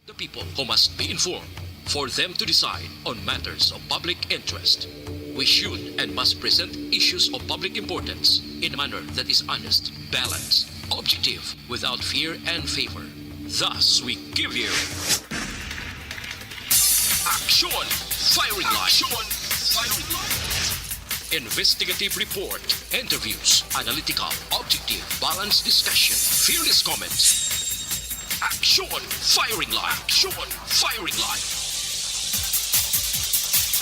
The people who must be informed for them to decide on matters of public interest. We should and must present issues of public importance in a manner that is honest, balanced, objective, without fear and favor. Thus, we give you Action Firing Line. Investigative report, interviews, analytical, objective, balanced discussion, fearless comments. Action Firing Line. Action Firing Line.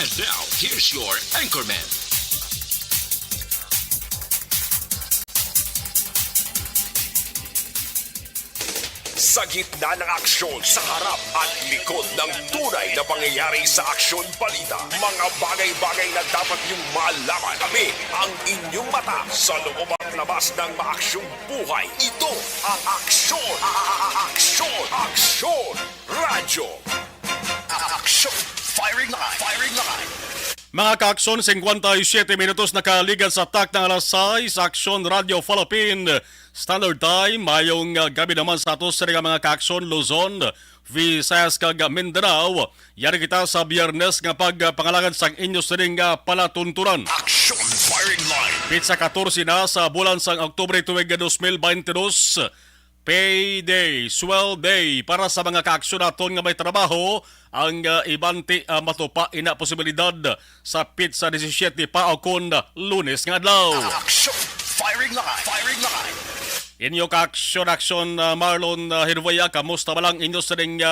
And now, here's your anchorman. Sa gitna ng aksyon sa harap at likod ng tunay na pangyayari sa Aksyon Balita, mga bagay-bagay na dapat niyong malaman. Kami ang inyong mata sa loob at labas ng maaksyong buhay. Ito ang Aksyon! Aksyon! Radyo! Aksyon! Firing line! Firing line! Mga ka-aksyon, 57 minutos nakaligan sa tak ng alas 6, Aksyon Radio Philippine Standard Time. Mayong gabi naman sa atos sa mga ka-aksyon Luzon, Visayas kag Mindanao. Yari kita sa Biyernes nga pagpangalangan sang inyo sa ring palatunturan. Aksyon Firing Line! Pizza 14 na sa bulan sang Oktubre tuwig 2022. Payday, swell day para sa mga ka-aksyon naton nga may trabaho. Ang ibanti matupa ina posibilidad sa pizza 17 pa o kun Lunes nga adlaw. Aksyon Firing Line! Firing Line! Inyo ka-aksyon Marlon Hirvaya, kamusta ba lang inyo sa ring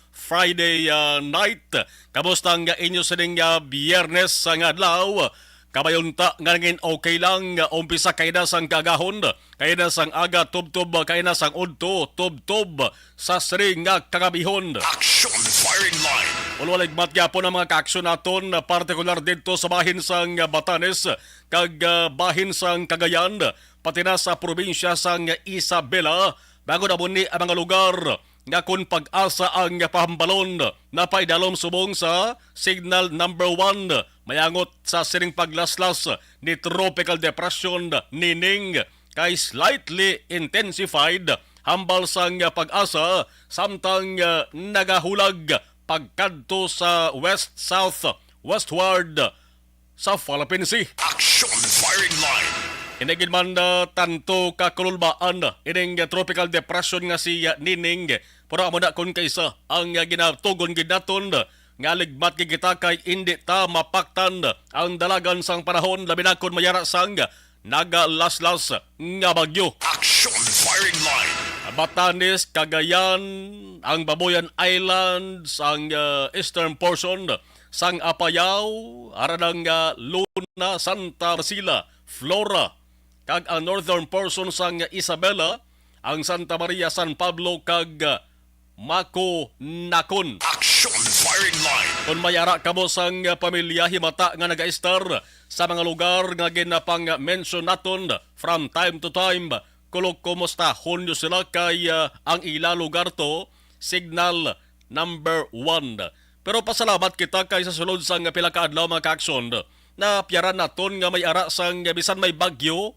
Friday night? Kamusta ang inyo sa ring Biyernes nga adlaw? Kabayunta nga ngin okay lang, umpisa kay na sang kagahon, kay na sang aga tub-tub, kay na sang udto tub-tub sa sring nga kagabihon. Action Firing Line! Ulwalig matgyapon ang mga kaaksyon naton, partikular dito sa bahin sang Batanes, kag bahin sang Cagayan, pati na sa probinsya sang Isabela, bago na muni ang mga lugar nga kung pag-asa ang pahambalon na paidalom subong sa signal number 1 mayangot sa siring paglaslas ni Tropical Depression Nining kay slightly intensified hambal sang pag-asa samtang nagahulag pagkadto sa west-south westward sa Philippine Sea. Action Firing Line! Inagin man tanto kakululbaan ining tropical depression nga si Nining. Pero amo na kun kaysa ang ginatugon ginaton nga ligmat kita kay hindi ta mapaktan ang dalagan sang panahon labi na kun mayara sang nagalaslas nga bagyo. Action Firing Line! Batanes, Cagayan, ang Babuyan Islands, ang eastern portion sang Apayao, aranang Luna, Santa Marcela, Flora, kag ang northern portion sang Isabela, ang Santa Maria, San Pablo, kag Mako, Nakon. Action Firing Line! Kung mayara ka mo sang pamilya himata nga nag-star sa mga lugar nga ginapang mention naton from time to time, kulog kumusta hunyo sila kay ang ila lugar to signal number 1. Pero pasalamat kita kay sa sulod sang pila ka adlaw mga ka-aksyon na piyaran naton nga may ara sang bisan may bagyo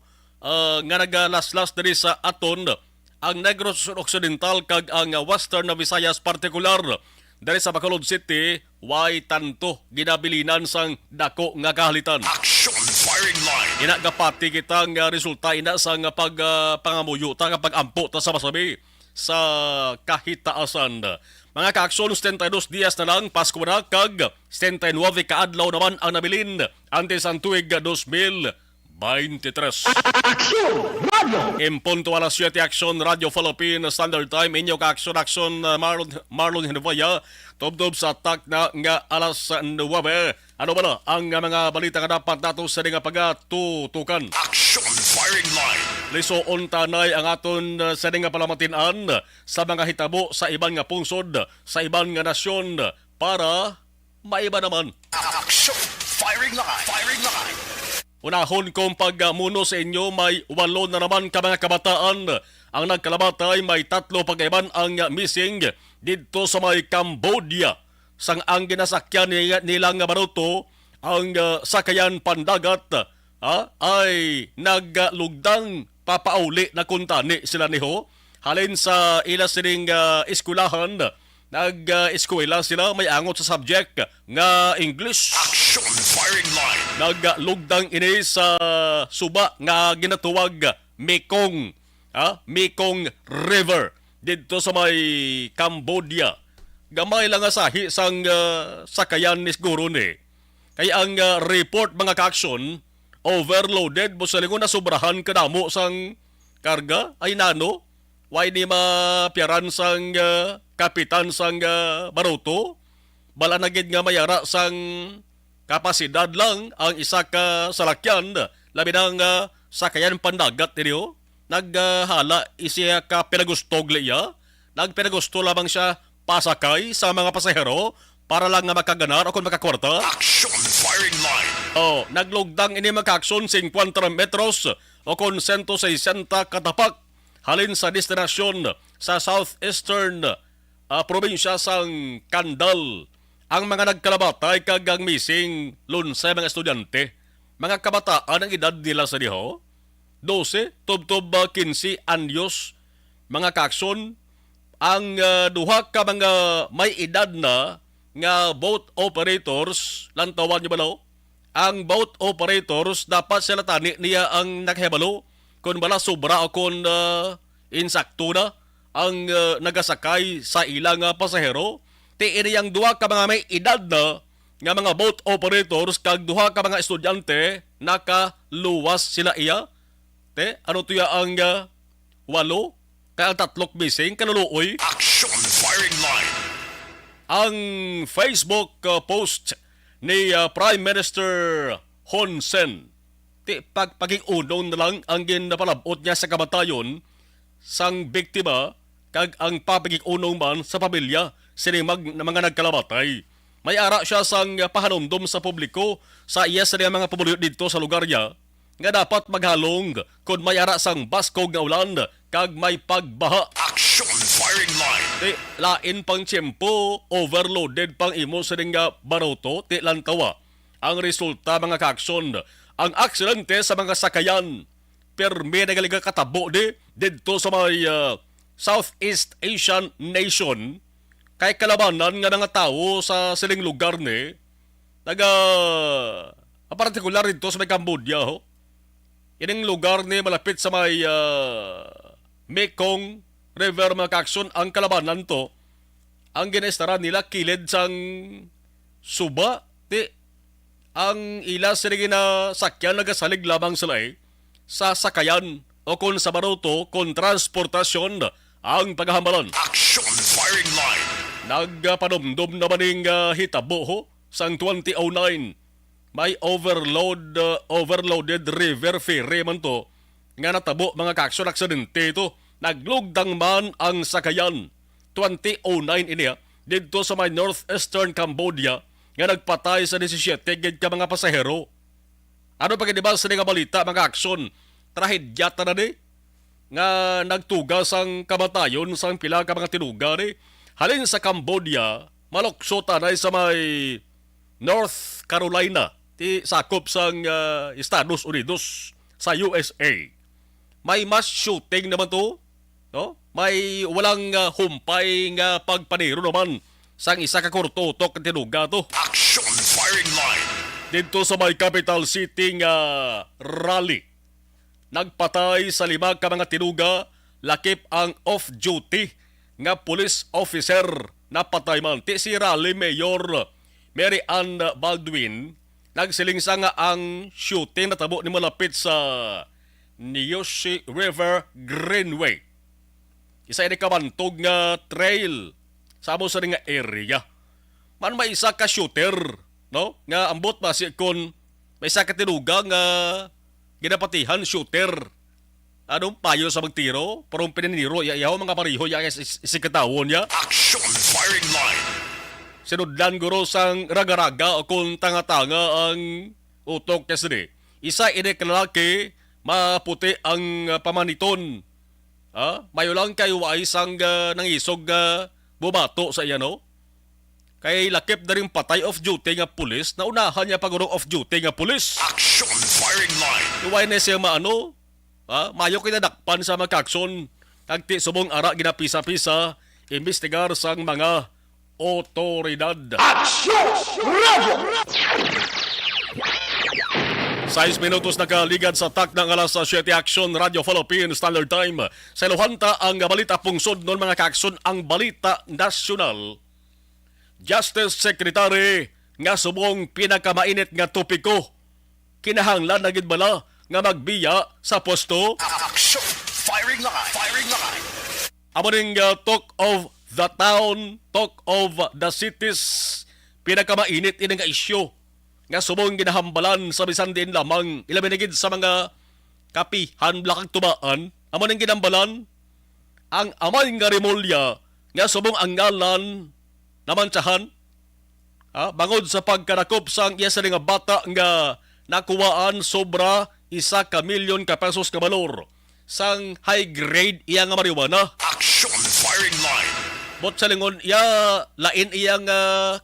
nga nagalaslas diri sa aton ang Negros Occidental kag ang Western na Visayas partikular diri sa Bacolod City way tanto ginabilinan sang dako nga kahalitan. Action Firing Line! Inagapati kita nga resulta ina sang pangamuyo ta nga pag-ampo ta sa masabi sa kahitaasan. Mga ka-aksyon, 72 dias na lang, Pasko na kag 79 kaadlaw naman ang nabilin antes ang tuig 2023. Impunto alas 7 Aksyon Radio Philippine Standard Time. Inyo ka-aksyon Marlon Hinvaya. Tubdob sa tak na nga alas 9. Ano ba na ang mga balita nga dapat nato sa nga pagatutukan? Action Firing Line! Liso untanay ang aton sa nga palamatinan sa mga hitabo sa ibang nga pungsod, sa ibang nga nasyon para maiba naman. Action Firing Line! Firing Line! Unahon kong pagmuno sa inyo, may 8 na naman ka mga kabataan. Ang nagkalabatay, may 3 pagkaiban ang missing dito sa may Cambodia. Sang ang ginasakyan nilang baruto, ang sakayan pandagat ay naglugdang papauli na kuntani sila niho. Halin sa ila sining eskulahan Nag-eskwela sila, may angot sa subject nga English. Action firing line. Naglugdang ini sa suba nga ginatuwag Mekong, Mekong River dito sa may Cambodia. Gamay lang nga sahi sang sakayan ni siguro ni. Kaya ang report mga ka-action, overloaded mo sa lingon na sobrahan kadamo sang karga ay nano. Why di mapiaran sang kapitan sang baruto? Bala na gid nga mayara sang kapasidad lang ang isa ka salakyan, labi ng sakayan pandagat niyo. Naghala isiya ka pinagustog liya. Nagpinagusto lamang siya pasakay sa mga pasahero para lang nga makaganar o kung makakwarta. Action firing line. Naglugdang ini makakson 50 metros o kung 160 katapak halin sa destinasyon sa southeastern probinsya sang Kandal. Ang mga nagkalabatay kagang missing lunsay mga estudyante, mga kabataan ang edad nila sa diho, 12, tub-tub 15 anyos, mga kakson, ang duha ka mga may edad na nga boat operators, lantawan niyo ba no? Ang boat operators, dapat sila tani niya ang nakahibalo kung bala sobra o kung insakto na ang nagasakay sa ilang pasahero. Tiin yang duha ka mga may edad na nga mga boat operators kag duha ka mga estudyante nakaluwas sila iya. Ano tuya ang walo? Kaya ang tatlok missing kanuluoy. Action firing line. Ang Facebook post ni Prime Minister Hun Sen, paging unong na lang ang ginapalabot niya sa kamatayon sang biktima kag ang papaging unong man sa pamilya sinimag na mga nagkalamatay. May ara siya sang pahanumdum sa publiko sa iya sa mga pamulyo dito sa lugar niya nga dapat maghalong kung may ara sang baskog nga ulan kag may pagbaha. Action firing line. Lain pang tiyempo, overloaded pang imo sa nga baroto, lantawa. Ang resulta mga ka-aksyon, ang aksidente sa mga sakayan, permi na galiga katabo dito sa may Southeast Asian nation, kay kalabanan nga mga tao sa siling lugar partikular dito sa may Cambodia ho. Ining lugar malapit sa may Mekong River mga kakson, ang kalabanan to, ang ginestaran nila kilid sang suba, ang ila sila na sakyan nagasalig lamang sila sa sakayan o kung sa baruto kung transportasyon ang paghahambalan. Action firing line. Nagpanumdum naman ng hitabo ho sang 2009. May overloaded river ferry man to nga natabo mga kakson aksidente ito. Naglugdang man ang sakayan 2009 ini dito sa may northeastern Cambodia nga nagpatay sa 17 gid ka mga pasahero. Ano pa kini ba sa nga balita mga aksyon? Trahedya ta na nga nagtugas ang kamatayon sang pila ka mga tinuga halin sa Cambodia, malokso tanay sa may North Carolina, sakop sang Estados Unidos sa USA. May mass shooting naman to, no? May walang humpay nga pagpaniro naman sang isa ka kurtutok tinuga to. Action firing line. Dito sa may capital city nga Raleigh, nagpatay sa 5 ka mga tinuga, lakip ang off-duty nga police officer na patay man. Si Raleigh Mayor Mary Ann Baldwin, nagsilingsa nga ang shooting na tabo ni malapit sa Neosho River Greenway. Isa ini kabantog nga trail sa amo sa nga area. Man may isa ka shooter, no? Nga ambot basi kon may isa ka tinuga nga ginapatihan shooter. Anong payo sa magtiro? Parang pininiro, yayaw mga pariho, yayaw isikatawon niya. Action firing line. Sinudlan guro sang raga-raga o kung tanga-tanga ang utok niya sini. Isa ini kalalaki, maputi ang pamaniton. Mayo lang kayo ay isang nangisog bumato sa iya, no? Kay lakip na rin patay off-duty nga pulis, naunahan niya paguro off-duty nga pulis. Action firing line. Iway na siya maano, mayo kinadakpan sa mga kakson, kagti subong ara ginapisa-pisa, imbestigar sang mga otoridad. 6 minutos nakaligad sa tak ng alas 7 Action Radio Philippine Standard Time. Sa Ilohanta ang balita pungsod nun mga kaaksyon ang balita nasyonal. Justice Secretary nga subong pinakamainit nga topiko. Kinahanglan na gid bala nga magbiya sa posto. Action! Firing line! Firing line! Amo ning talk of the town, talk of the cities, pinakamainit ini nga isyu nga subong ginahambalan sa bisan din lamang ilabi na gid sa mga kapihan lakag tubaan. Amo ning ginambalan ang amay nga Rimulya nga subong ang ngalan namantsahan bangod sa pagkanakop sang iya sa nga bata nga nakuwaan sobra 1 milyon ka pesos ka balor sang high grade iya nga marijuana. Action! Firing line! Bot sa lingon, lain iyang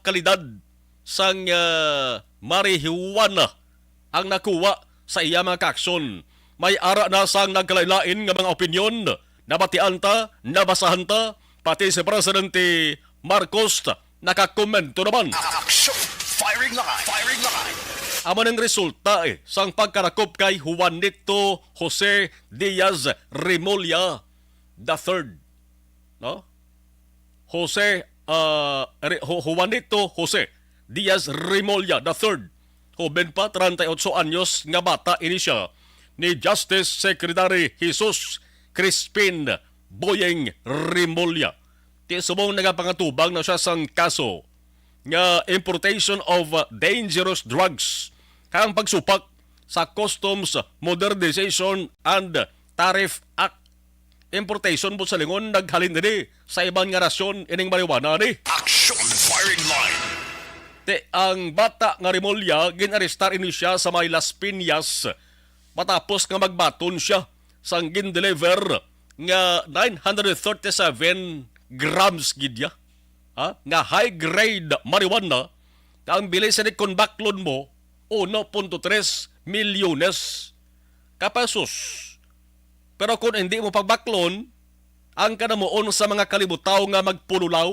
kalidad sang marijuana ang nakuha sa iya mga kaaksyon. May ara na sang nagkalailain nga mga opinyon, nabatian ta, nabasahan ta, pati si Presidente Marcos nakakomento naman. Action! Firing line! Firing line! Amo ng resulta sang pagkarakop kay Juanito Jose Diaz Rimulya III. No? Juanito Jose Diaz Rimulya III. Huben pa 38 anyos nga bata ini siya ni Justice Secretary Jesus Crispin Boyeng Rimulya. Ti subong nagapangatubang na siya sang kaso nga importation of dangerous drugs kang pagsupak sa Customs Modernization and Tariff Act. Importation po sa lingon naghalin din sa ibang nga rasyon ining marijuana ni. Action! Firing line! Ang bata nga Rimulya ginarestar ini siya sa may Las Piñas matapos nga magbaton siya sang gin-deliver nga 937 grams gidya. Nga high grade marijuana nga ang bilis ni kung baklon mo 1.3 milyones ka pesos. Pero kung hindi mo pagbaklon, ang kanamuon sa mga kalibutaw nga magpulula,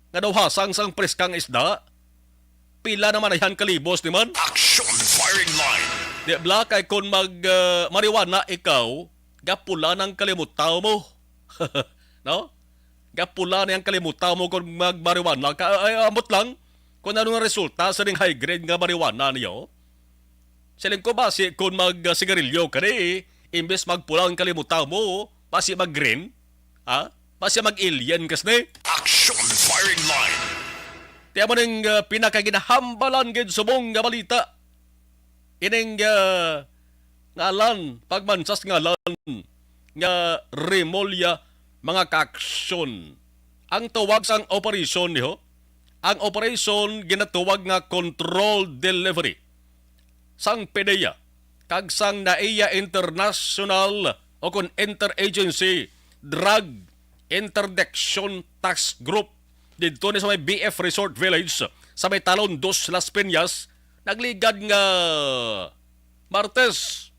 nga daw hasang sang preskang isda, pila naman ayan kalibos ni man. Action! Firing line! Di bla kay kung marijuana ikaw, gapula ng kalimutaw mo. No? Gapula na yung kalimutaw mo kung mag-marijuana ka. Ay, amot lang kung ano nga resulta sa ring high grade nga marijuana niyo. Siling ko ba kung mag-sigarilyo ka imbes magpula ang kalimutaw mo, basi mag-green, basi mag-alien kasne. Action! Firing line! Tiyan mo ng pinakaginahambalan gid subong nga balita. Ining ngalan, pagmansas ngalan nga Rimulya mga kaaksyon. Ang tawag sang operation niyo, ang operation ginatuwag nga controlled delivery. Sang PDEA, kag sang NAIA International o kung Interagency Drug Interdiction Task Group dito ni sa may BF Resort Village sa may Talon 2 Las Piñas, nagligad nga Martes,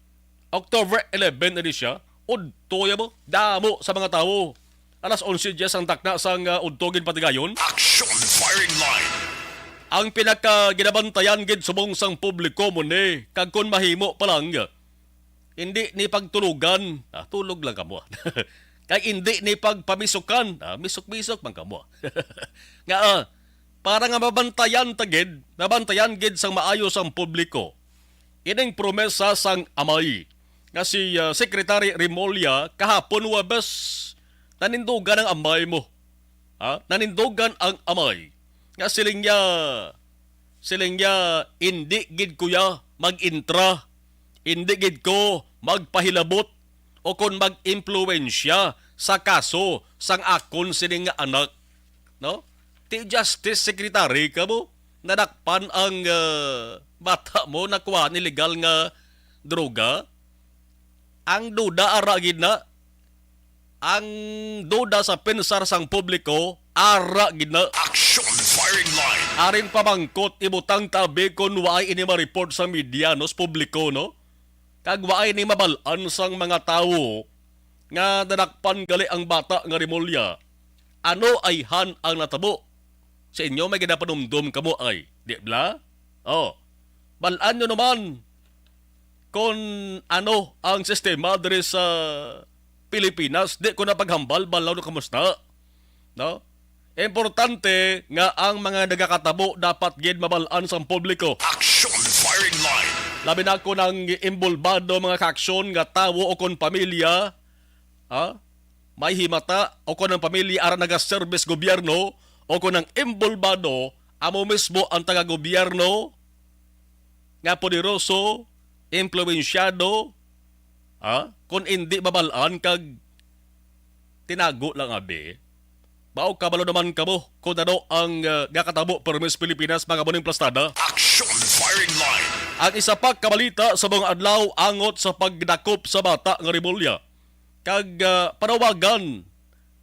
October 11 ni siya, udtoya mo, damo sa mga tao. Alas 11 diya sang takna sang udtogin patigayon. Action! Firing line! Ang pinaka-ginabantayan gid subong sang publiko mo ni, kag kun mahimo pa lang, hindi ni pagtulugan, tulog lang kamo. Kag hindi ni pagpamisukan, misok-misok man kamo. Nga para nga mabantayan tagid, nabantayan gid sang maayos ang publiko. Ining promesa sang amay nga si Secretary Rimulya kahapon Wabes, nanindugan ang amay mo. Nanindugan ang amay. Nga siling niya hindi gid kuya mag-intra, hindi gid ko magpahilabot o kung mag-impluwensya sa kaso sang akon sining nga anak. No? Ti Justice Secretary ka mo, nadakpan ang bata mo nakuha ni legal nga droga. Ang duda ara gid na, ang duda sa pensar sang publiko ara gid na. Action! Firing line! Arin pamangkot ibutang tabi kung waay ini ma-report sa media no, sa publiko no. Kag waay ni mabalaan sang mga tawo nga nadakpan gali ang bata nga Rimulya. ano ay han ang natabo. Sa inyo may ginapanumdum kamo ay, di ba? Oh, balaan nyo naman kung ano ang sistema diri sa Pilipinas, di ko na paghambal, balaw no kamusta. No? Importante nga ang mga nagakatabo dapat gid mabalaan sa publiko. Action firing line. Labi na ako ng imbolbado mga kaaksyon nga tawo o kon pamilya, may himata o kon ng pamilya ara naga-service gobyerno o kon ng imbolbado amo mismo ang taga-gobyerno nga poderoso, impluwensyado, kung hindi mabalaan kag tinago lang abi. Bao kabalo naman kamo kung ano ang gakatabo permis Pilipinas mga muning plastada. Action firing line. Ang isa pa kabalita sa mga adlaw angot sa pagdakop sa bata nga rebulya. Kag panawagan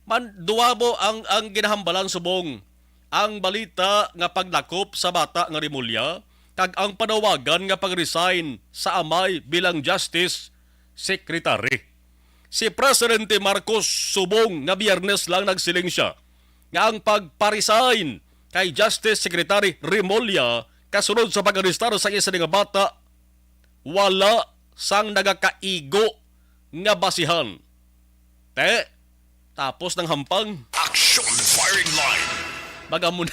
man duwa mo ang ginahambalan subong ang balita nga pagdakop sa bata nga rebulya kag ang panawagan nga pag-resign sa amay bilang Justice Secretary. Si Presidente Marcos subong nga Biyernes lang nagsiling siya nga ang pagparisign kay Justice Secretary Remulla kasunod sa pag-arestar sa isa nga bata wala sang nagakaigo nga basihan. Tapos ng hampang Action firing line. magamun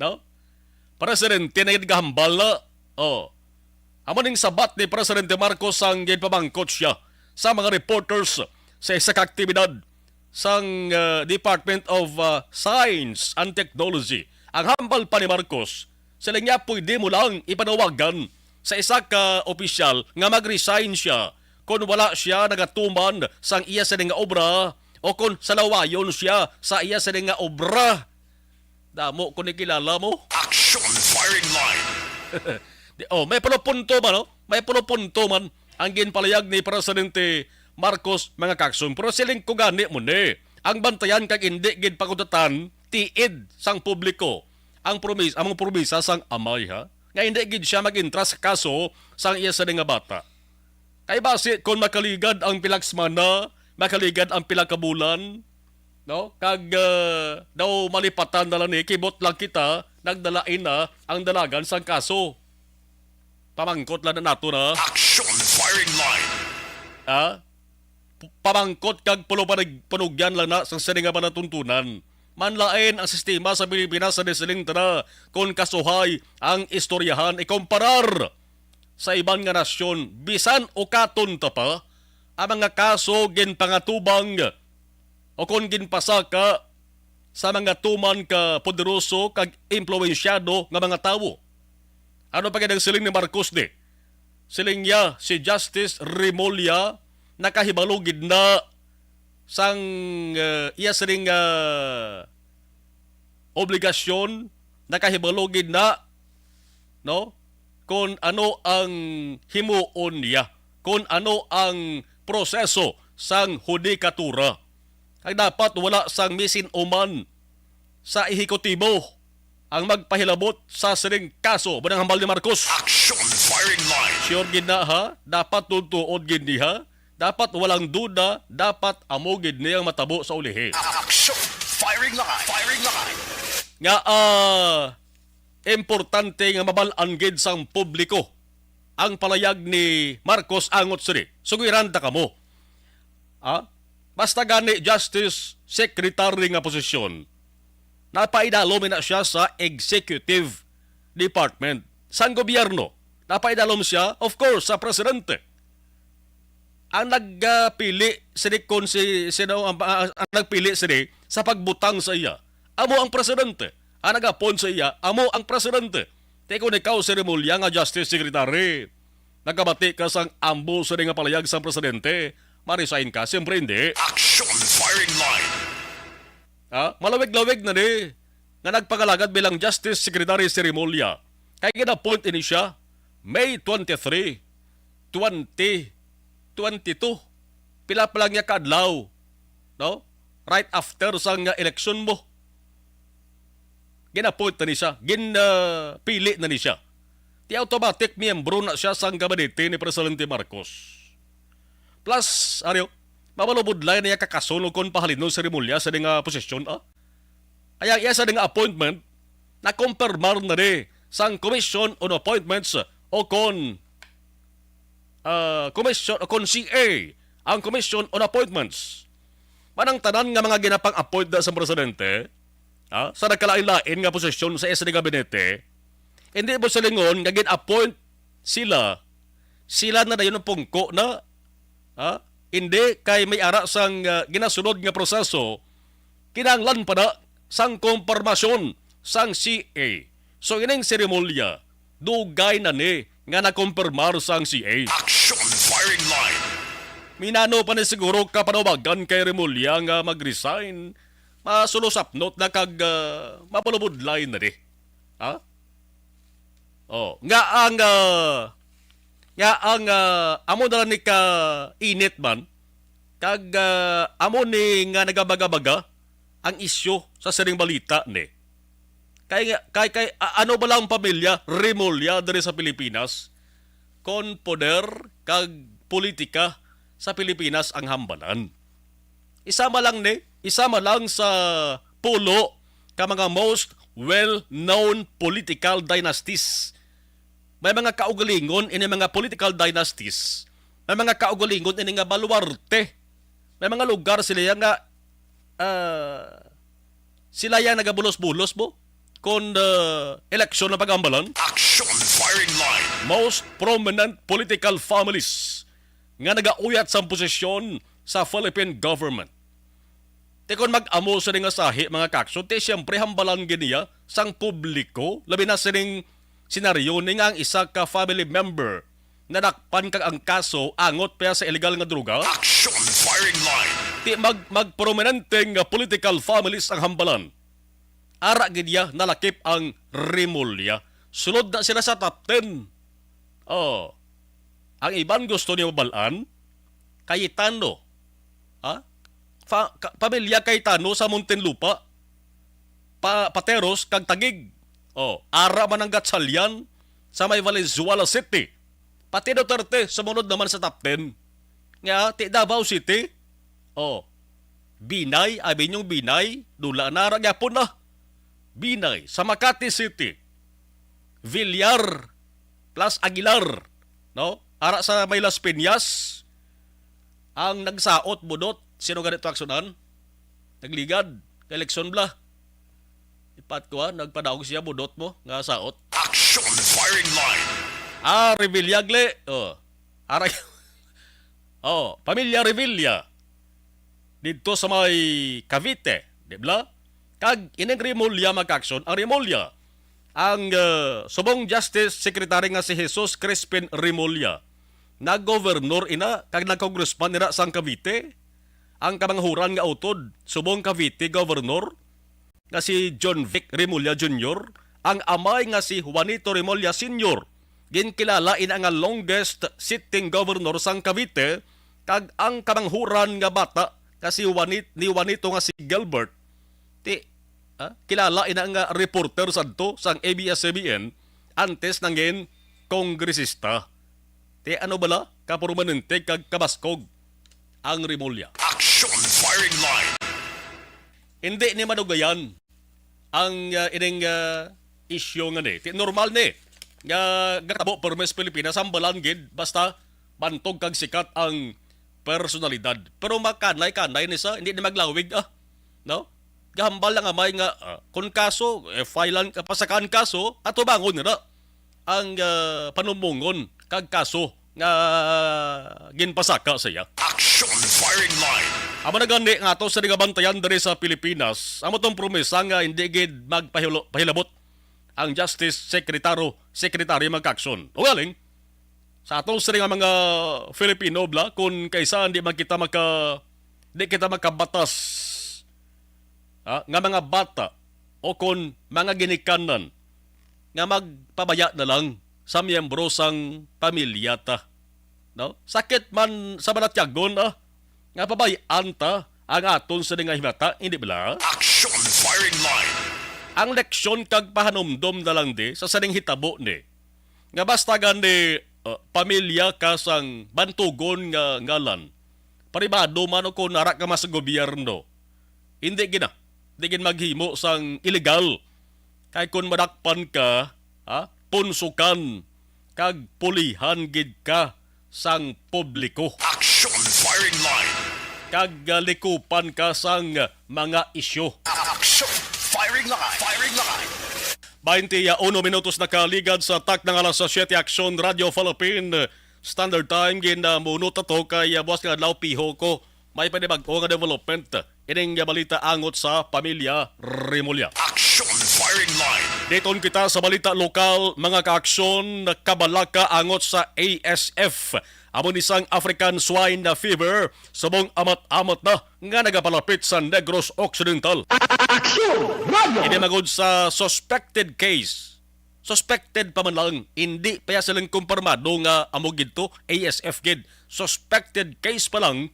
no? Presidente na yung gahambal na. Amo ning sabat ni Presidente Marcos ang ginpamangkot siya sa mga reporters sa isa ka aktibidad sang Department of Science and Technology. Ang hambal pa ni Marcos, sila niya pwede mo lang ipanawagan sa isa ka opisyal nga mag-resign siya kung wala siya nagatuman sang iya sa nga obra o kung salawayon siya sa iya sa nga obra. Damo kung ikilala mo. Action firing line. May punto man, no? May punto man ang ginpalayag ni Presidente Marcos mga kakson. Pero siling ko gani mo ni. Ang bantayan kag hindi gid pakutatan tiid sang publiko. Among promisa sang amay ha. Nga hindi gid siya mag-intra sa kaso sang iya sa nga bata. Kay base kung makaligad ang pilaksmana, makaligad ang pilakabulan, no? Kag daw malipatan na lang ni kibot lang kita nagdalain na ang dalagan sang kaso. Pamangkot lang na nato na. Action firing line. Pamangkot kag panugyan lang na sa sininga ba natuntunan. Manlain ang sistema sa Pilipinas sa desiling na kung kasuhay ang istoryahan ikomparar sa ibang nga nasyon. Bisan o katon ta pa, ang mga kaso ginpangatubang o kung ginpasaka sa mga tuman ka poderoso kag impluwensyado nga mga tawo. Ano pa kaya siling ni Marcos de? Siling niya si Justice Remulla nakahibalugid na sang iya siling obligasyon nakahibalugid na no kung ano ang himuon niya, kung ano ang proseso sang hudikatura. Ay dapat wala sang misin uman sa ehekutibo ang magpahilabot sa siling kaso bunang hambal ni Marcos. Action firing line. Sure gid na ha, dapat tutuod gid niya, dapat walang duda, dapat amo gid niya ang matabo sa ulihi. Action firing line. Firing line. Nga importante nga mabalaan gid sang publiko ang palayag ni Marcos angot sini. Sugiranda kamo. Basta gani Justice Secretary nga posisyon. Napaidalom na siya sa Executive Department. Sang gobyerno, napaidalom siya, of course, sa Presidente. Ang nagpili sini ang nagpili sini sa pagbutang sa iya. Amo ang Presidente. Ang nagapon sa iya, amo ang Presidente. Teko ni ikaw, si Remulla nga Justice Secretary. Nagkabati ka sang ambo sa nga palayag sa Presidente. Marisign ka, siyempre hindi. Action firing line. Malawig-lawig na ni nga nagpagalagad bilang Justice Secretary si Remulla. Kaya gina-appoint ini siya May 23, 2022. Pila pa lang niya kadlaw. No? Right after sang election mo. Gina-appoint na ni siya. Ginapili na ni siya. Di automatic miyembro na siya sang gabinete ni Presidente Marcos. Plus, mabalubudlay niya kakasulog kon pahalinon sa Rimulya sa nga posisyon. Ayang iya sa nga appointment na kumpirmar na di sang Commission on Appointments o kon Commission o kon CA ang Commission on Appointments. Manang tanan nga mga ginapang appoint na sa presidente sa nagkalain-lain nga posisyon sa isa gabinete, hindi mo silingon nga gin-appoint sila na dayon ang pungko na hindi kay may ara sang ginasunod nga proseso kinahanglan pa na sang kompormasyon sang CA. So ining seremolya dugay na ni nga nakumpirmar sang CA. Action firing line. Minano pa ni siguro kapanawagan kay Rimulya nga mag-resign, masulusapnot na kag mapalubudlay na di. Nga ang amo na ni ka init man kag amo ni nga nagabaga-baga ang isyu sa siring balita ni. Kay ano ba lang pamilya Rimulya diri sa Pilipinas kon poder kag politika sa Pilipinas ang hambalan. Isama lang sa pulo ka mga most well-known political dynasties. May mga kaugalingon ini mga political dynasties. May mga kaugalingon ini nga baluarte. May mga lugar sila nga sila yang nagabulos-bulos mo kon eleksyon na paghambalan. Action firing line. Most prominent political families nga nagauyat sa posisyon sa Philippine government. Te kon mag-amo sa nga sahi mga kaksyon, te siyempre hambalan giniya sang publiko, labi na sining senaryo ni nga ang isa ka family member na nakpan kag ang kaso angot pa sa illegal nga droga. Action firing line. Ti mag-prominente nga political families ang hambalan. Ara giniya nalakip ang Rimulya. Sunod na sila sa top 10. Ang iban gusto niya mabalaan, Cayetano. Pamilya Cayetano sa Muntinlupa. Pateros kag Tagig. Ara man ang Gatchalian sa may Valenzuela City. Pati Duterte sumunod naman sa top 10. Nga, ti Davao City. Binay, Abinyong Binay, dula na ragyapon na. Binay sa Makati City. Villar plus Aguilar. No? Ara sa may Las Piñas, ang nagsaot budot, sino ganito aksyonan? Nagligad, eleksyon bla. Ipat ko nagpadaog siya budot mo, nga saot. Action firing line. Revillagle. Pamilya Revilla. Dito sa may Cavite, di ba? Kag ining Rimulya mag-aksyon, ang Rimulya, ang subong Justice Secretary nga si Jesus Crispin Rimulya, nag-governor ina, kag nag-congressman ina sang Cavite, ang kamanghuran nga utod, subong Cavite governor, nga si John Vic Rimulya Jr., ang amay nga si Juanito Rimulya Sr., ginkilala ina nga longest sitting governor sang Cavite, kag ang kamanghuran nga bata, kasi ni Juanito nga si Gilbert, kilala ina nga reporter sadto sang ABS-CBN antes nangin kongresista. Te ano bala kapermanente kag kabaskog ang Rimulya. Action firing line. Hindi ni madugayan ang ining issue nga ni. Normal ni nga gatabo permes Pilipinas ang balangid basta bantog kag sikat ang personalidad. Pero makanay-kanay ni sa hindi ni maglawig no? Gahambal lang amay nga kung kaso filean pasakan kaso ato bangon nila ang panumungon kag kaso nga ginpasaka siya. Action firing line. Amo na gani nga ato sa bantayan diri sa Pilipinas, amo tong promesa nga hindi gid magpahilabot ang Justice Secretary mag-aksyon. O galing sa atong sa mga Filipino bla kung kaysa di kita makabatas nga mga bata o kung mga ginikanan nga magpabaya na lang sa miyembro sang pamilya ta. No? Sakit man sa banatyagon nga pabayaan ta ang aton sa nga himata, hindi bala? Action firing line. Ang leksyon kag pahanumdom na lang di sa saning hitabo ni. Nga basta gani pamilya ka sang bantugon nga ngalan. Paribado man o kung nara ka mas sa gobyerno. Hindi gina. Hindi gina maghimo sang illegal. Kay kung madakpan ka, punsukan, kag pulihan gid ka sang publiko. Action firing line. Kag likupan ka sang mga isyo. Action firing line. Firing line. 21 minutos na kaligad sa tak ng alas 7 Action Radio Philippine Standard Time ginamunot ato kay boss nga adlaw piho ko may panibag-o nga development ining balita angot sa pamilya Rimulya. Action firing line. Dayton kita sa balita lokal mga kaaksyon kabalaka angot sa ASF. Amon isang African swine fever subong amat-amat na nga nagapalapit sa Negros Occidental. Ini magod sa suspected case. Suspected pa man lang, hindi pa silang kumpirmado nga amo gidto ASF gid. Suspected case pa lang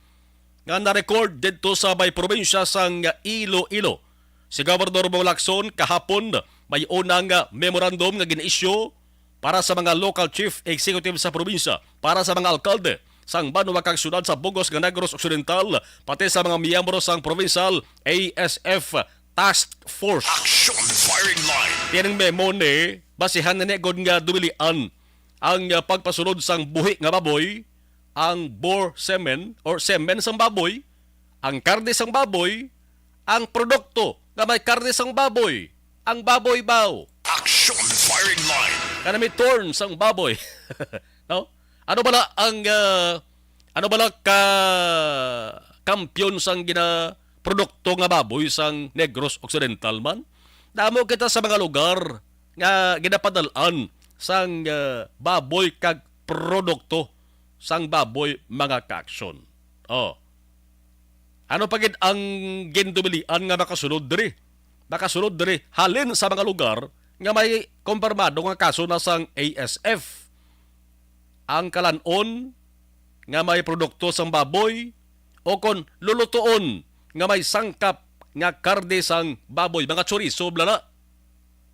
nga na-record dito sa may probinsya sang Iloilo. Si Gobernador Bong Lacson kahapon may unang memorandum nga gin-issue para sa mga local chief executive sa probinsya, para sa mga alkalde sang banwa kag syudad sa Bugos nga Negros Occidental, pati sa mga miyembro sang provincial ASF Task Force. Action firing line. Tiyanang memo ni basihan na negod nga dumilian ang pagpasunod sang buhi nga baboy, ang boar semen or semen sang baboy, ang karne sang baboy, ang produkto nga may karne sang baboy, ang baboy baw. Action firing line. Kanami torn sang baboy. No? Ano bala ang ano bala ka kampiyon sang gina produkto nga baboy sang Negros Occidental man? Damo kita sa mga lugar nga ginapadalan sang baboy kag produkto sang baboy mga kaaksyon. Oh. Ano pagid ang gindubilian nga makasunod diri? Makasunod diri halin sa mga lugar nga may kumpirmado nga kaso na sang ASF. Ang kalanon nga may produkto sang baboy o kon lulutuon nga may sangkap nga karne sang baboy, mga chorizo blala.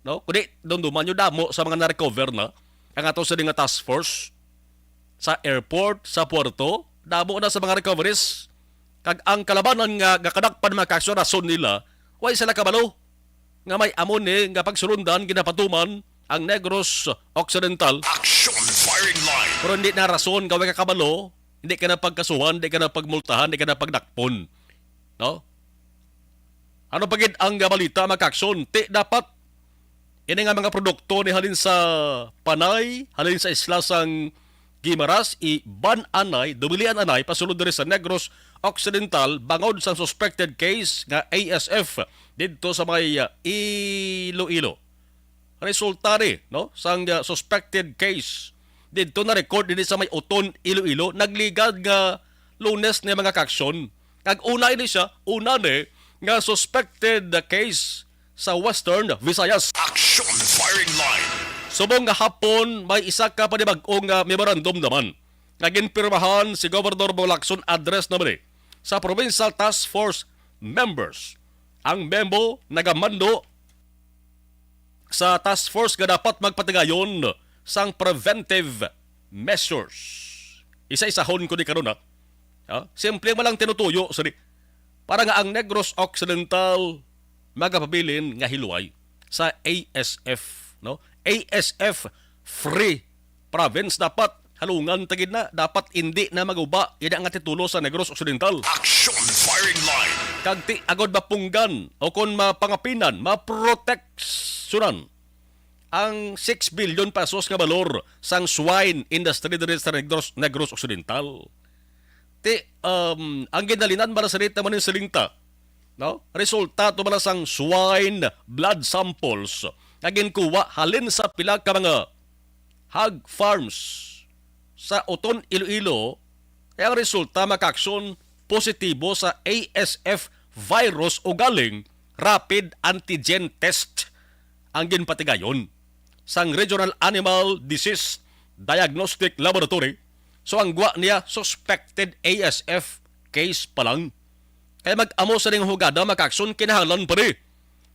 No? Kundi dunduman yung damo sa mga na-recover na ang ato sa nga task force sa airport, sa puerto, damo na sa mga recoveries. Kag ang kalabanan nga kadakpan mga kaso rason nila, way sila kabalo nga may amon nga pagsulundan ginapatuman ang Negros Occidental. Action firing line. Pero hindi na rason gawin ka kabalo, hindi ka na pagkasuhan, hindi ka na pagmultahan, hindi ka na pagdakpon. No? Ano pagid ang balita makakson? Ti dapat ini nga mga produkto ni halin sa Panay, halin sa isla sang Gimaras, i-ban anay, dumilian anay, pasulod diri sa Negros Occidental, bangod sa suspected case nga ASF dito sa may Iloilo. Resulta ni, no, sang suspected case dito na record din sa may Uton, Iloilo, nagligad nga Lunes ni mga kaksyon. Kag una ini siya, una ni nga suspected case sa Western Visayas. Action firing line. Subong nga hapon, may isa ka panibag-ong memorandum naman. Nga ginpirmahan si Gobernador Bong Lacson address naman sa Provincial Task Force members. Ang memo nagamando sa task force nga dapat magpatigayon sang preventive measures. Isa-isahon ko di karon ha. Simple mo lang tinutuyo para nga ang Negros Occidental magapabilin nga hiluay sa ASF, no? ASF free province dapat halungan tagid na, dapat hindi na maguba ida nga titulo sa Negros Occidental. Action firing line. Kagti agod mapunggan o kung mapangapinan, maproteksyonan ang 6 billion pesos nga balor sang swine industry diri sa Negros Occidental. Ang ginalinan bala sa rita man yung silinta, no? Resultato bala sang swine blood samples nga ginkuha halin sa pila ka mga hog farms sa Uton, Iloilo, kaya ang resulta makakson positibo sa ASF virus o galing rapid antigen test ang ginpatigayon sang Regional Animal Disease Diagnostic Laboratory. So ang gwa niya suspected ASF case pa lang. Kaya mag-amo sa ning hugada makakson kinahanglan pa rin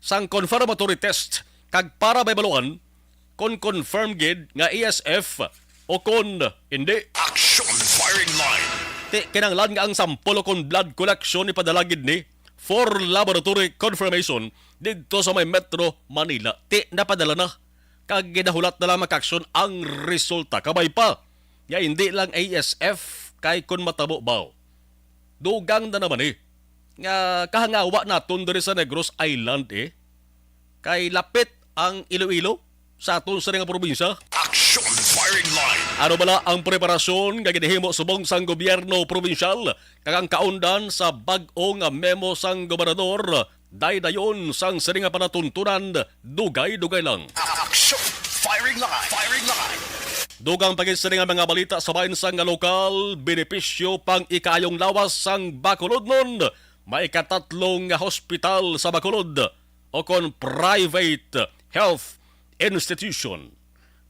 sang confirmatory test kag para may baluan kon confirm gid nga ASF o kon hindi. Action firing line. Ti kinanglan nga ang sampulo kon blood collection ipadalagid ni for laboratory confirmation dito sa may Metro Manila. Ti napadala na. Kag ginahulat na lang makaksyon ang resulta. Kabay pa. Ya hindi lang ASF kay kun matabo baw. Dugang na naman nga kahangawa naton diri sa Negros Island kay lapit ang Iloilo sa aton sa nga probinsya. Action Firing Line. Ano bala ang preparasyon nga ginahimo subong sang gobyerno probinsyal kag ang kaundan sa bag-o nga memo sang gobernador daydayon sang sini nga panatuntunan dugay-dugay lang. Action Firing Line. Firing Line. Dugang pagkisari nga mga balita sa bayan sang nga lokal, benepisyo pang ikayong lawas sang Bacolod nun, maikatatlong nga hospital sa Bacolod o kon private health institution.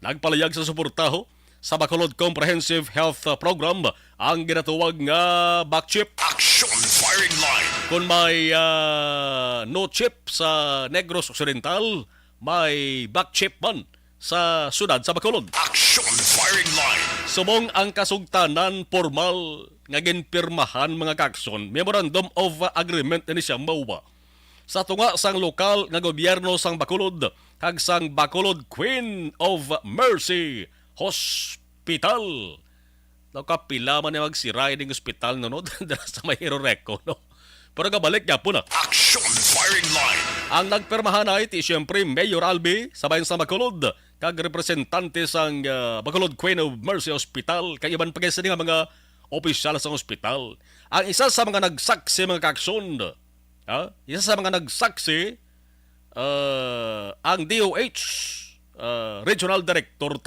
Nagpalayag sa suportaho sa Bacolod Comprehensive Health Program ang ginatuwag nga backchip. Action Firing Line. Kung may no chip sa Negros Occidental, may backchip man sa sudad sa Bacolod. Action Firing Line. Subong ang kasugtanan formal nga ginpirmahan mga kakson, Memorandum of Agreement ni siya mauba. Sa tunga sang lokal nga gobyerno sang Bacolod, kag sang Bacolod Queen of Mercy Hospital. Nakapila man yung magsiray ng hospital no sa may Hiroreco, no? Pero kabalik niya po na. Action Firing Line. Ang nagpermahan ay siyempre Mayor Albi sa bayan sa Bacolod kag representante sang Bacolod Queen of Mercy Hospital kag iban pa nga mga opisyal sa hospital. Ang isa sa mga nagsaksi mga kakson, isa sa mga nagsaksi ang DOH Regional Director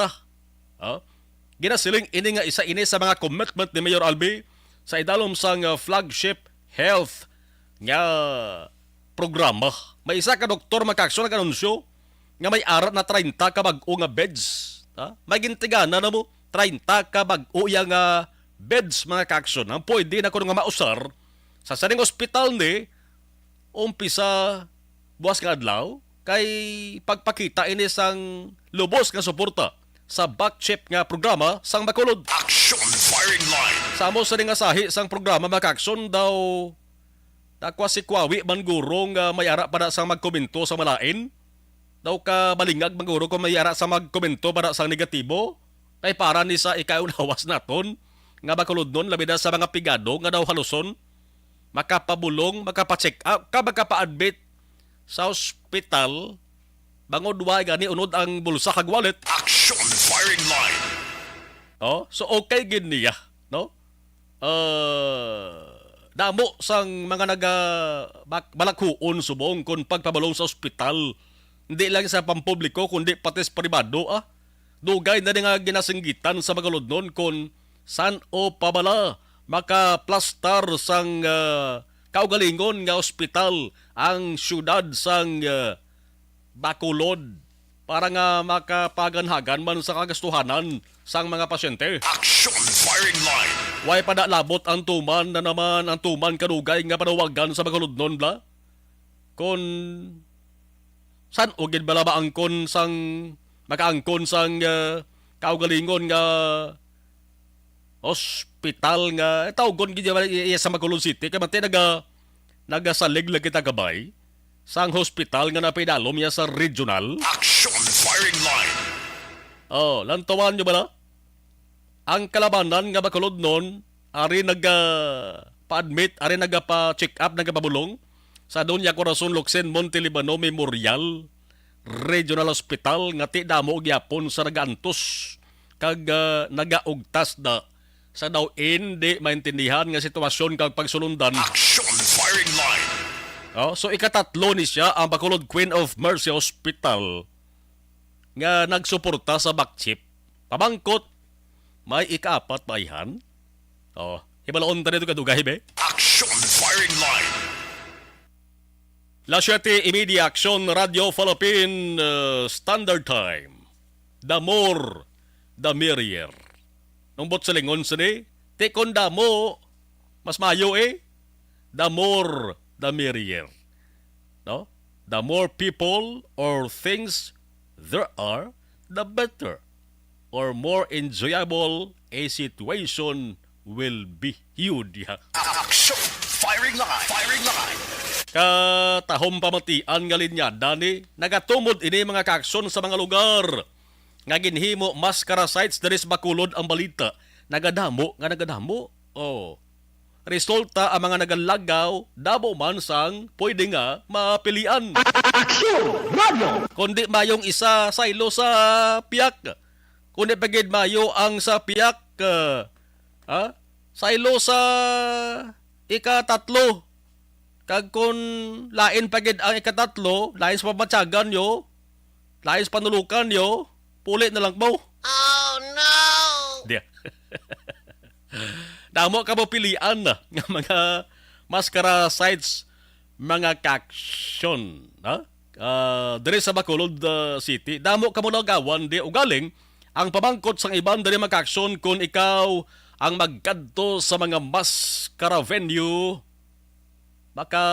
ginasiling ini nga isa ini sa mga commitment ni Mayor Albi sa idalom sang flagship health nga programa. May isa ka doktor makakson nag-anunsyo nga may arat na 30 ka bag-o nga beds. May gintigana na mo 30 ka bag-o nga beds mga kakson. Ang pwede na ko nga mausar sa saning hospital ni umpisa buwas nga adlaw kay pagpakita ini sang lubos nga suporta sa backchip nga programa sang Bacolod. Action Firing Line. Samo sa nga sahi sang programa makakson daw takwa si Kwawi man guro nga may ara para sang magkomento sa malain. Daw ka balingag man guro kung may ara sa magkomento para sang negatibo. Kay para ni sa ikaunawas naton nga Bacolod nun labi na sa mga pigado nga daw haluson makapabulong, makapacheck up, makapa-admit sa hospital bangod wa gani unod ang bulsa kag wallet. Action Firing Line. So okay gid niya, no? Damo sang mga balakhuon subong kon pagpabalong sa ospital. Hindi lang sa pampubliko kundi pati sa pribado Dugay na nga ginasinggitan sa Bacolod nun kon san o pabala makaplastar sang kaugalingon nga ospital ang syudad sang Bacolod para nga makapaganhagan man sa kagastuhanan sang mga pasyente. Action Firing Line. Way padalabot ang tuman na naman ang tuman kadugay nga panawagan sa Bacolod nun bla. Kon san ugid bala ba angkon sang makaangkon sang kaugalingon nga hospital nga tawgon gid sa Bacolod City kay mate nagasalig lagi ta gabay sang hospital nga napidalom niya sa regional. Action Firing Line. Lantawan nyo bala? Ang kalabanan nga Bacolod nun, ari pa-admit, ari pa-check up, nagpabulong sa Doña Corazon Locsin Montelibano Memorial Regional Hospital nga ti damo gyapon sa nagaantos kag nagaugtas da sa daw hindi maintindihan nga sitwasyon kag pagsulundan. Action Firing Line. So ikatatlo ni siya ang Bacolod Queen of Mercy Hospital nga nagsuporta sa backchip. Pamangkot, may ikaapat pa ihan. Ibalaon ta nito kadugay be. Action Firing Line. La 7:30 Action Radio Philippine Standard Time. The more, the merrier. Nung bot sa lingon sa ni, tekon damo, mas mayo the more, the merrier. No? The more people or things there are, the better or more enjoyable a situation will be huge. Action! Firing line! Firing line! Katahom pamatian nga linyada ni nagatumod ini mga kaaksyon sa mga lugar. Nga ginhimo maskara sites diri sa Bacolod ang balita. Nagadamo. Oh. Resulta ang mga nagalagaw, dabo man sang pwede nga mapilian. Kundi mayong isa saylo sa piyak. Kundi pagid mayo ang sa piyak. Saylo sa ika-3. Kag kun lain pagid ang ika-3, lain sa pamatsagan yo, lain sa panulukan yo, pulit na lang mo. Oh no! Diya. Damo ka mo pilian na nga mga maskara sites, mga kaksyon. Diri sa Bacolod City, damo ka mo nagawan di ugaling ang pamangkot sang iban diri makaksyon kung ikaw ang magkadto sa mga maskara venue. Baka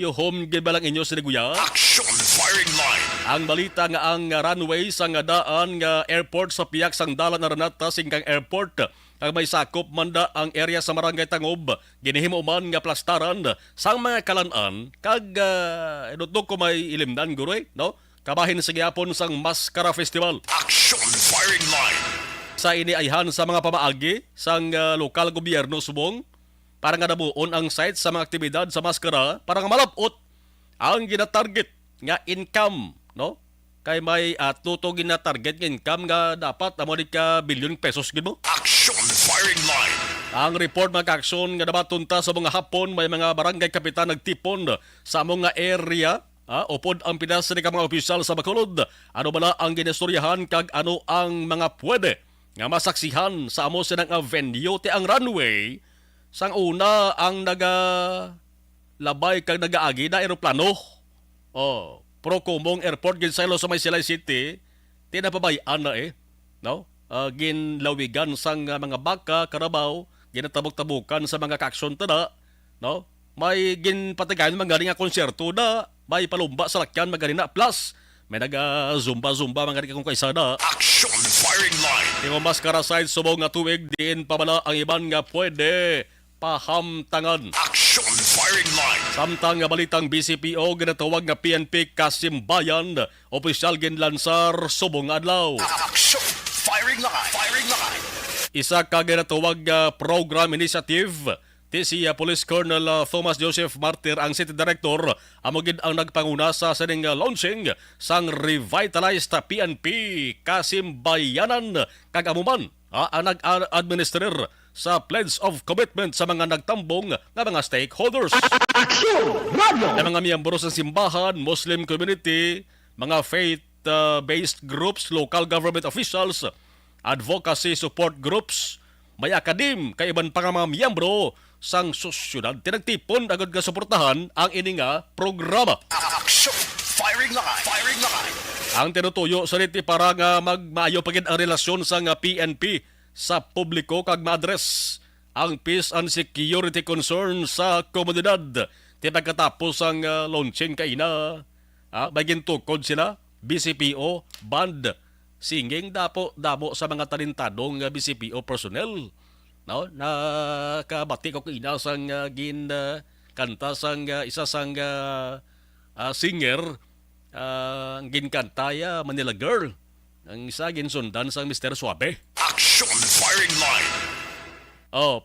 home gid ba lang inyo siniguya? Action! Firing line! Ang balita nga ang runway sa nga daan nga airport sa piyak sang dalan na Renata Singkang Airport kag may sakop manda ang area sa Barangay Tangob ginihimo man nga plastaran sang mga kalan-an kag idutog ko may ilimdan guroy no kabahin sa gyapon sang Maskara Festival. Action! Firing line! Sa iniayhan sa mga pamaagi sang lokal gobyerno subong para nga nabuon ang site sa mga aktibidad sa maskara para nga malapot ang ginatarget nga income, no? Kay may tuto ginatarget nga income nga dapat amo ni ka bilyon pesos gid mo. Action! Firing line! Ang report mga aksyon nga nabatunta sa mga hapon may mga barangay kapitan nagtipon sa mga area upod ang pinas ni mga opisyal sa Bacolod. Ano bala ang ginistoryahan kag ano ang mga pwede nga masaksihan sa amo sinang venue ti ang runway. Sang una ang labay kag nagaagi na eroplano. Procomong Airport gin sa may Silay City, tinapabayaan na no? Ginlawigan sang mga baka, karabaw, ginatabok-tabukan sa mga kaksyon tada, no? May ginpatigayan mga nga konserto na, may palumba sa lakyan mga na plus may naga-zumba-zumba mga kung kaisa na. Action! Firing line! Yung maskara side subong nga tuwig diin pabala ang iban nga pwede pahamtangan. Action! Firing line! Samtang nga balitang BCPO ginatawag nga PNP Kasimbayan, opisyal ginlansar subong adlaw. Action! Firing line! Firing line! Isa ka ginatawag nga program initiative ti si Police Colonel Thomas Joseph Martir ang City Director amo gid ang nagpanguna sa sining launching sang revitalized PNP Kasimbayanan kag amuman ang nag-administer sa Pledge of Commitment sa mga nagtambong nga mga stakeholders. Ang mga miyembro sa simbahan, Muslim community, mga faith-based groups, local government officials, advocacy support groups, may akadim, kaiban pa nga mga miyembro sang sosyudad. Tinagtipon agad nga suportahan ang ini nga programa. Action! Firing line! Firing line! Ang tinutuyo sa niti para nga magmaayo pagid ang relasyon sa nga PNP sa publiko kag ma-address ang peace and security concern sa komunidad. Ti pagkatapos ang launching kaina, bagin tukod sila, BCPO, band, singing damo sa mga talentadong BCPO personnel. No, nakabati ko kaina sang kanta sang isa sang singer ang ginkantaya Manila Girl. Ang isa ginsundan sang Mr. Suabe. Action! Firing line!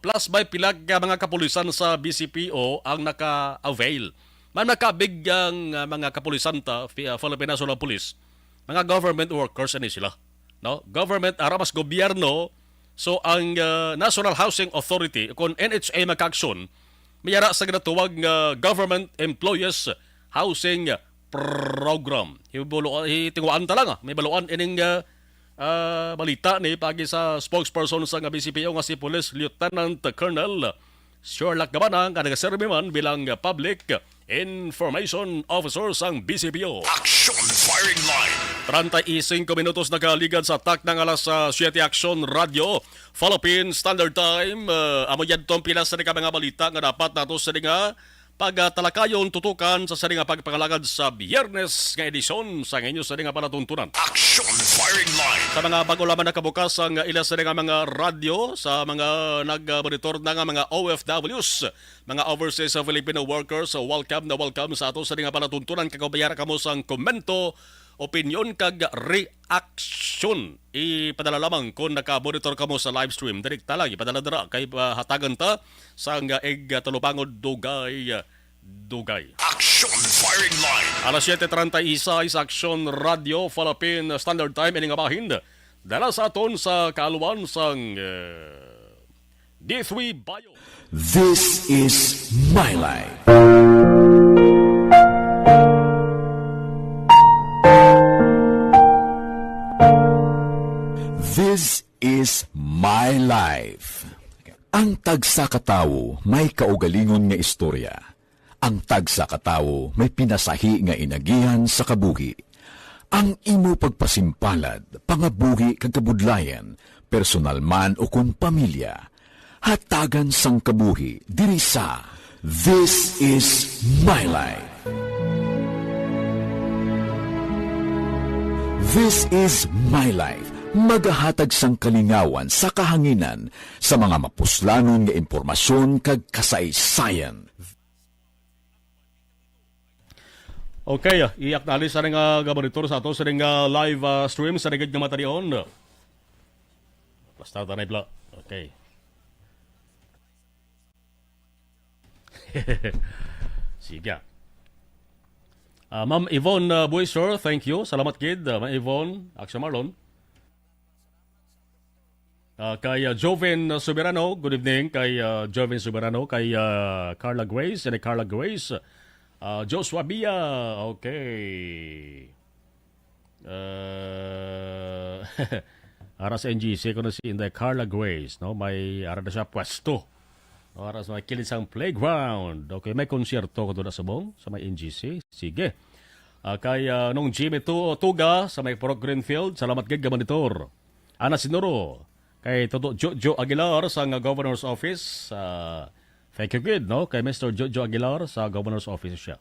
Plus by pilag mga kapulisan sa BCPO ang naka-avail. Man nakabig ang mga kapulisan ta Philippine National Police. Mga government workers ani sila. No? Government aramas gobyerno. So ang National Housing Authority kung NHA magkaksyon, mayara sa ginatuwag Government Employees Housing Program. Hitinguan talaga. May baluan ining balita ni pagi sa spokesperson sa BCPO nga si Police Lieutenant Colonel Sherlock Gabanang nga nagaserbi man bilang Public Information Officer sang BCPO. Action! Firing line! 35 minutos nakaligad sa tak ng alas 7 Action Radio Philippine Standard Time. Amo yan itong pilas sa mga balita nga dapat nato sa nga pagtalakayon tutukan sa sari nga pagpangalagad sa Biyernes nga edisyon sa inyo sari nga palatuntunan. Action Firing Line. Sa mga bago lamang nakabukas ang ila sari nga mga radyo sa mga nag-monitor na nga mga OFWs, mga overseas Filipino workers, welcome na welcome sa ato sari nga palatuntunan kagabayara kamo sang komento, opinion kag reaction. Ipadala lamang kung naka-monitor ka mo sa live stream. Direkta lang, ipadala dira kay hatagan ta sa talupangod dugay. Action Firing Line. Alas 7:31 sa Action Radio Philippine Standard Time ining bahin. Dala sa aton sa kaaluan sang D3 Bio. This is my life. This is my life. Ang tagsa katawo may kaugalingon nga istorya. Ang tagsa katawo may pinasahi nga inagihan sa kabuhi. Ang imo pagpasimpalad, pangabuhi kag kabudlayan, personal man o kun pamilya, hatagan sang kabuhi diri sa This is my life. This is my life. Magahatag sang kalingawan sa kahanginan sa mga mapuslanon nga impormasyon kag kasaysayan. Okay, i-acknowledge sa nga gabaritor sa ato sa nga live stream sa rigid nga matarion. Basta tanay pla. Okay. Sige. Ma'am Yvonne Buiser, thank you. Salamat kid. Ma'am Yvonne, Action Marlon. Kay Joven Soberano, good evening. Kay Joven Soberano, kay Carla Grace, and Carla Grace. Joshua Bia, okay. Ara sa NGC ko na si Inday Carla Grace, no? May ara na siya pwesto. Ara sa may kilisang playground. Okay, may konsyerto ko doon sa Bong, sa may NGC. Sige. Kay nung Jimmy Tuga sa may Purok Greenfield, salamat gig monitor. Ana Sinoro, kay Toto Jojo Aguilar sa Governor's Office. Thank you, good, no? Kay Mr. Jojo Aguilar sa Governor's Office siya.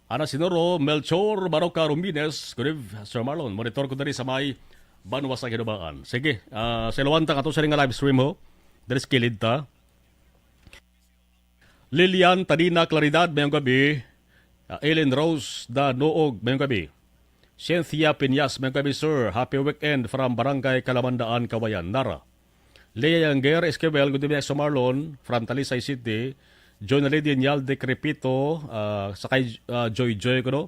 Ana Sinoro, Melchor Baroca Rumines, good evening, Sir Marlon. Monitor ko dali sa may Banwa sa Ginubaan. Sige, sa Ilawanta ka to sa ring live stream ho. Dali skilid ta. Lilian Tadina Claridad, mayong gabi. Ellen Rose da Noog, mayong gabi. Cynthia Piñas, mayong gabi, sir. Happy weekend from Barangay Kalamandaan, Kawayan, Nara. Lea Yanger Esquivel, good evening, Sir Marlon, from Talisay City. John Lady Nyalde Crepito, sakay Joy Joy ko, no?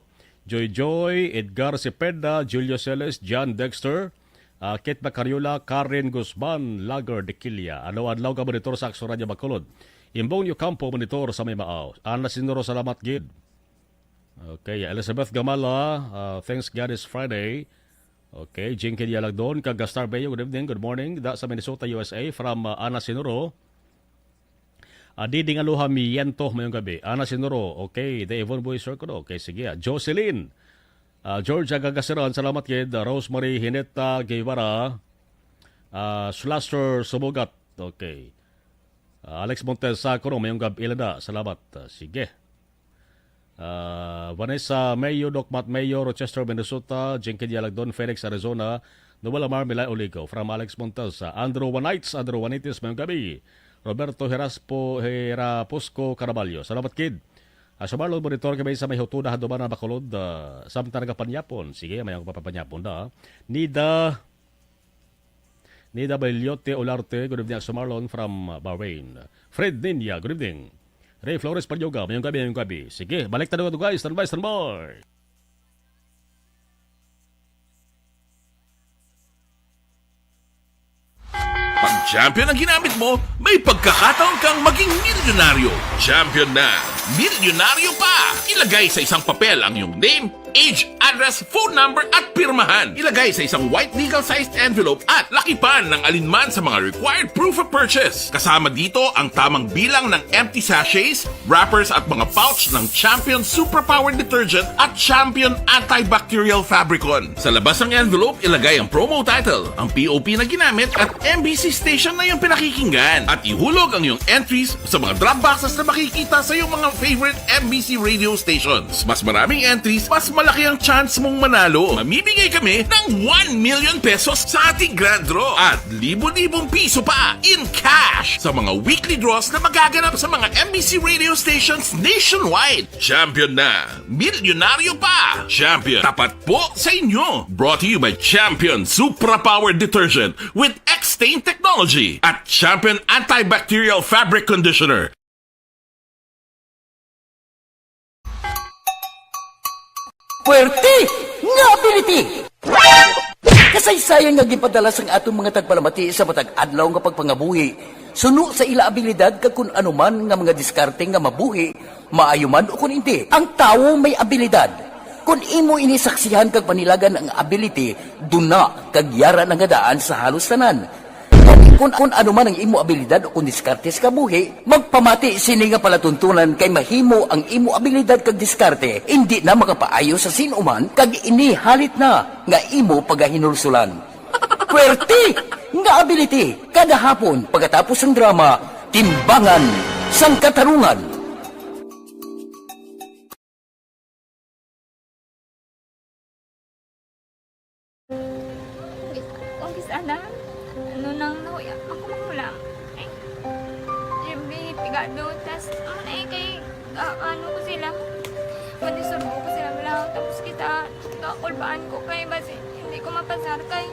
Joy Joy, Edgar Cepeda, Julio Celes, John Dexter, Kate Macariola, Karen Guzman, Lager de Quilla. Adlaw ka monitor sa Action Radio Bacolod. Imbong yung kampo monitor sa may Maaw. Ana Sinoro, salamat gid. Okay, Elizabeth Gamala, thanks God it's Friday. Okay, Jinkin Yalag doon, kag Star Bayo, good evening, good morning. Da sa Minnesota, USA, from Ana Sinoro. Diding Aloha Miento, mayong gabi. Ana Sinoro, okay. The Evon Boy Circle, okay, sige. Jocelyn, Georgia Gagasiran, salamat kid. Rosemary Hineta Guevara, Slasher Sumugat, okay. Alex Montes Sakuro, mayong gabi. Ilada, salamat. Sige. Vanessa Mayo, Docmat Mayo, Rochester, Minnesota, Jinkin Yalagdon, Phoenix, Arizona, Noel Amar, Milay Oligo, from Alex Montes, Andrew Wanites, Andrew Wanitis, mayong gabi. Roberto Heraposco Caraballo, salamat kid. Sa Marlon monitor kami sa may hutuna haduman na Bacolod, samtang nagapanyapon. Sige, mayang papapanyapon na. Nida Beliote Olarte, good evening, sa Marlon from Bahrain. Fred Ninya, good evening. Ray Flores Palyoga, mayong gabi. Sige, balik tayo guys. Stand by. Pag champion ang ginamit mo, may pagkakataon kang maging milyonaryo. Champion na, milyonaryo pa! Ilagay sa isang papel ang iyong name, age, address, phone number at pirmahan. Ilagay sa isang white legal-sized envelope at lakipan ng alinman sa mga required proof of purchase. Kasama dito ang tamang bilang ng empty sachets, wrappers at mga pouch ng Champion Superpower Detergent at Champion Antibacterial Fabricon. Sa labas ng envelope, ilagay ang promo title, ang POP na ginamit at MBC station na yung pinakikinggan. At ihulog ang iyong entries sa mga drop boxes na makikita sa iyong mga favorite MBC radio stations. Mas maraming entries, mas malaki ang chance mong manalo. Mamimigay kami ng 1 million pesos sa ating grand draw at libo-libong piso pa in cash sa mga weekly draws na magaganap sa mga MBC radio stations nationwide. Champion na, milyonaryo pa. Champion, tapat po sa inyo. Brought to you by Champion Supra Power Detergent with X-Stain Technology at Champion Antibacterial Fabric Conditioner. Puwerte nga ability! Kasaysayan nga gipadala sang atong mga tagpalamati sa matag adlaw nga pagpangabuhi. Suno sa ila abilidad kag kun anuman nga mga diskarte nga mabuhi, maayo man o kun hindi. Ang tawo may abilidad. Kung imo inisaksihan kag panilagan ang ability, duna kag yara nga daan sa halos tanan. Kung ano man ang imo abilidad o kung diskarte sa kabuhi, magpamati sini nga palatuntunan kay mahimo ang imo abilidad kag diskarte, hindi na makapaayo sa sinuman kag inihalit na nga imo pagahinulsulan. Puwerte nga ability, kada hapon pagkatapos ng drama, Timbangan sang Katarungan. Sana, ano nang nauya, ako magulang. Ay, Jimmy, pigado, tas, kay, ano ko sila, manisurbo ko sila lang, tapos kita, kakulbaan ko kay, basi, hindi ko mapasar kay.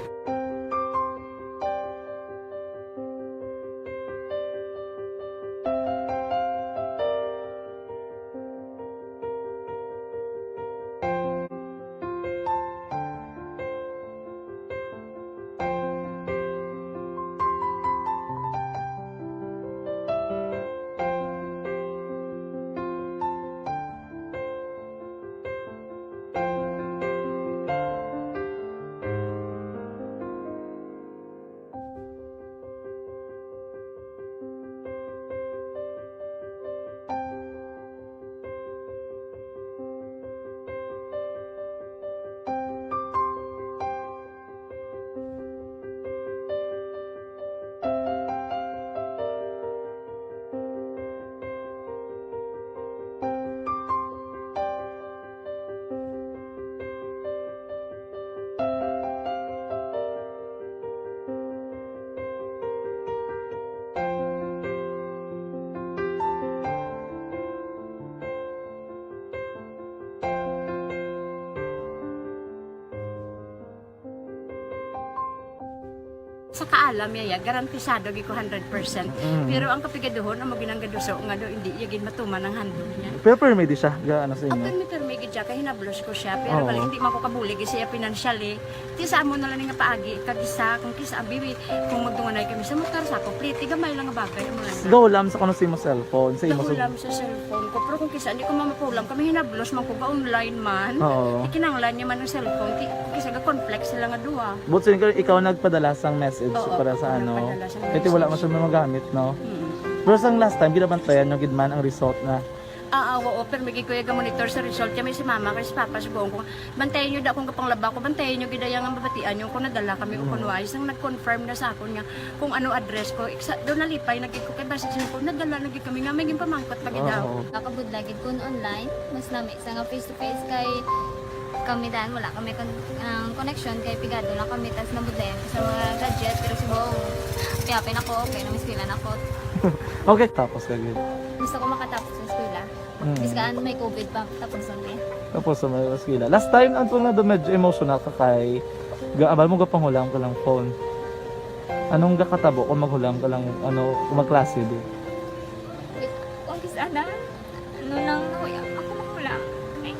Sa kaalam yaya, garantisado gi ko 100%. Pero ang kapigaduhon, ang maginanggaduso, nga do, hindi yagin matuman ang handog niya. Pero permedi siya, gaano sa Ang inyo? permigid siya, kaya hinablos ko siya. Pero Oo. bali, hindi man ko kabulig siya financially. Ti sa amo na lang nga paagi, kagisa, kung kisa abibi, kung magdunganay kami sa motor sa ako, pliti, gamay lang nga bagay. Gawlam sa kuno sa imo cellphone, sa imo Nahulam sa cellphone ko. Pero kung kisa, hindi ko mamapulam. Kami hinablos, man ko ba online man. Oo. Ikinanglan niya man ng cellphone. Kisa ga complex sila nga duwa. But sin ikaw nagpadala sang message Oo, para sa ako ano. nagpadala sang Ito wala message. man siya magamit, no? Mm. Pero sang last time ginabantayan yung gidman ang result na Oo, pero may kuya ga monitor sa result kami si mama kasi si papa si buong ko. Bantayan niyo da kung kapang laba ko, bantayan niyo gidaya nga babatian yung kung nadala kami o kung wise nang nag-confirm na sa akon nga kung ano address ko. Doon nalipay nagig ko kay basta ko nadala nagig kami nga may pamangkot pag daw. Oo. Nakabudlagid ko online, mas nami sa nga face to face kay kami dahil wala kami connection kay pigado lang kami tas nabudlayan sa mga gadget pero si buong piyapin ako okay na miskilan ako. Okay, tapos kagid. Gusto ko makatapos sa eskwela. Bis kaan may COVID pa tapos lang Tapos sa mga skila. Last time ang na do medyo emotional ka kay gaabal mo gapanghulam ka lang phone. Anong gakatabo kung maghulam ka lang ano kung magklase di? Kung sana, ano nang nauya, ako magulang. Ay,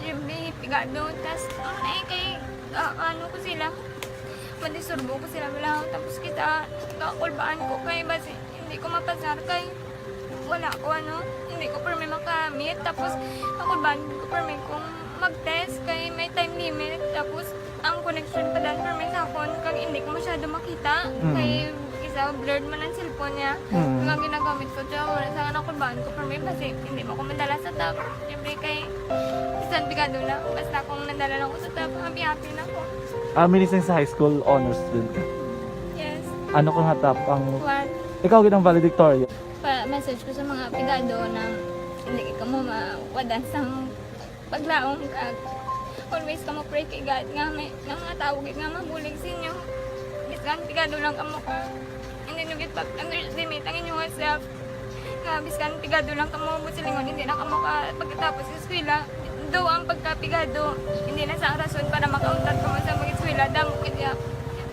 Jimmy, pigado, tas, kay, ano ko sila, manisurbo ko sila lang, tapos kita, kakulbaan ko kay, basi, hindi ko mapasar kay, wala ko, hindi ko permi makamit, tapos, kakulbaan ko permi kung mag-test kay may time limit. Tapos, ang connection pa dahil for my phone, kag hindi ko masyado makita. Kay isa, blurred man ang cellphone niya. Kung ang ginagamit ko, siya, wala sa anak ko for me, kasi hindi mo ko madala sa tab. Siyempre kay isang bigado na. Basta kung nadala lang ko sa tab, happy na ko. Minising sa high school, honor student ka. Yes. Ano ka nga top ang... What? Ikaw ginang valedictorian. Message ko sa mga pigado na hindi ka mo mawadan sa paglaong kag always ka mo pray kay God nga may mga tawag nga mabulig sa inyo. Biskan pigado lang ka mo ka. Hindi nyo get underestimate ang inyong self. Nga biskan pigado lang ka mo silingon hindi na ka mo ka pagkatapos sa eskwela. Do ang pagkapigado hindi na sa rason para makauntat ka mo sa mga eskwela. Damo kaya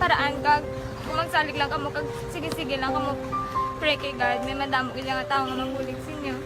paraan kag kung magsalig lang ka mo kag sige-sige lang ka mo pray kay God, may madamo kaya nga tao nga mabulig sa inyo.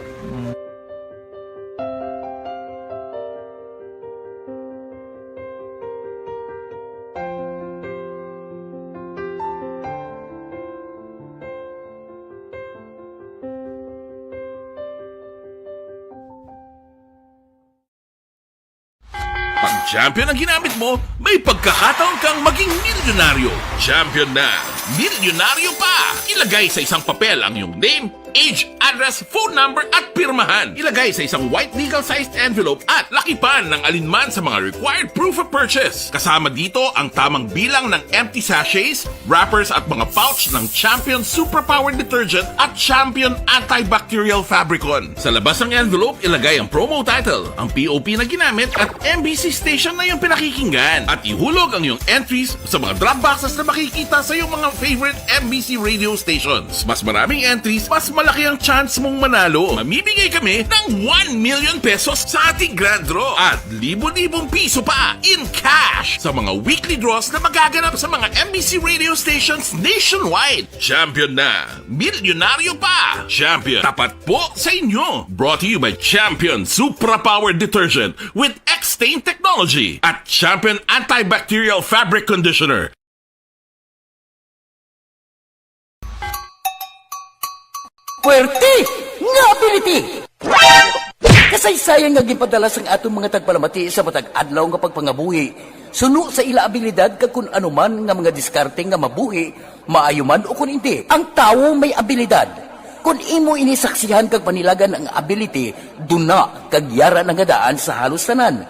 Pag champion ang ginamit mo, may pagkakataon kang maging milyonaryo. Champion na, milyonaryo pa! Ilagay sa isang papel ang iyong name, age, address, phone number at pirmahan. Ilagay sa isang white legal-sized envelope at lakipan ng alinman sa mga required proof of purchase. Kasama dito ang tamang bilang ng empty sachets, wrappers at mga pouch ng Champion Superpower Detergent at Champion Antibacterial Fabricon. Sa labas ng envelope, ilagay ang promo title, ang POP na ginamit at MBC station na yung pinakikinggan. At ihulog ang iyong entries sa mga drop boxes na makikita sa iyong mga favorite MBC radio stations. Mas maraming entries, mas malaki ang chance mong manalo. Mamimigay kami ng 1 million pesos sa ating grand draw at libo-libong piso pa in cash sa mga weekly draws na magaganap sa mga MBC radio stations nationwide. Champion na, milyonaryo pa. Champion, tapat po sa inyo. Brought to you by Champion Supra Power Detergent with X-Stain Technology at Champion Antibacterial Fabric Conditioner. Puwerte nga ability! Kasaysayan nga gipadala sang atong mga tagpalamati sa matag adlaw nga pagpangabuhi. Suno sa ila abilidad kag kun anuman nga mga diskarte nga mabuhi, maayo man o kun hindi. Ang tawo may abilidad. Kung imo inisaksihan kag panilagan ang ability, duna kag yara na nga daan sa halos tanan.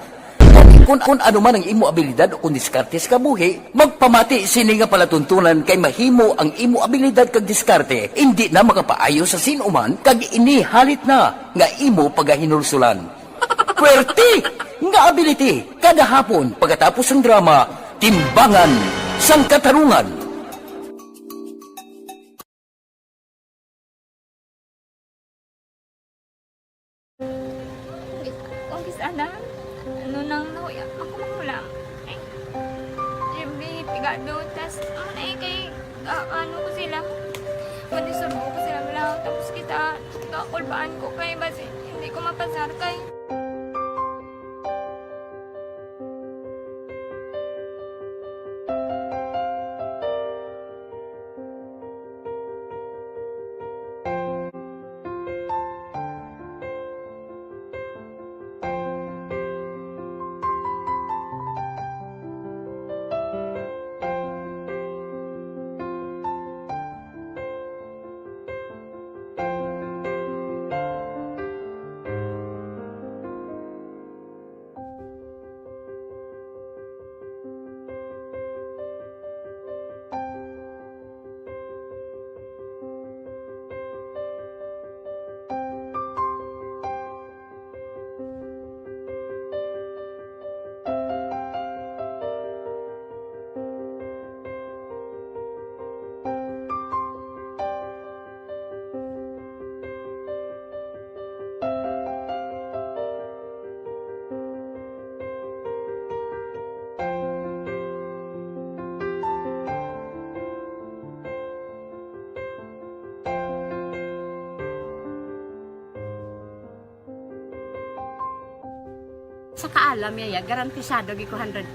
Kung ano man ang imo abilidad o kung diskarte sa kabuhi, magpamati sini nga palatuntunan kay mahimo ang imo abilidad kag diskarte, hindi na makapaayo sa sinuman kag inihalit na nga imo pagahinulsulan. Puwerte nga ability, kada hapon pagkatapos ng drama, timbangan sang katarungan. Kung sana, ano nang nahuya, ako makulang. Eh, siyempre, pigado, tas, kay, ano ko sila, manisurbo ko sila lang, tapos kita, kakulbaan ko kay, basi, hindi ko mapasar kay. Sa kaalam yaya, garantisado gi ko 100%.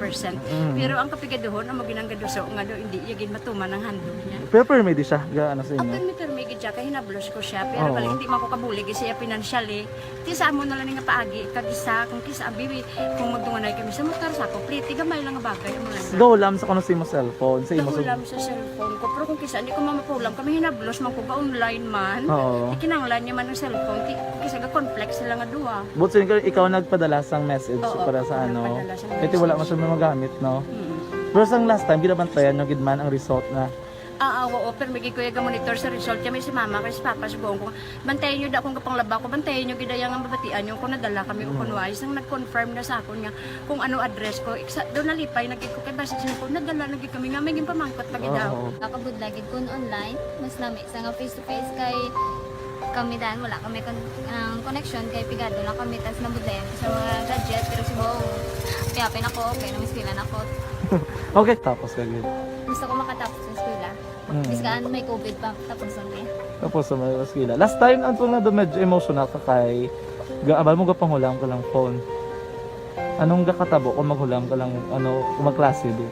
Pero ang kapigaduhon, ang maginanggaduso, nga do, hindi yagin matuman ang handog niya. Pero permedi siya, ano sa inyo? Ang permigid siya, kaya hinablos ko siya. Pero Oo. balik, hindi man ko kabulig siya financially. Tisa mo na lang nga paagi, kagisa, kung kisa, bibi, kung magdunganay kami sa motor sa ako, pliti, gamay lang nga bagay. Mo lang nga. Gawlam sa kuno sa imo cellphone, sa imo Nahulam sa cellphone ko. Pero kung kisa, hindi ko mamapulam. Kami hinablos, man ko ba online man. Oo. Ikinanglan niya man ng cellphone. Kisa ga complex sila nga duwa. But sin ikaw nagpadala sang message Oo, para sa ano. nagpadala sang Ito wala message. man siya magamit, no? Pero sang last time ginabantayan nyo gid man ang result na. Oo, pero may kuya ga monitor sa result kami si mama kay si papa si buong ko. Bantayan niyo da kung kapanglaba ko, bantayan niyo gid ang babatian niyo kung nadala kami o kunwais nang nag-confirm na sa akon nga kung ano address ko. Do nalipay nagid ko kay basta ko nadala nagid kami nga may pamangkot pag daw. Oo. Nakabudlagid ko online, mas nami sa nga face to face kay kami dahil wala kami connection kay pigado lang kami tas nabudlayan ko sa mga gadget pero si Bong piyapin ako okay na miskilan ako Okay, tapos ka gid. gusto ko makatapos sa eskwela biskaan may COVID pa tapos ang Tapos sa mga skila. Last time antong na do medyo emotional ka kay abal mo gapanghulam ka lang phone. Anong gakatabo kung maghulam ka lang ano kung magklase di?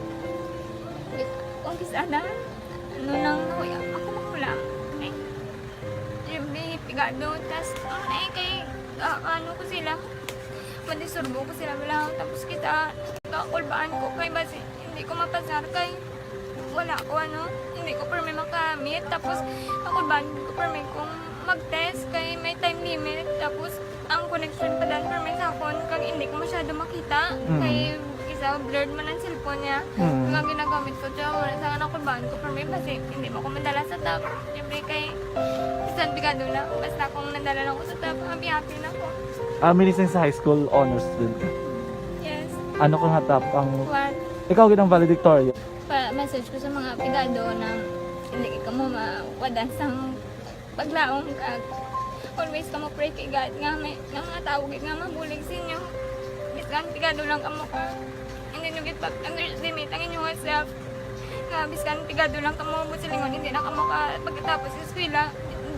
kung kisana ano nang ako makulang ay may pigado tas ay kay ano ko sila madisurbo ko sila bilang tapos kita kakulbaan ko kay basi hindi ko mapasar kay wala ko hindi ko permi makamit tapos kakulbaan ko permi kung mag-test kay may time limit tapos ang connection pa dan permi sa phone kag hindi ko masyado makita kay isa blurred man ang cellphone niya nga ginagamit ko siya wala sa kakulbaan ko permi basi hindi mo ko madala sa tab siyempre kay isang bigado na basta kung nadala lang ko sa tab happy na ko. Minising sa high school honors student ka. Yes. Ano kang hatap ang What? ikaw gid ang valedictorian. Message ko sa mga pigado na hindi ka mo mawadan sa paglaong kag always ka mo pray kay God nga may nga tawag nga mabulig sa inyo. Biskan pigado lang ka mo ka. Hindi nyo git underestimate ang inyong self. Nga biskan pigado lang ka mo silingon hindi na ka mo ka pagkatapos sa eskwela.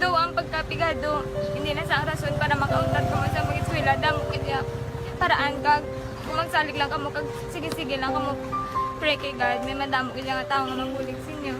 Do ang pagkapigado hindi na sa rason para makauntat ka mo sa mga eskwela damo kaya paraan kag kung magsalig lang ka mo kag sige-sige lang ka mo pray kay God may madamo kaya nga tao nga mabulig sa inyo.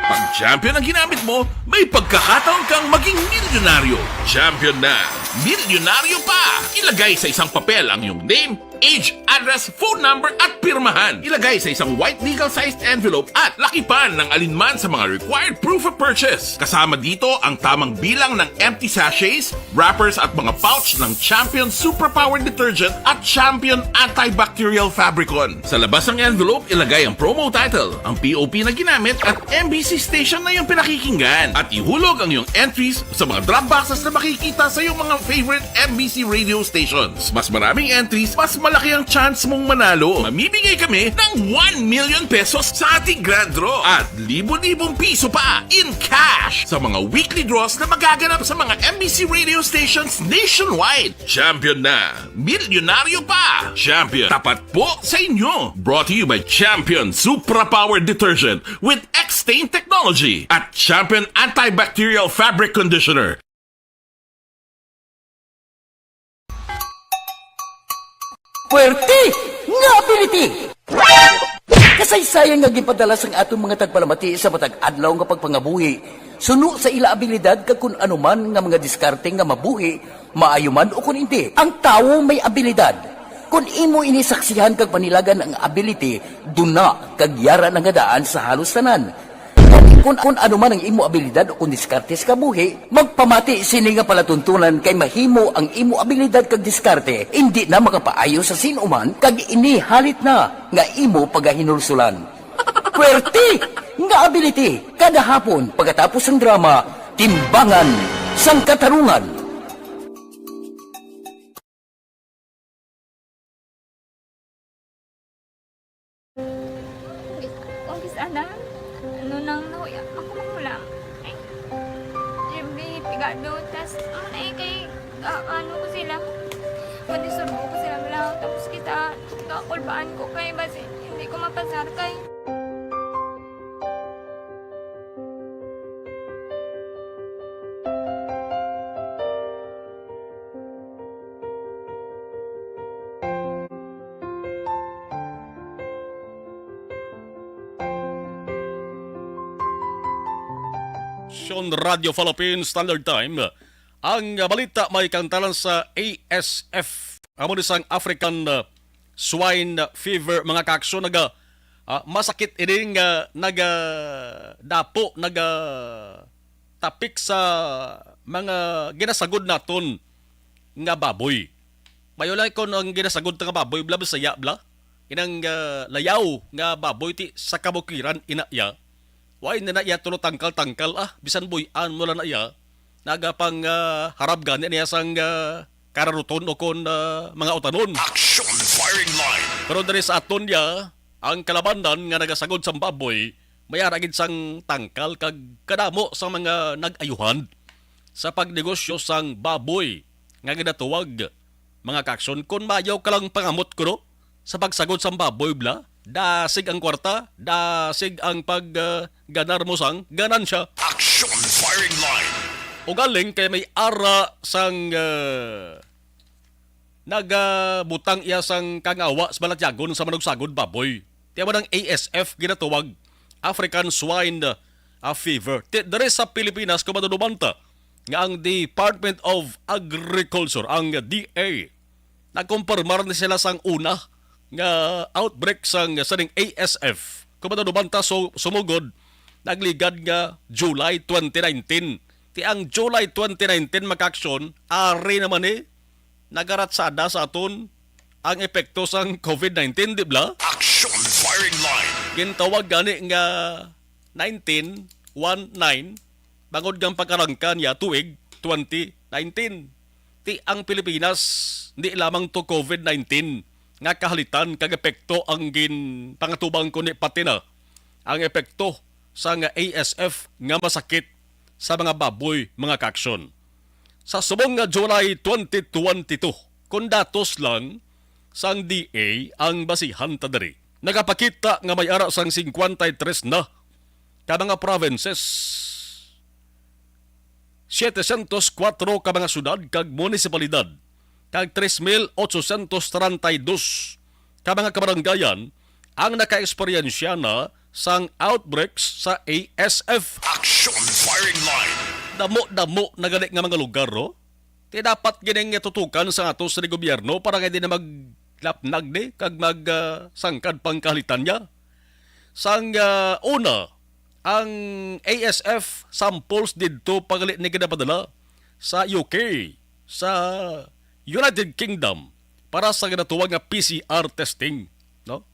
Pag champion ang ginamit mo, may pagkakataon kang maging milyonaryo. Champion na! Milyonaryo pa! Ilagay sa isang papel ang iyong name, age, address, phone number at pirmahan. Ilagay sa isang white legal-sized envelope at lakipan ng alinman sa mga required proof of purchase. Kasama dito ang tamang bilang ng empty sachets, wrappers at mga pouch ng Champion Superpower Detergent at Champion Antibacterial Fabricon. Sa labas ng envelope, ilagay ang promo title, ang POP na ginamit at MBC station na yung pinakikinggan. At ihulog ang iyong entries sa mga drop boxes na makikita sa iyong mga favorite MBC radio stations. Mas maraming entries, mas malaki ang chance mong manalo. Mamimigay kami ng 1 million pesos sa ating grand draw at libo-libong piso pa in cash sa mga weekly draws na magaganap sa mga MBC radio stations nationwide. Champion na! Milyonaryo pa! Champion, tapat po sa inyo! Brought to you by Champion Supra Power Detergent with X-Stain Technology at Champion Antibacterial Fabric Conditioner. Puwerte nga ability! Kasaysayan nga gipadala sang atong mga tagpalamati sa matag adlaw nga pagpangabuhi. Suno sa ila abilidad kag kun anuman nga mga diskarte nga mabuhi, maayo man o kun hindi. Ang tawo may abilidad. Kung imo inisaksihan kag panilagan ang ability, duna kag yara nga daan sa halos tanan. Kung ano man ang imo abilidad o kung diskarte sa kabuhi, magpamati sini nga palatuntunan kay mahimo ang imo abilidad kag diskarte, hindi na makapaayo sa sinuman kag inihalit na nga imo pagahinulsulan. Puwerte nga ability, kada hapon pagkatapos ng drama, Timbangan sang Katarungan. Kung sana, ano nang ako makulang. Ay, pigado. Tapos, kay, ano ko sila, madisurbo ko sila lang. Tapos kita, kakulbaan ko kay, basi, hindi ko mapasar kay. Radio Philippines Standard Time. Ang balita may kantalan sa ASF. Amo ni sang African Swine Fever mga kaakso masakit ini dapo tapik sa mga ginasagod naton nga baboy. Mayulay ko ang ginasagod nga baboy bla Bisaya bla. Inang layaw nga baboy ti sa kabukiran inaya. Why na iya tulo tangkal-tangkal bisan buyan mo lang na iya nagapang harap gani niya sang kararuton o kon mga utanon. Action firing line. Pero dari sa aton niya ang kalabanan nga nagasagod sa baboy mayaragid sang tangkal kag kadamo sa mga nag-ayuhan sa pagnegosyo sang baboy nga ginatuwag mga kakson kon mayaw ka lang pangamot ko no sa pagsagod sang baboy bla. Dasig ang kwarta, dasig ang pagganar mo sang ganansya. Action firing line. O galing kay may ara sang nagabutang iya sang kangawa sa balatyagon sa manugsagod baboy. Tiya mo ng ASF ginatuwag African Swine Fever. Dari sa Pilipinas kung madudumanta nga ang Department of Agriculture, ang DA, nagkumpirmar na sila sang una nga outbreak sang saning ASF. Kung matadubanta sumugod, nagligad nga July 2019. Ti ang July 2019 makaksyon, ari naman nagaratsada sa aton ang epekto sang COVID-19, di ba? Action firing line. Gintawag gani nga 1919, bangod gang pagkarangkan ya tuig 2019. Ti ang Pilipinas, di lamang to COVID-19, nga kahalitan kag epekto ang pangatubang ko ni pati na ang epekto sa nga ASF nga masakit sa mga baboy mga kaksyon. Sa subong nga July 2022, kung datos lang sang DA ang basihan ta diri. Nagapakita nga may ara sang 53 na ka mga provinces. 704 ka mga syudad kag munisipalidad kag 3,832 ka mga kabaranggayan ang naka-eksperyensya na sang outbreaks sa ASF. Action firing line. Damo-damo na gali nga mga lugar, no? Ti dapat gining tutukan sa ato sa gobyerno para nga di na maglapnag ni kag magsangkad pang kahalitan niya. Sang una, ang ASF samples didto pagalit ni ginapadala sa UK, sa United Kingdom para sa ginatuwag nga PCR testing, no?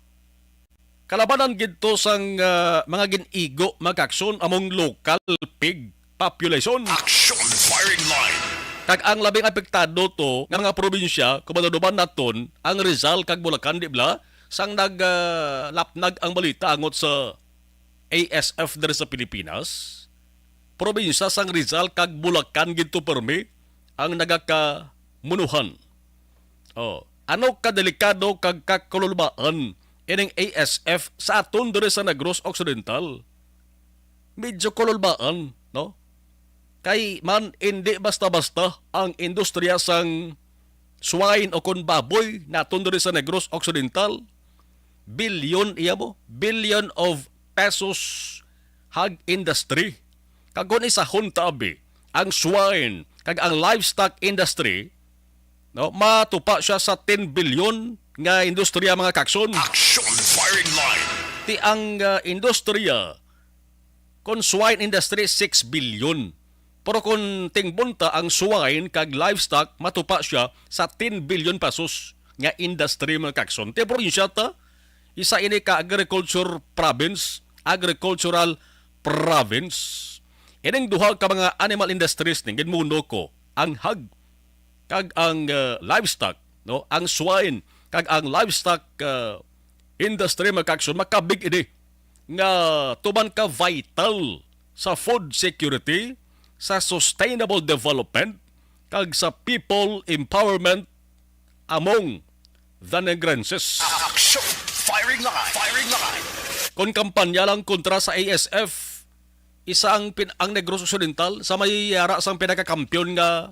Kalabanan gidto sang mga ginigo magakson among local pig population. Action firing line. Kag ang labing apektado to nga mga probinsya kumaduduban naton ang Rizal kag Bulacan, di bla? Sang naglapnag ang balita angot sa ASF diri sa Pilipinas. Probinsya sang Rizal kag Bulacan gidto permi ang nagakamunuhan. Ano kadelikado kag kakululbaan ining ASF sa aton diri sa Negros Occidental? Medyo kululbaan, no? Kay man hindi basta-basta ang industriya sang swine o kun baboy naton diri sa Negros Occidental. Billion of pesos hag industry. Kagon isahon tabi ang swine kag ang livestock industry, no, matupa siya sa 10 billion nga industriya mga kakson. Action firing line. Ti ang industriya kon swine industry 6 billion. Pero kung tingbunta ang swine kag livestock matupa siya sa 10 billion pesos nga industry mga kakson. Ti probinsya ta isa ini ka agricultural province. Ining duha ka mga animal industries ning ginmuno ko ang hag kag ang livestock, no, ang swine kag ang livestock industry magkakson makabig ini nga tuman ka vital sa food security sa sustainable development kag sa people empowerment among the Negrenses. Action! Firing line! Firing line! Kon kampanya lang kontra sa ASF, isa ang Negros Occidental sa may yara sang pinakakampiyon nga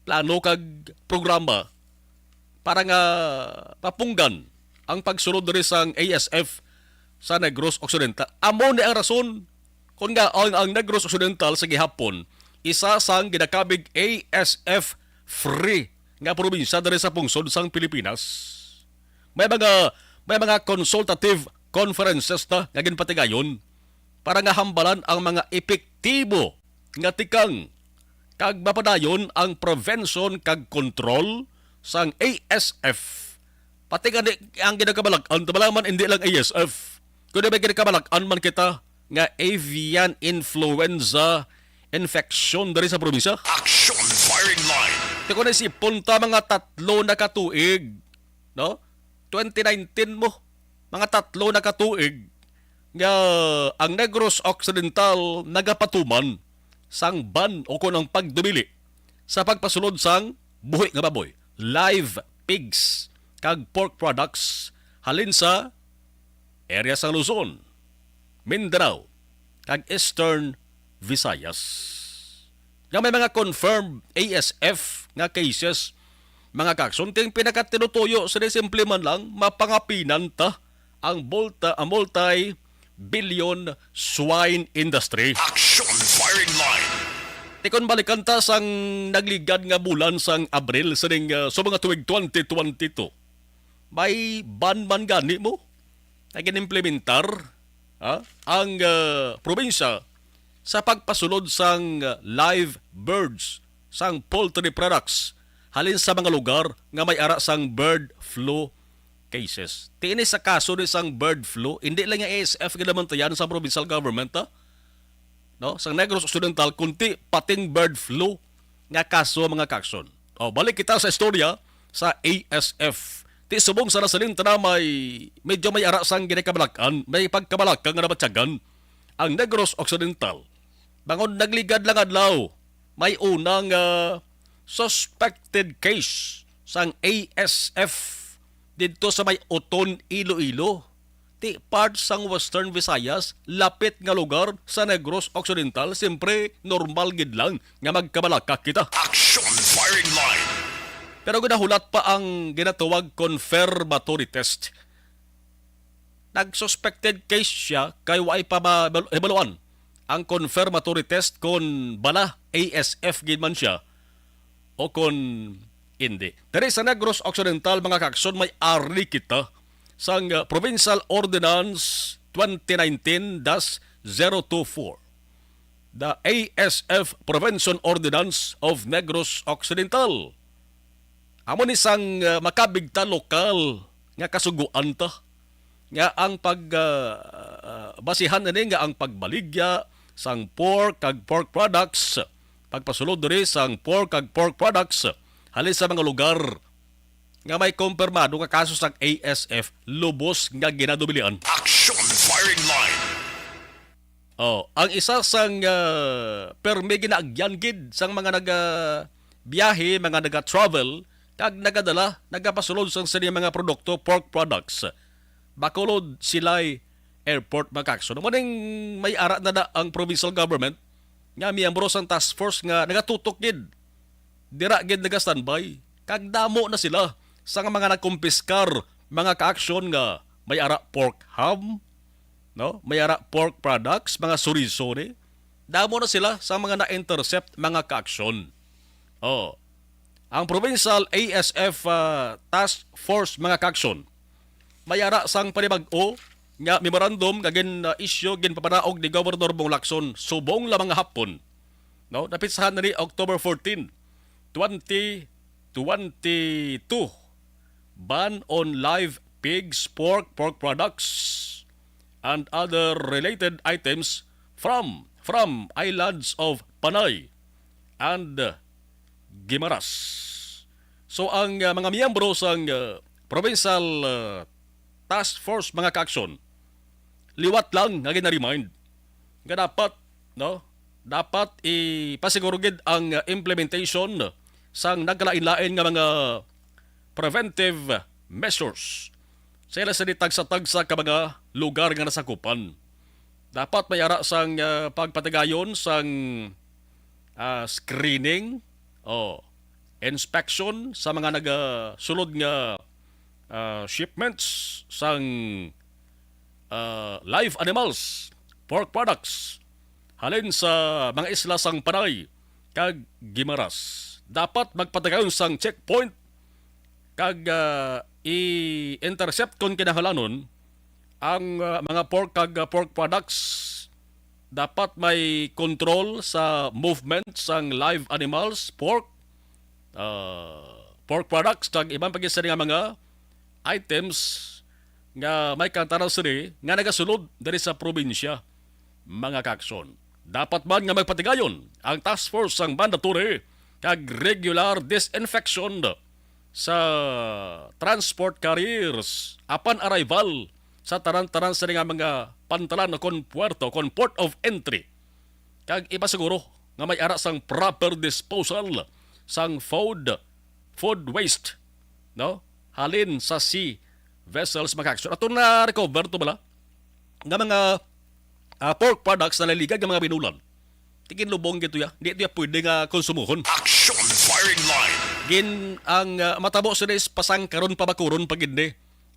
plano kag programa para nga papunggan ang pagsulod diri sang ASF sa Negros Occidental. Amo ni ang rason kung nga ang Negros Occidental sa gihapon isa sang ginakabig ASF free nga probinsya diri sa pungsod sang Pilipinas. May mga consultative conferences na nga ginpatigayon para nga hambalan ang mga epektibo nga tikang kag mapadayon ang prevention kag control sang ASF. Pati nga ang ginakabalak-an, tabalaman hindi lang ASF. Kundi may ginakabalak-an man kita nga avian influenza infection dari sa probinsya. Action! Firing line! Tiko na si punta mga 3 na katuig. No? 2019 mo. Mga 3 na katuig nga ang Negros Occidental nagapatuman sang ban o kunang pagdumili sa pagpasulod sang buhi nga baboy, live pigs kag pork products halin sa area sang Luzon, Mindanao kag Eastern Visayas. Nga may mga confirmed ASF nga cases, mga kaksunting pinakatinutuyo sa simple man lang mapangapinan ta ang multi-billion swine industry. Action! Firing line! Tikon balikan ta sang nagligad nga bulan sang Abril sa mga tuwig 2022. May ban man gani mo na ginimplementar ang probinsya sa pagpasulod sang live birds, sang poultry products, halin sa mga lugar nga may ara sang bird flu cases. Tiini sa kaso ni sang bird flu, hindi lang yung ASF ginamantayan sa provincial government, no? Sang Negros Occidental, kunti pating bird flu nga kaso mga kakson. Balik kita sa istorya sa ASF. Ti subong sa nasalin na medyo may ara sang ginakabalakan, may pagkabalakang nga nabatyagan ang Negros Occidental. Bangon nagligad lang adlaw, may unang suspected case sang ASF dito sa may Oton, Iloilo. Ti part sang Western Visayas, lapit nga lugar sa Negros Occidental, siyempre normal gid lang nga magkabalaka kita. Action! Firing line! Pero ginahulat pa ang ginatawag confirmatory test. Nag-suspected case siya kay waay pa ebaluan ang confirmatory test kung bala ASF gid man siya o kung hindi. Dari sa Negros Occidental, mga kakson, may ari kita sang Provincial Ordinance 2019-024. The ASF Prevention Ordinance of Negros Occidental. Amo ni sang makabigta lokal nga kasuguan ta nga ang basihan ani nga ang pagbaligya sang pork kag pork products, pagpasulod diri sang pork kag pork products halin sa mga lugar nga may kumpirmado nga kaso sang ASF, lubos nga ginadubilian. Action! Firing line! Ang isa sang permi ginaagyan gid sang mga biyahe, mga naga-travel kag nagadala, nagapasulod sang sini mga produkto, pork products. Bakulod sila'y airport makakso. Maning may ara na ang provincial government nga miyembro sang task force nga nagatutok gid. Dira gid naga-standby. Kag damo na sila sa mga nagkumpiskar, mga ka-aksyon nga may ara pork ham, no? May ara pork products, mga suriso ni. Damo na sila sa mga na-intercept, mga ka-aksyon. Ang provincial ASF task force, mga ka-aksyon, may ara sang panibag-o nga memorandum nga issue ginpapanaog ni Governor Bong Lacson subong lamang hapon, no? Napitsahan na ni October 14, 2022. Ban on live pigs, pork products, and other related items from islands of Panay and Guimaras. So ang mga miyembro sang provincial task force, mga ka-aksyon, liwat lang nga gina-remind nga dapat, no, dapat ipasigurugid ang implementation sang nagkalain-lain nga mga preventive measures sa ila sa tagsa-tagsa ka mga lugar nga nasakupan. Dapat may ara sang pagpatagayon sang screening o inspection sa mga nagasulod nga shipments sang live animals, pork products, halin sa mga isla sang Panay kag Gimaras. Dapat magpatagayon sang checkpoint kag i-intercept kon kinahanglanon ang mga pork kag pork products. Dapat may control sa movement sang live animals, pork products kag ibang pag-isa nga mga items nga may kantaraw siri nga nagasulod diri sa probinsya. Mga kakson, dapat man nga magpatigayon ang task force sang mandatory kag regular disinfection sa transport carriers apan arrival sa taran-taran sa nga mga pantalan kon puerto kon port of entry. Kag ipasiguro nga may ara sang proper disposal sang food waste, no? Halin sa sea vessels mga kakson. Ato na recover to bala nga mga pork products na naligag ng mga binulan. Tingin lubong gito ya. Di ito ya pwede nga konsumuhon. Action firing line. Gin ang matabo sila is pasang karon pabakuron pagindi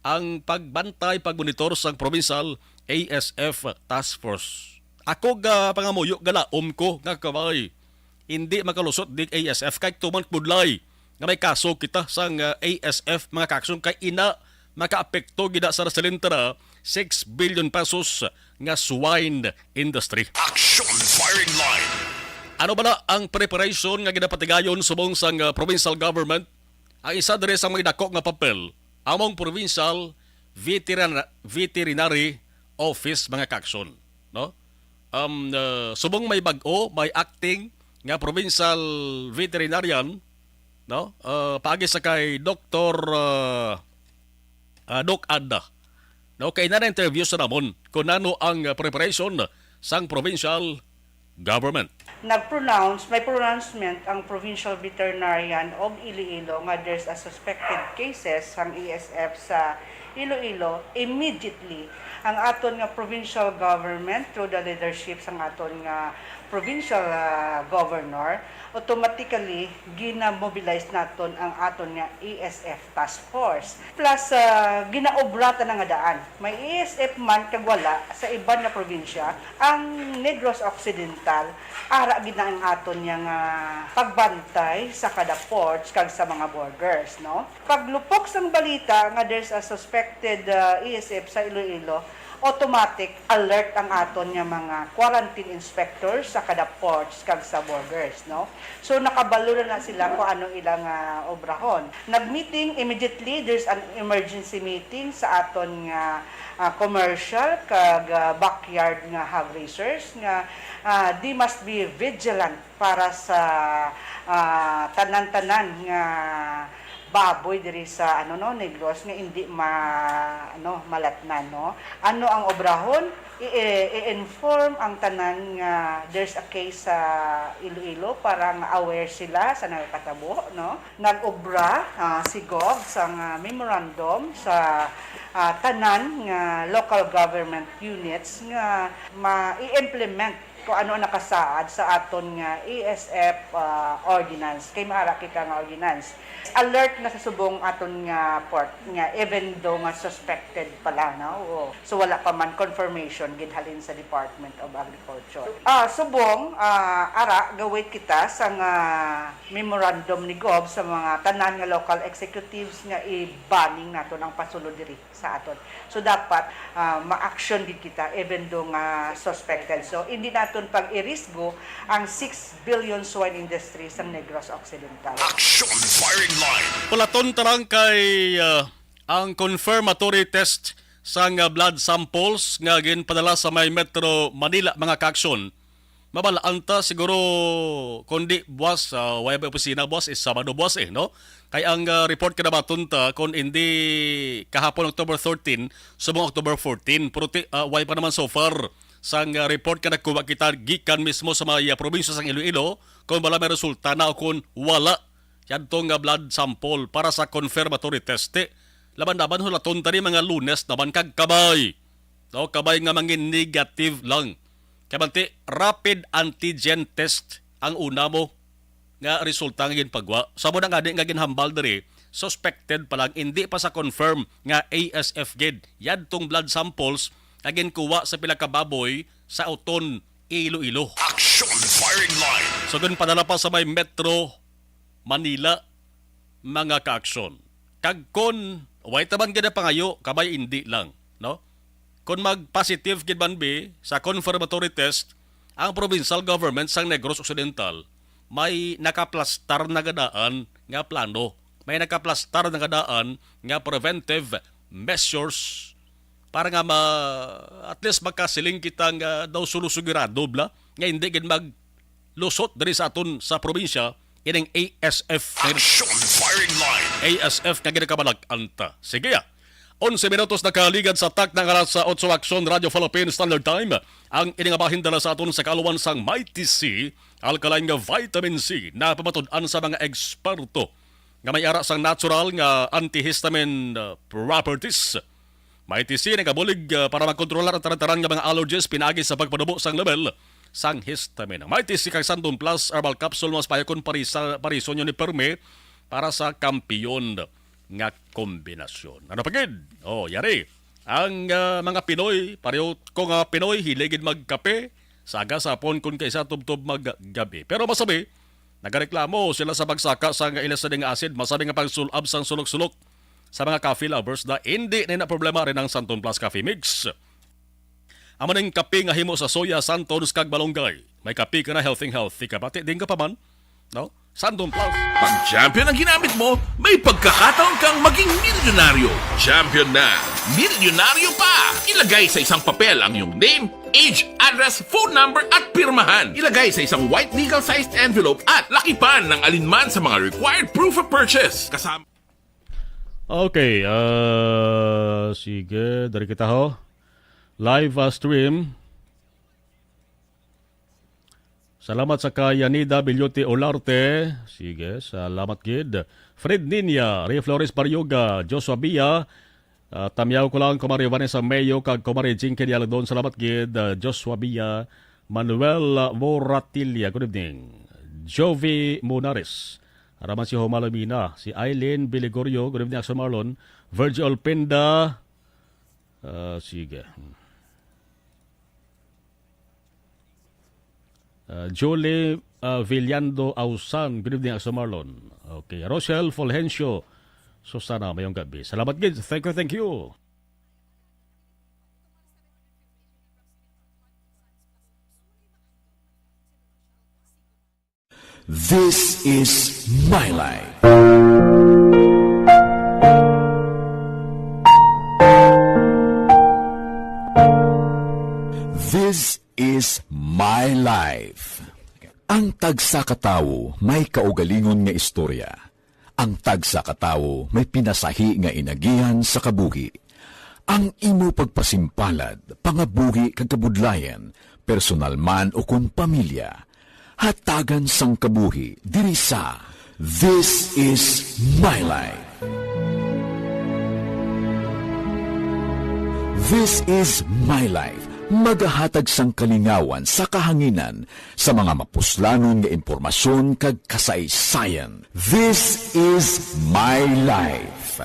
ang pagbantay pagmonitor sang provincial ASF task force. Ako ga pangamuyo galaom ko nga kamay. Hindi makalusot dig ASF kay tumang budlay nga may kaso kita sang ASF mga kaksong kay ina makaapekto gida sa resilintara 6 billion pesos nga swine industry. Action firing line. Ano bala ang preparation nga ginapatigayon subong sang provincial government? Ang isa diri sa mga dako nga papel among provincial veterinary office mga kakson, no? Subong may bag-o, may acting nga provincial veterinarian, no? Paagi sa kay Dr. Doc Adda. No, kay na interview sa namon kung ano ang preparation sang provincial government. May pronouncement ang provincial veterinarian of Iloilo nga there's a suspected cases ang ESF sa Iloilo. Immediately ang aton nga provincial government through the leadership sang aton nga provincial governor, automatically gina-mobilize naton ang aton nga ESF task force. Plus ginaobrata na nga daan. May ESF man kag wala sa iban nga probinsya, ang Negros Occidental ara gid na ang aton nga pagbantay sa kada ports kag sa mga borders, no? Paglupok sang balita nga there's a suspected ESF sa Iloilo, automatic alert ang aton nga mga quarantine inspectors sa kada ports kag sa borders, no? So nakabalo na sila kung anong ilang obrahon. Nag-meeting immediately, there's an emergency meeting sa aton nga commercial kag backyard nga hog raisers nga they must be vigilant para sa tanan-tanan nga baboy diri sa Negros nga hindi malatnan, no. Ano ang obrahon? I-inform ang tanan nga there's a case sa Iloilo para nga aware sila sa nagkatabo, no. Nag-obra si Gov sa memorandum sa tanan nga local government units nga ma-i-implement kung ano nakasaad sa aton nga ESF ordinance, kay maara kita nga ordinance. Alert na sa subong aton nga port nga even though nga suspected pala, no? So wala pa man confirmation gidhalin sa Department of Agriculture. Subong ara gawit kita sa nga memorandum ni Gov sa mga tanan nga local executives nga i-banning naton ang pasulod diri sa aton. So dapat ma-action din kita even though nga suspected. So hindi naton pag-irisgo ang 6 billion swine industry sa Negros Occidental. Action firing line. Palaton tarang kay ang confirmatory test sa blood samples nga ginpadala sa may Metro Manila mga kaksyon. Mabalaan ta siguro kundi buwas wala ba opisina buwas is Sabado buwas no? Kay ang report kinabaton ta kung hindi kahapon October 13 subong October 14 pero wala pa naman so far sang report ka nakuha kita gikan mismo sa mga probinsya sang Iloilo kung wala may resulta na o kung wala yan tong blood sample para sa confirmatory test. Laban-laban hulaton tani mga Lunes naman kag kabay. No, kabay nga mangin negative lang. Kabanti rapid antigen test ang una mo nga resulta nga ginpagwa. Samo na nga di nga ginhambal diri, suspected pa lang, hindi pa sa confirm nga ASF gid. Yan tong blood samples nga ginkuha sa pila ka baboy sa Uton, Iloilo. Action firing line. So dun padala pa sa may Metro Manila mga ka-aksyon. Kag kon way taban gid pangayo, kabay hindi lang, no? Kung mag-positive gid man be sa confirmatory test, ang provincial government sang Negros Occidental may nakaplastar na gadaan nga plano. May nakaplastar na gadaan nga preventive measures para nga at least magkasiling kita nga daw sulusugirado bla nga hindi gid maglusot diri sa aton sa probinsya ining ASF. Action firing line. ASF nga ginakabalag-anta. Sige ya. 11 minutos na kaligad sa tak ng alas sa 8 Action Radio Philippine Standard Time. Ang iningabahin dala sa aton sa kaluwan sang Mighty C, alkaline nga vitamin C na pamatud-an sa mga eksperto nga may ara sang natural nga antihistamine properties. Mighty C nagabulig para magkontrolar ang tarantaran nga mga allergies pinagi sa pagpanubo sang level sang histamine. Mighty C kag Santon Plus Herbal Capsule mas payakon parison nyo ni Perme para sa kampiyon nga kombinasyon. Ano pagid? Yari. Ang mga Pinoy, pareho ko nga Pinoy, hiligid magkape, saga sapon kung kaysa tubtob maggabi. Pero masabi, nagareklamo sila sa pagsaka sa ilasading acid, masabi nga pagsulab sang sulok-sulok sa mga coffee lovers na hindi na problema rin ang Santon Plus Coffee Mix. Amo ning kape nga himo sa soya, Santos kag balonggay. May kape ka na healthy ka. Pati din ka pa man, no? Santon Plus. Pag champion ang ginamit mo, may pagkakataon kang maging milyonaryo. Champion na, milyonaryo pa! Ilagay sa isang papel ang iyong name, age, address, phone number at pirmahan. Ilagay sa isang white legal-sized envelope at lakipan ng alinman sa mga required proof of purchase. Kasama... Okay, sige, dari kita ho. Live stream. Salamat sa Yanida Bilyoti Olarte. Sige, salamat gid. Fred Ninya, Ria Flores Baryoga, Joshua Bia, Tamyaw ko lang kumari Vanessa Mayo, kag kumari Jinky Dialadon. Salamat gid. Joshua Bia, Manuel Moratilia, good evening. Jovi Munares, araman si Homalamina, si Eileen Biligorio, good evening Axel Marlon. Virgil Pinda, sige. Jolie Villando Ausan, good evening sa Marlon. Okay, Rochelle Fulgencio, Susana, mayong gabi. Salamat gid. Thank you. This is My Life. This is My Life. Ang tagsakatawo may kaugalingon nga istorya. Ang tagsakatawo may pinasahi nga inagihan sa kabuhi. Ang imo pagpasimpalad, pangabuhi kag kabudlayan, personal man o kung pamilya, hatagan sang kabuhi diri sa This is My Life. This is My Life. Magahatag sang kalingawan sa kahanginan sa mga mapuslanon nga impormasyon kag kasaysayan. This is My Life.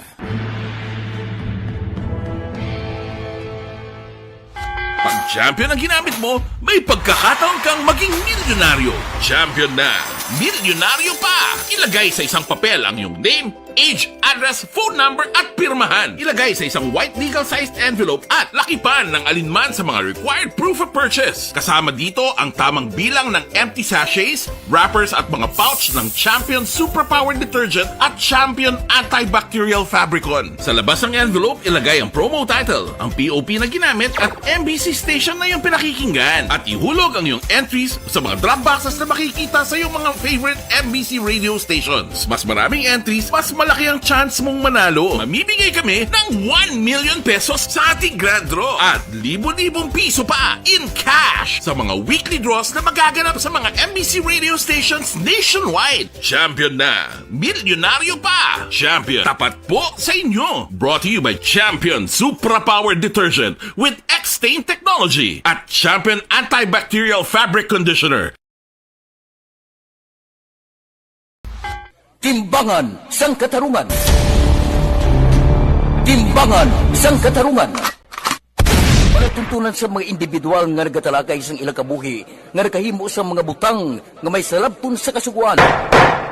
Pag champion ang ginamit mo, may pagkakataon kang maging milyonaryo. Champion na, milyonaryo pa! Ilagay sa isang papel ang iyong name, age, address, phone number at pirmahan. Ilagay sa isang white legal-sized envelope at lakipan ng alinman sa mga required proof of purchase. Kasama dito ang tamang bilang ng empty sachets, wrappers at mga pouch ng Champion Superpower Detergent at Champion Antibacterial Fabricon. Sa labas ng envelope, ilagay ang promo title, ang POP na ginamit at MBC station na yung pinakikinggan. At ihulog ang iyong entries sa mga drop boxes na makikita sa iyong mga favorite MBC radio stations. Mas maraming entries, mas malaki ang chance mong manalo. Mamimigay kami ng 1 million pesos sa ating grand draw at libo-libong piso pa in cash sa mga weekly draws na magaganap sa mga MBC radio stations nationwide. Champion na, milyonaryo pa. Champion, tapat po sa inyo. Brought to you by Champion Supra Power Detergent with X-Stain Technology at Champion Antibacterial Fabric Conditioner. Timbangan sang katarungan. Timbangan sang katarungan. Palatuntunan sa mga individual nga nagatalakay sang ilang kabuhi nga nakahimo sa mga butang nga may salabton sa kasuguan.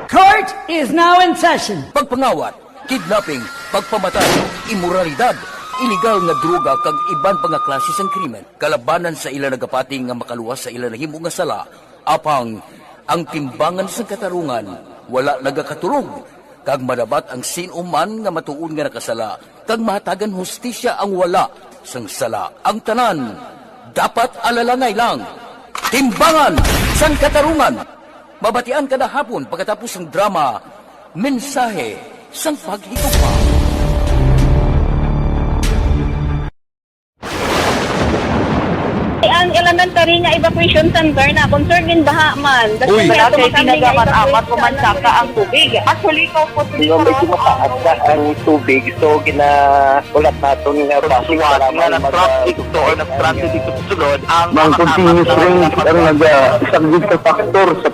Court is now in session. Pagpangawat, kidnapping, pagpamatay, imoralidad, iligal nga droga kag iban pa nga klase sang krimen. Kalabanan sa ilang nagapati nga makaluwas sa ilang nahimo nga sala, apang ang timbangan sang katarungan wala nagakatulog, kag madabat ang sino man nga matuon nga nakasala, kag mahatagan hustisya ang wala sang sala. Ang tanan, dapat alalangay lang. Timbangan sang katarungan. Mabatian kada hapon pagkatapos ng drama, mensahe sang paghigugma. Ang elementary nga evacuation center na concern din baha man. Uy, kasi pinagamat-amat kumansaka ang tubig. Actually, ko po medyo mataas na ang tubig. So, ulat natin nga pasiwala nga nag-traffic to or nag-transit dito sa sulod. Ang continuous range ang nag-isaglit ka factor sa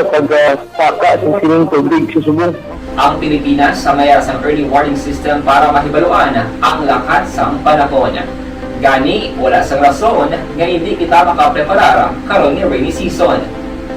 pagsaka at sining tubig sa subong. Ang Pilipinas sa mayroon sa early warning system para mahibaluan ang lakas ng panahon. Gani, wala sang rason nga hindi kita makapreparar karon ni rainy season.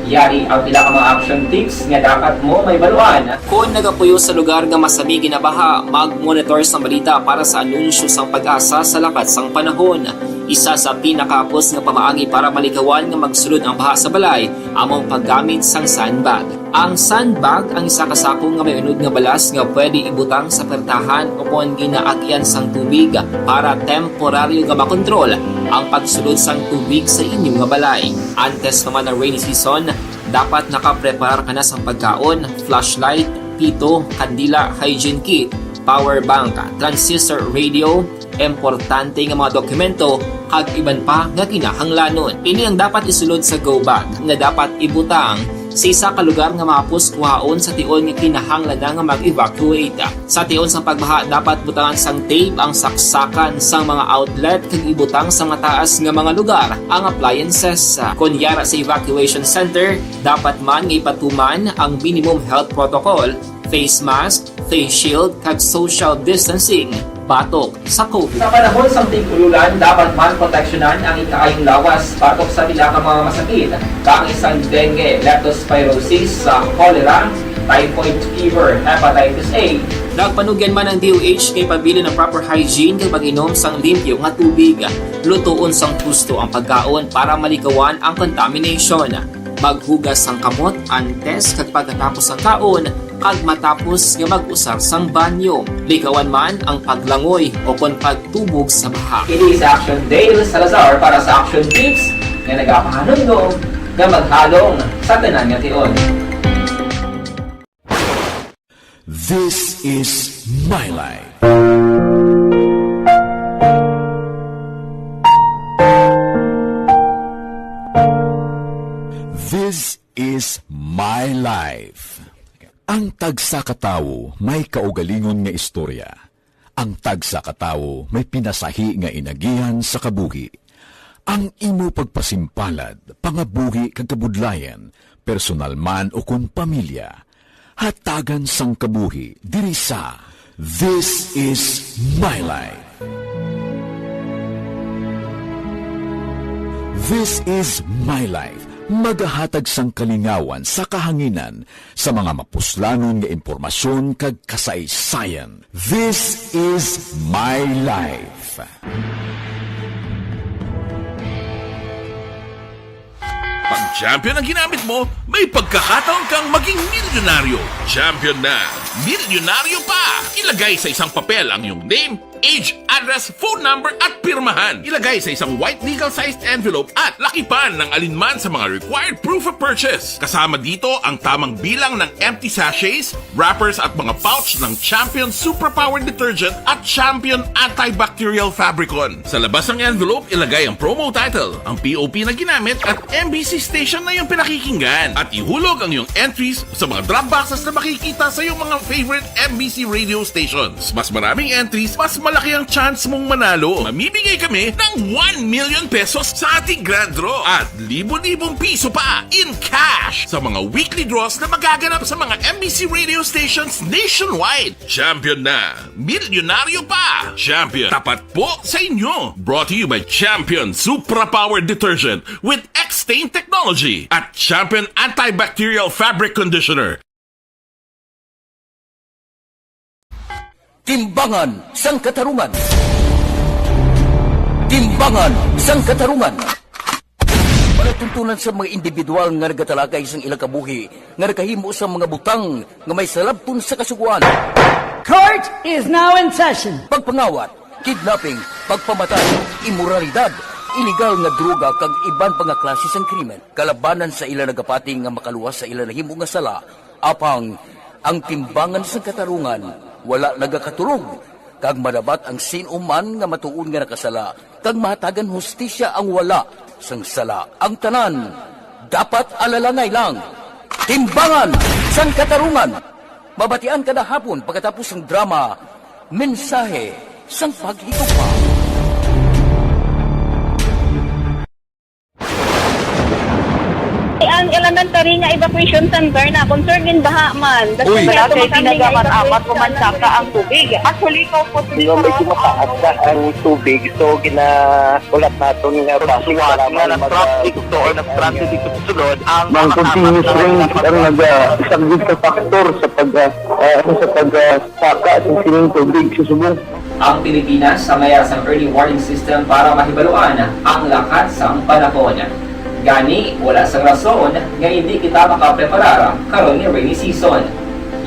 Yari ang pila ka mga action tips nga dapat mo may baluan. Kung nagapuyo sa lugar nga masabi ginabaha, mag-monitor sa balita para sa anunsyo sang pag-asa sa lakas sang panahon. Isa sa pinakapos nga pamaagi para malikawan nga magsulod ang baha sa balay, among paggamit sang sandbag. Ang sandbag ang isa kasako nga may unod nga balas nga pwede ibutang sa pertahan upon ginaagyan sang tubig para temporaryo nga makontrol ang pagsulod sang tubig sa inyong nga balay. Antes naman ng rainy season, dapat nakapreparar ka na sang pagkaon, flashlight, pito, kandila, hygiene kit, power bank, transistor radio, importante nga mga dokumento kag iban pa nga kinahanglanon. Ini ang dapat isulod sa go bag nga dapat ibutang sa isa ka lugar nga mapus kuhaon sa tion nga kinahanglan nga mag-evacuate. Sa tion sang pagbaha dapat butangan sang tape ang saksakan sang mga outlet kag ibutang sa mataas nga mga lugar ang appliances. Kunyara sa evacuation center, dapat man nga ipatuman ang minimum health protocol, face mask, face shield kag social distancing. Batok sa COVID. Sa panahon sa tig-ululan, dapat man proteksyonan ang ikaayong lawas batok sa pila ka mga masakit. Kang isang dengue, leptospirosis, cholera, typhoid fever, hepatitis A. Nagpanugyan man ang DOH kay pabili ng proper hygiene kay pag-inom sang limpyo nga tubig. Lutuon sang gusto ang pagkaon para malikawan ang contamination. Maghugas sang kamot antes kag pagkatapos ang kaon kag matapos nga mag-usar sang banyo. Likawan man ang paglangoy o kon pagtubog sa baha. It is Action Dale Salazar para sa Action Tips nga nagapahanundong nga maghalong sa tanan nga tion. This is My Life. This is My Life. Ang tagsa katawo may kaugalingon nga istorya. Ang tagsa katawo may pinasahi nga inagihan sa kabuhi. Ang imo pagpasimpalad, pangabuhi kag kabudlayan, personal man o kung pamilya, hatagan sang kabuhi diri sa This is My Life. This is My Life. Magahatag sang kalingawan sa kahanginan sa mga mapuslanon nga impormasyon kag kasaysayan. This is My Life. Pag champion ang ginamit mo, may pagkakataon kang maging milyonaryo. Champion na, milyonaryo pa! Ilagay sa isang papel ang iyong name, age, address, phone number at pirmahan. Ilagay sa isang white legal-sized envelope at lakipan ng alinman sa mga required proof of purchase. Kasama dito ang tamang bilang ng empty sachets, wrappers at mga pouch ng Champion Superpower Detergent at Champion Antibacterial Fabricon. Sa labas ng envelope, ilagay ang promo title, ang POP na ginamit at MBC station na yung pinakikinggan. At ihulog ang iyong entries sa mga drop boxes na makikita sa iyong mga favorite MBC radio stations. Mas maraming entries, mas malaki ang chance mong manalo. Mamimigay kami ng 1 million pesos sa ating grand draw at libo-libong piso pa in cash sa mga weekly draws na magaganap sa mga MBC radio stations nationwide. Champion na, milyonaryo pa. Champion, tapat po sa inyo. Brought to you by Champion Superpower Detergent with X-Stain Technology at Champion Antibacterial Fabric Conditioner. Timbangan sang katarungan. Timbangan sang katarungan. Panatuntunan sa mga individual nga nagatalakay sang ilang kabuhi nga nakahimo sa mga butang nga may salabton sa kasuguan. Court is now in session. Pagpangawat, kidnapping, pagpamatay, imoralidad, iligal nga droga kag iban pa nga klase sang krimen. Kalabanan sa ila nagapating nga makaluwas sa ila nahimo nga sala, apang ang timbangan sang katarungan wala nagakatulog, kag madabat ang sinuman nga matuon nga nakasala, kag mahatagan hustisya ang wala sang sala. Ang tanan, dapat alalangay lang. Timbangan sang katarungan. Mabatian kada hapon pagkatapos ng drama, mensahe sang paghigugma. Ang elementary nga evacuation center na concern din baha man. Uy, kasi pinagamat-amat kumansaka ang tubig. Actually, ikaw po Yung medyo mataas na ang tubig, so ginaulat natin nga pasiwat nga nag-traffic to or nag-transit dito sa sulod. Ang continuous range ang nag-isagid ka factor sa pagsaka at sining tubig sa subong. Ang Pilipinas sa mayas ang early warning system para mahibaluan ang lakas ng panahon. Gani, wala sang rason nga hindi kita makapreparar karon ni rainy season.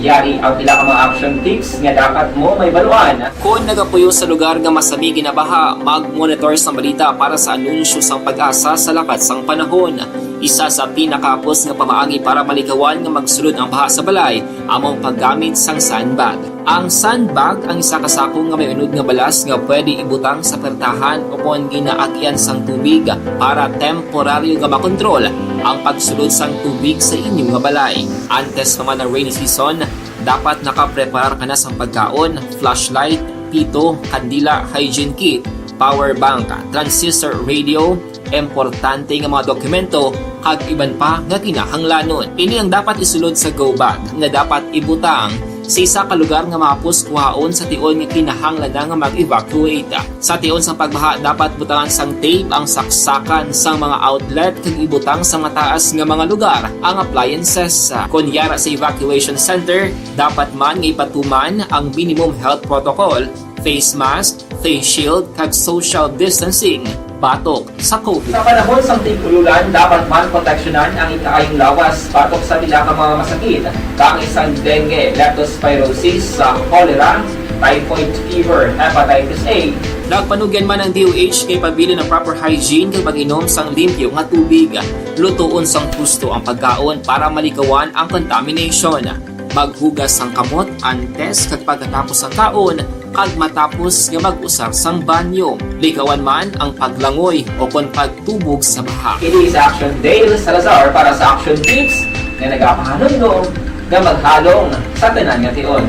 Yari ang pila ka mga action tips nga dapat mo may baluan. Kung nagapuyo sa lugar nga masabi ginabaha, mag-monitor sa balita para sa anunsyo sang pag-asa sa lakas sang panahon. Isa sa pinakapos nga pamaagi para malikawan nga magsulod ang baha sa balay, among paggamit sang sandbag. Ang sandbag ang isa kasakong nga may unod nga balas nga pwede ibutang sa pertahan upon ginaagyan sang tubig para temporaryo nga makontrol ang pagsulod sang tubig sa inyong nga balay. Antes naman ng rainy season, dapat nakapreparar ka na sang pagkaon, flashlight, pito, kandila, hygiene kit, power bank, transistor radio, importante nga mga dokumento kag iban pa nga kinahanglanon. Ini ang dapat isulod sa go bag nga dapat ibutang sa isa ka lugar nga mapos kuhaon sa tion nga kinahanglan nga mag-evacuate. Sa tion sang pagbaha dapat butangan sang tape ang saksakan sang mga outlet kag ibutang sa mataas nga mga lugar ang appliances. Kunyara sa evacuation center, dapat man nga ipatuman ang minimum health protocol, face mask, face shield kag social distancing batok sa COVID. Sa panahon sa tigululan, dapat man proteksyonan ang ikaayong lawas batok sa pila ka mga masakit, kang isang dengue, leptospirosis, cholera, typhoid fever, hepatitis A. Nagpanugyan man ang DOH kay pabili ng proper hygiene kay pag-inom sang limpyo nga tubig. Lutuon sang gusto ang pagkaon para malikawan ang contamination. Maghugas sang kamot antes kag pagkatapos ang kaon kag matapos nga mag-usar sang banyo. Likawan man ang paglangoy o kon pagtubog sa baha. It is Action Dale Salazar para sa Action Tips nga nagapahanong nga maghalong sa tanan nga tion.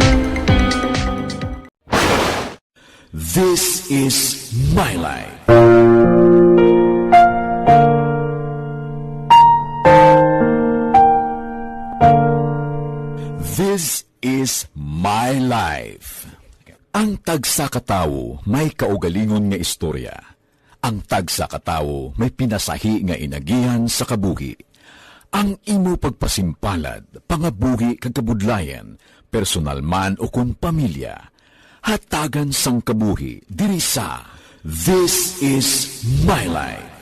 This is My Life. This is My Life. Ang tagsa katawo may kaugalingon nga istorya. Ang tagsa katawo may pinasahi nga inagihan sa kabuhi. Ang imo pagpasimpalad, pangabuhi kag kabudlayan, personal man o kung pamilya, hatagan sang kabuhi diri sa This is My Life.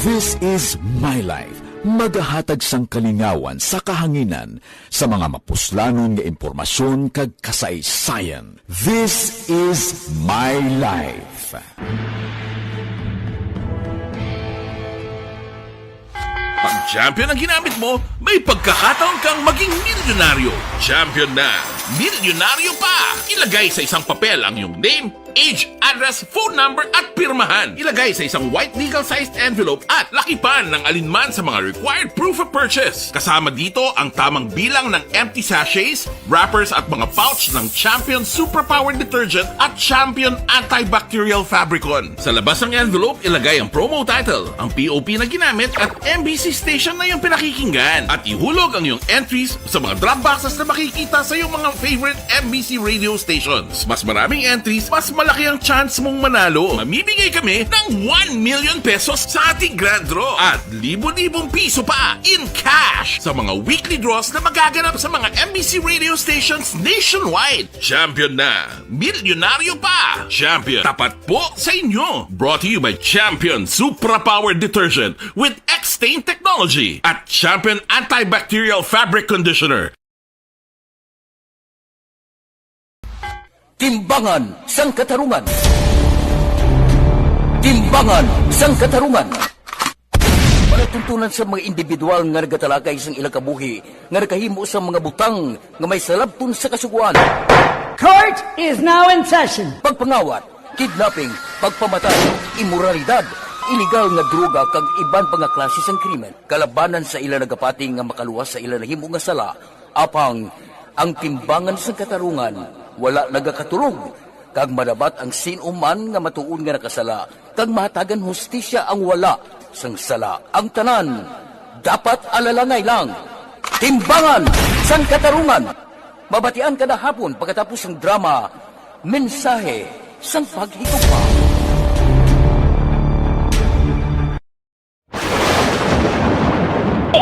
This is My Life. Magahatag sang kalingawan sa kahanginan sa mga mapuslanon nga impormasyon kag kasaysayan. This is My Life. Pag champion ang ginamit mo, may pagkakataon kang maging milyonaryo. Champion na, milyonaryo pa! Ilagay sa isang papel ang iyong name, age, address, phone number at pirmahan. Ilagay sa isang white legal-sized envelope at lakipan ng alinman sa mga required proof of purchase. Kasama dito ang tamang bilang ng empty sachets, wrappers at mga pouch ng Champion Superpower Detergent at Champion Antibacterial Fabricon. Sa labas ng envelope, ilagay ang promo title, ang POP na ginamit at MBC station na yung pinakikinggan. At ihulog ang iyong entries sa mga drop boxes na makikita sa iyong mga favorite MBC radio stations. Mas maraming entries, mas malaki ang chance mong manalo. Mamimigay kami ng 1 million pesos sa ating grand draw at libo-libong piso pa in cash sa mga weekly draws na magaganap sa mga MBC radio stations nationwide. Champion na, milyonaryo pa. Champion, tapat po sa inyo. Brought to you by Champion Superpower Detergent with X-Stain Technology at Champion Antibacterial Fabric Conditioner. Timbangan sang katarungan. Timbangan sang katarungan. Panatuntunan sa mga individual nga nagatalakay sang ilang kabuhi nga nakahimo sa mga butang nga may salabton sa kasuguan. Court is now in session. Pagpangawat, kidnapping, pagpamatay, immoralidad, iligal nga droga kag iban pa nga klase sang krimen. Kalabanan sa ila nagapating nga makaluwas sa ila nahimo nga sala, apang ang timbangan sang katarungan wala nagakatulog, kag madabat ang sinuman nga matuon nga nakasala, kag mahatagan hustisya ang wala sang sala. Ang tanan, dapat alalangay lang. Timbangan sang katarungan. Mabatian kada hapon pagkatapos ng drama, mensahe sang paghigugma.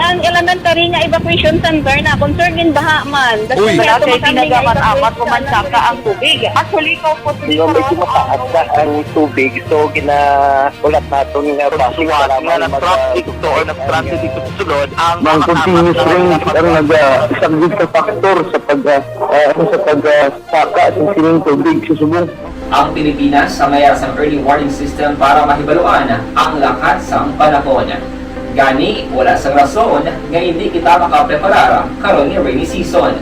Ang elementary nga evacuation center na concern din baha man. Uy, kasi pinagamat-amat kumansaka ang tubig. Actually, ko po Yung medyo mataas na ang tubig, so ginaulat natin nga pasiwat nga na-traffic to or na-transit dito sa sulod. Ang continuous range ang nag-isagid ka factor sa pagsaka at sining tubig sa subong. Ang Pilipinas sa mayroon sa early warning system para mahibaluan ang lakas ng panahon. Gani, wala sang rason nga hindi kita makapreparar karon ni rainy season.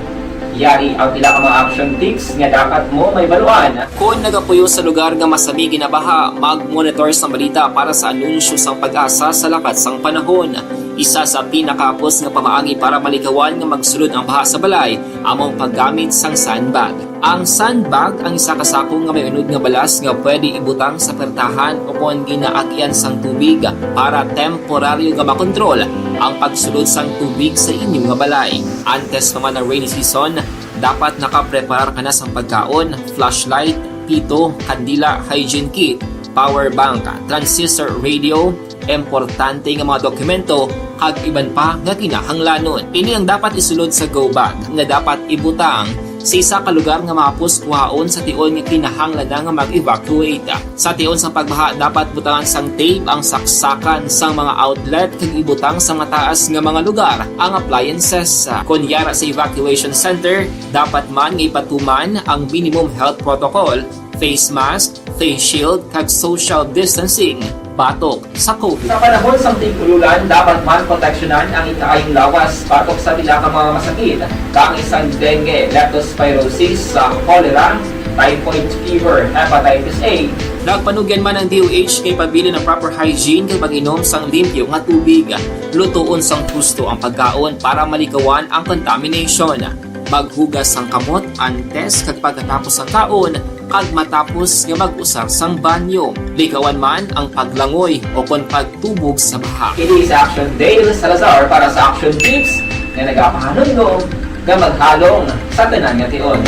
Yari ang pila ka mga action tips nga dapat mo may baluan. Kung nagapuyo sa lugar nga masabi ginabaha, mag-monitor sa balita para sa anunsyo sang pag-asa sa lakas sang panahon. Isa sa pinakapos nga pamaagi para malikawan nga magsulod ang baha sa balay, among paggamit sang sandbag. Ang sandbag ang isa kasako nga may unod nga balas nga pwede ibutang sa pertahan upon ginaagyan sang tubig para temporaryo nga makontrol ang pagsulod sang tubig sa inyong nga balay. Antes naman ng rainy season, dapat nakapreparar ka na sang pagkaon, flashlight, pito, kandila, hygiene kit, power bank, transistor radio, importante nga mga dokumento kag iban pa nga kinahanglanon. Ini ang dapat isulod sa go bag nga dapat ibutang sa isa ka lugar nga mapuskuhaon sa tion nga kinahanglan nga mag-evacuate. Sa tion sa pagbaha dapat butangan sang tape ang saksakan sang mga outlet kag ibutang sa mataas nga mga lugar ang appliances. Kunyara sa evacuation center, dapat man nga ipatuman ang minimum health protocol, face mask, face shield kag social distancing batok sa COVID. Sa panahon sa tigululan, dapat man proteksyonan ang ikaayong lawas batok sa pila ka mga masakit. Kang isang dengue, leptospirosis, cholera, typhoid fever, hepatitis A. Nagpanugyan man ang DOH kay pabili ng proper hygiene kay pag-inom sang limpyo nga tubig. Lutuon sang gusto ang pagkaon para malikawan ang contamination. Maghugas sang kamot antes kag pagkatapos ang kaon kag matapos nga mag-usar sang banyo. Likawan man ang paglangoy o kon pagtubog sa baha. It is Action Dale Salazar para sa Action Tips nga nagapahanong nga maghalong sa tanan nga tion.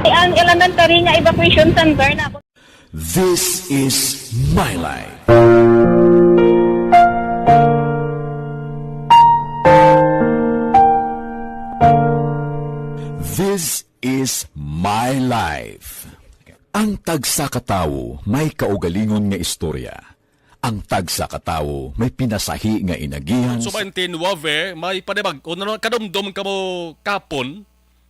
Ang elementary nga evacuation center na This is My Life. This is My Life. Ang tagsa ka tawo may kaugalingon nga istorya. Ang tagsa ka tawo may pinasahi nga inagihan. So 29, may panibag. O kadumdum ka mo kapon,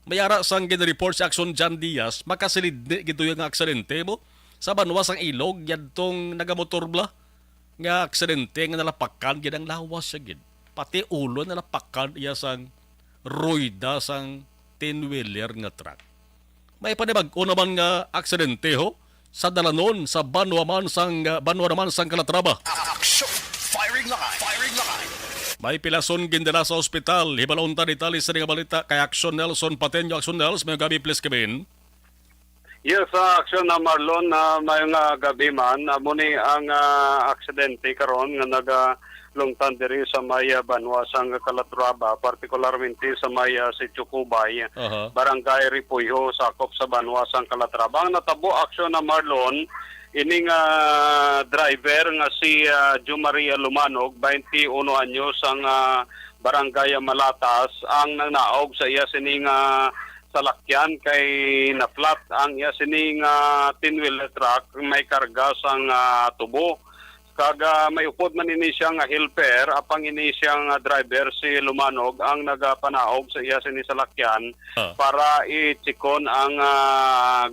may ara sang gina-report sa Action Jan Diaz, makasilid gito yung aksidente mo. Sa banwas ang ilog, yan tong nagamotor bla. Nga aksidente nga nalapakan, yan ang lawas siya gid. Pati ulo nalapakan, iya sang roida sang 10-wheeler nga truck. May panibag o naman nga aksidente ho sa Dalanon sa Banwa naman sang Calatrava. Action! Firing line! Firing line! May pilason gindala sa ospital. Hibalon ta detalye sa nga balita kay Action Nelson Patenyo. Action Nelson, may gabi please kabin. Yes, Action na Marlon na may gabi man. Muni ang aksidente karon nga nagalungtan diri sa may Banwa sang Calatrava, partikularmente sa may Sitio Cubay, Barangay Ripuyo, sakop sa Banwa sang Calatrava. Ang natabo Action na Marlon, ining driver nga si Jumaria Lumanog, 21 anyos ang Barangay Malatas, ang nangnaog sa iya sining salakyan kay na-flat ang iya sining 10-wheeler truck may karga sang tubo. Kaga may upod man ini siyang helper, apang ini siyang driver si Lumanog ang nagapanaog sa iya sining salakyan para i-chikon ang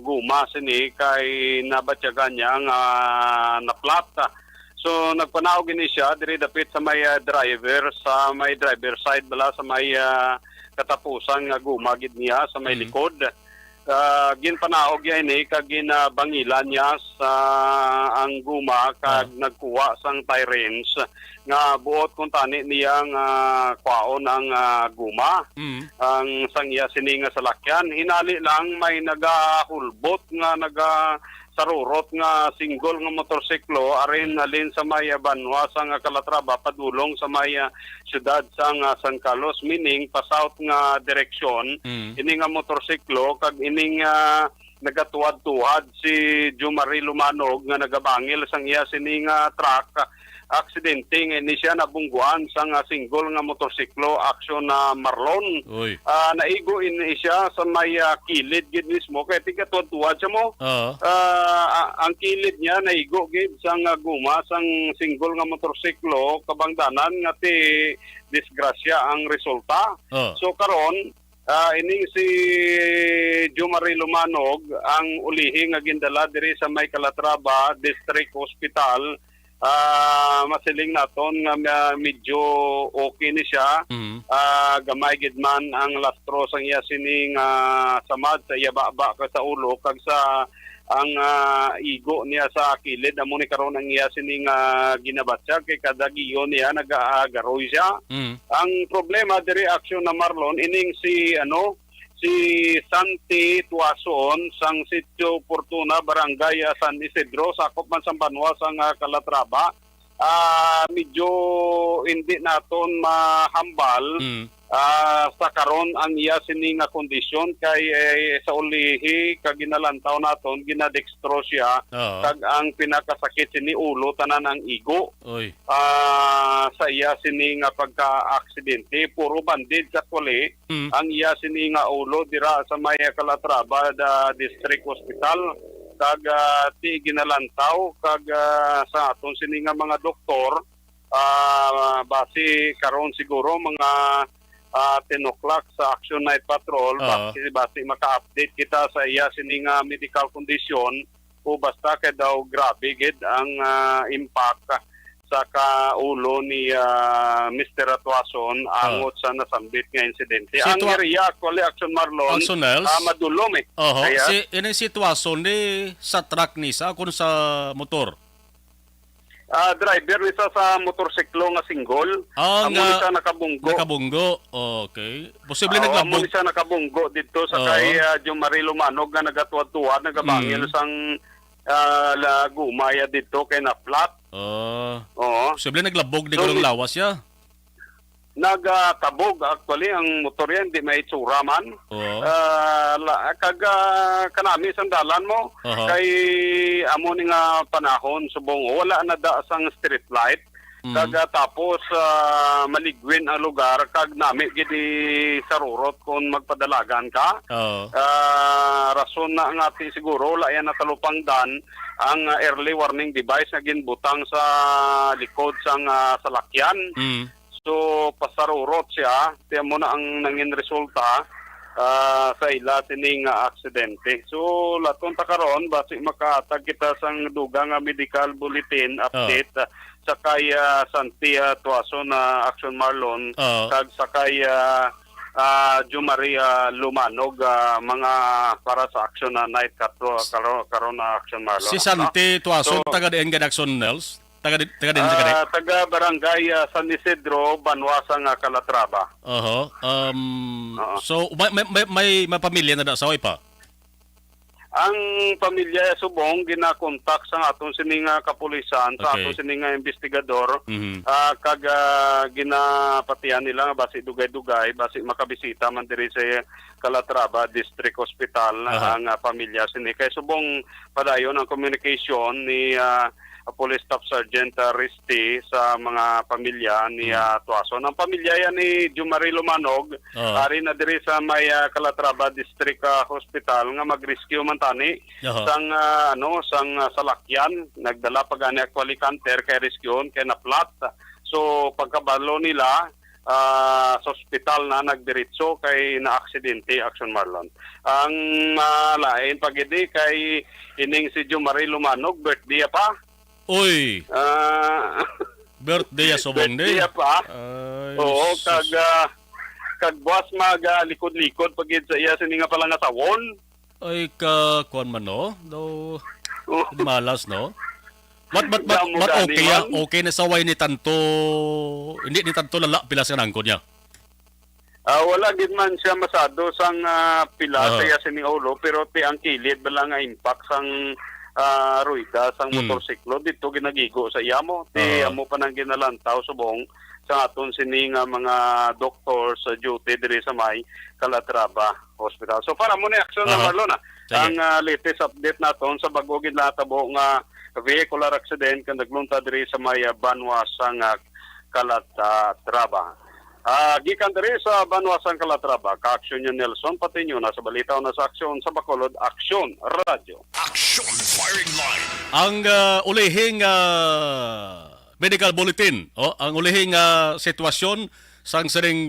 guma sini kay nabatyagan niya ang na-flat. So nagpanaog ini siya diri dapit sa may driver side bala sa may katapusan nga gumagid niya sa may likod. Ginpanaog niya ini kag ginabangilan niya sa ang guma kag nagkuha sang tie rings nga buot kung tani niyang kwaon ang guma ang sang iya sini nga salakyan. Hinali lang may nagahulbot nga sarurot nga single nga motorsiklo arin alin sa may Banwa sang Calatrava padulong sa may syudad sang San Carlos, meaning pa south nga direksyon. Ini nga motorsiklo kag ining nagatuwad-tuwad si Jumari Lumanog nga nagabangil sang iya sining truck. Aksidente nga ini siya nabungguan sang single nga motorsiklo Action na Marlon. Naigo ini siya sa may kilid gid mismo kay tigatuwad-tuwad siya mo. Ang kilid niya naigo gid sang guma sang single nga motorsiklo kabangdanan nga ti disgrasya ang resulta. So karon ining si Jumari Lumanog ang ulihi nga gindala diri sa may Calatrava District Hospital. Masiling naton nga medyo okay ni siya. Gamay gid man ang lastro sang iya sining samad sa iya baba ka sa ulo kag sa ang igo niya sa kilid amo ni karon ang iya sining ginabatsa kay kada giyon niya nagaagaroy siya. Ang problema diri Action na Marlon ining si Santi Tuason sang Sitio Fortuna Barangay San Isidro sakop man sa Banwa sang Calatrava. Medyo hindi naton mahambal sa karon ang iya sining kondisyon kay sa ulihi kag ginalantaw naton ginadextro siya kag ang pinakasakit sini ulo tanan ang igo. Sa iya sining pagka-aksidente puro bandid sa kuli ang iya sining ulo dira sa may Calatrava District Hospital kag ti ginalantaw kag sa aton sini nga mga doktor base karon siguro mga 10 o'clock sa Action Night Patrol base maka-update kita sa iya sining medical condition o basta kay daw grabe gid ang impact sa kaulo ni Mr. Atuason angot sa nasambit nga insidente. Ang area actually Action Marlon madulom Kaya ini sitwasyon ni sa truck ni sa kun sa motor. Driver nisa sa motorsiklo nga single. Amo nisa nakabunggo. Okay. Posible naglabog. Amo nisa nakabunggo dito sa kay Jumari Lumanog nga nagatuwad-tuwad nagabangil sang gumaya dito kay na flat. Posible naglabog di gulong lawas ya. Nagtabog actually ang motor yan di may itsura man. Kag kanami sandalan mo kay amo ni nga panahon subong wala na da sang street light Kag tapos maligwin ang lugar kag nami gidi sarurot kung magpadalagan ka. Rason na nga siguro layan na talupangdan ang early warning device na ginbutang sa likod sang salakyan. So pasarurot siya, tiyan mo na ang nangin resulta sa ila sining aksidente. So laton ta karon basi makaatag kita sang dugang medical bulletin update sakay Santi Tuason na Action Marlon kag sakay Jumaria Lumanog mga para sa action na night karon na Action Marlon. Si Santi Tuason taga diin Action Nels. Taga barangay San Isidro, Banwasang Calatrava. So may pamilya na dasaway pa. Ang pamilya subong ginakontak sa atong sining kapulisan, sa atong sining investigador, kag ginapatian nila nga basi dugay-dugay, basi makabisita man diri sa Calatrava District Hospital ang pamilya sini. Kay subong padayon ang communication ni Police Staff Sergeant Risti sa mga pamilya ni Tuason. Ang pamilya yan ni Jumari Lumanog, ari na diri sa may Calatrava District Hospital nga mag-rescue man tani sang sang salakyan, nagdala pa gani actually canter kay rescue kay na flat. So pagkabalo nila sa ospital na nagdiretso kay na aksidente Action Marlon. Ang lain pagidi kay ining si Jumari Lumanog, birthday pa. Uy. Birthday subong day. Birthday pa. Oo, kag boss likod-likod pagid sa iya sini nga pala nga sawon. Ay kuan man no. Do malas no. But okay okay na saway ni tanto. Hindi ni tanto lala pila sa nangkod niya. Wala gid man siya masado sang pila sa iya sini ulo pero ti ang kilid bala nga impact sang ruida sang motorsiklo dito ginagigo sa iyamo ti amo pa nang ginalantaw subong sa aton sini nga mga doktor sa duty diri sa may Calatrava Hospital. So para mo ni action na Marlon ang latest update naton sa bago ginatabo nga vehicular accident kan naglunta diri sa may Banwasang Calatrava. Gikan diri sa Banwasang Calatrava, ka-action yun Nelson, pati nyo na sa balita na sa aksyon sa Bacolod, Aksyon Radio. Action Firing Line. Ang ulihing medical bulletin, ang ulihing sitwasyon sang siring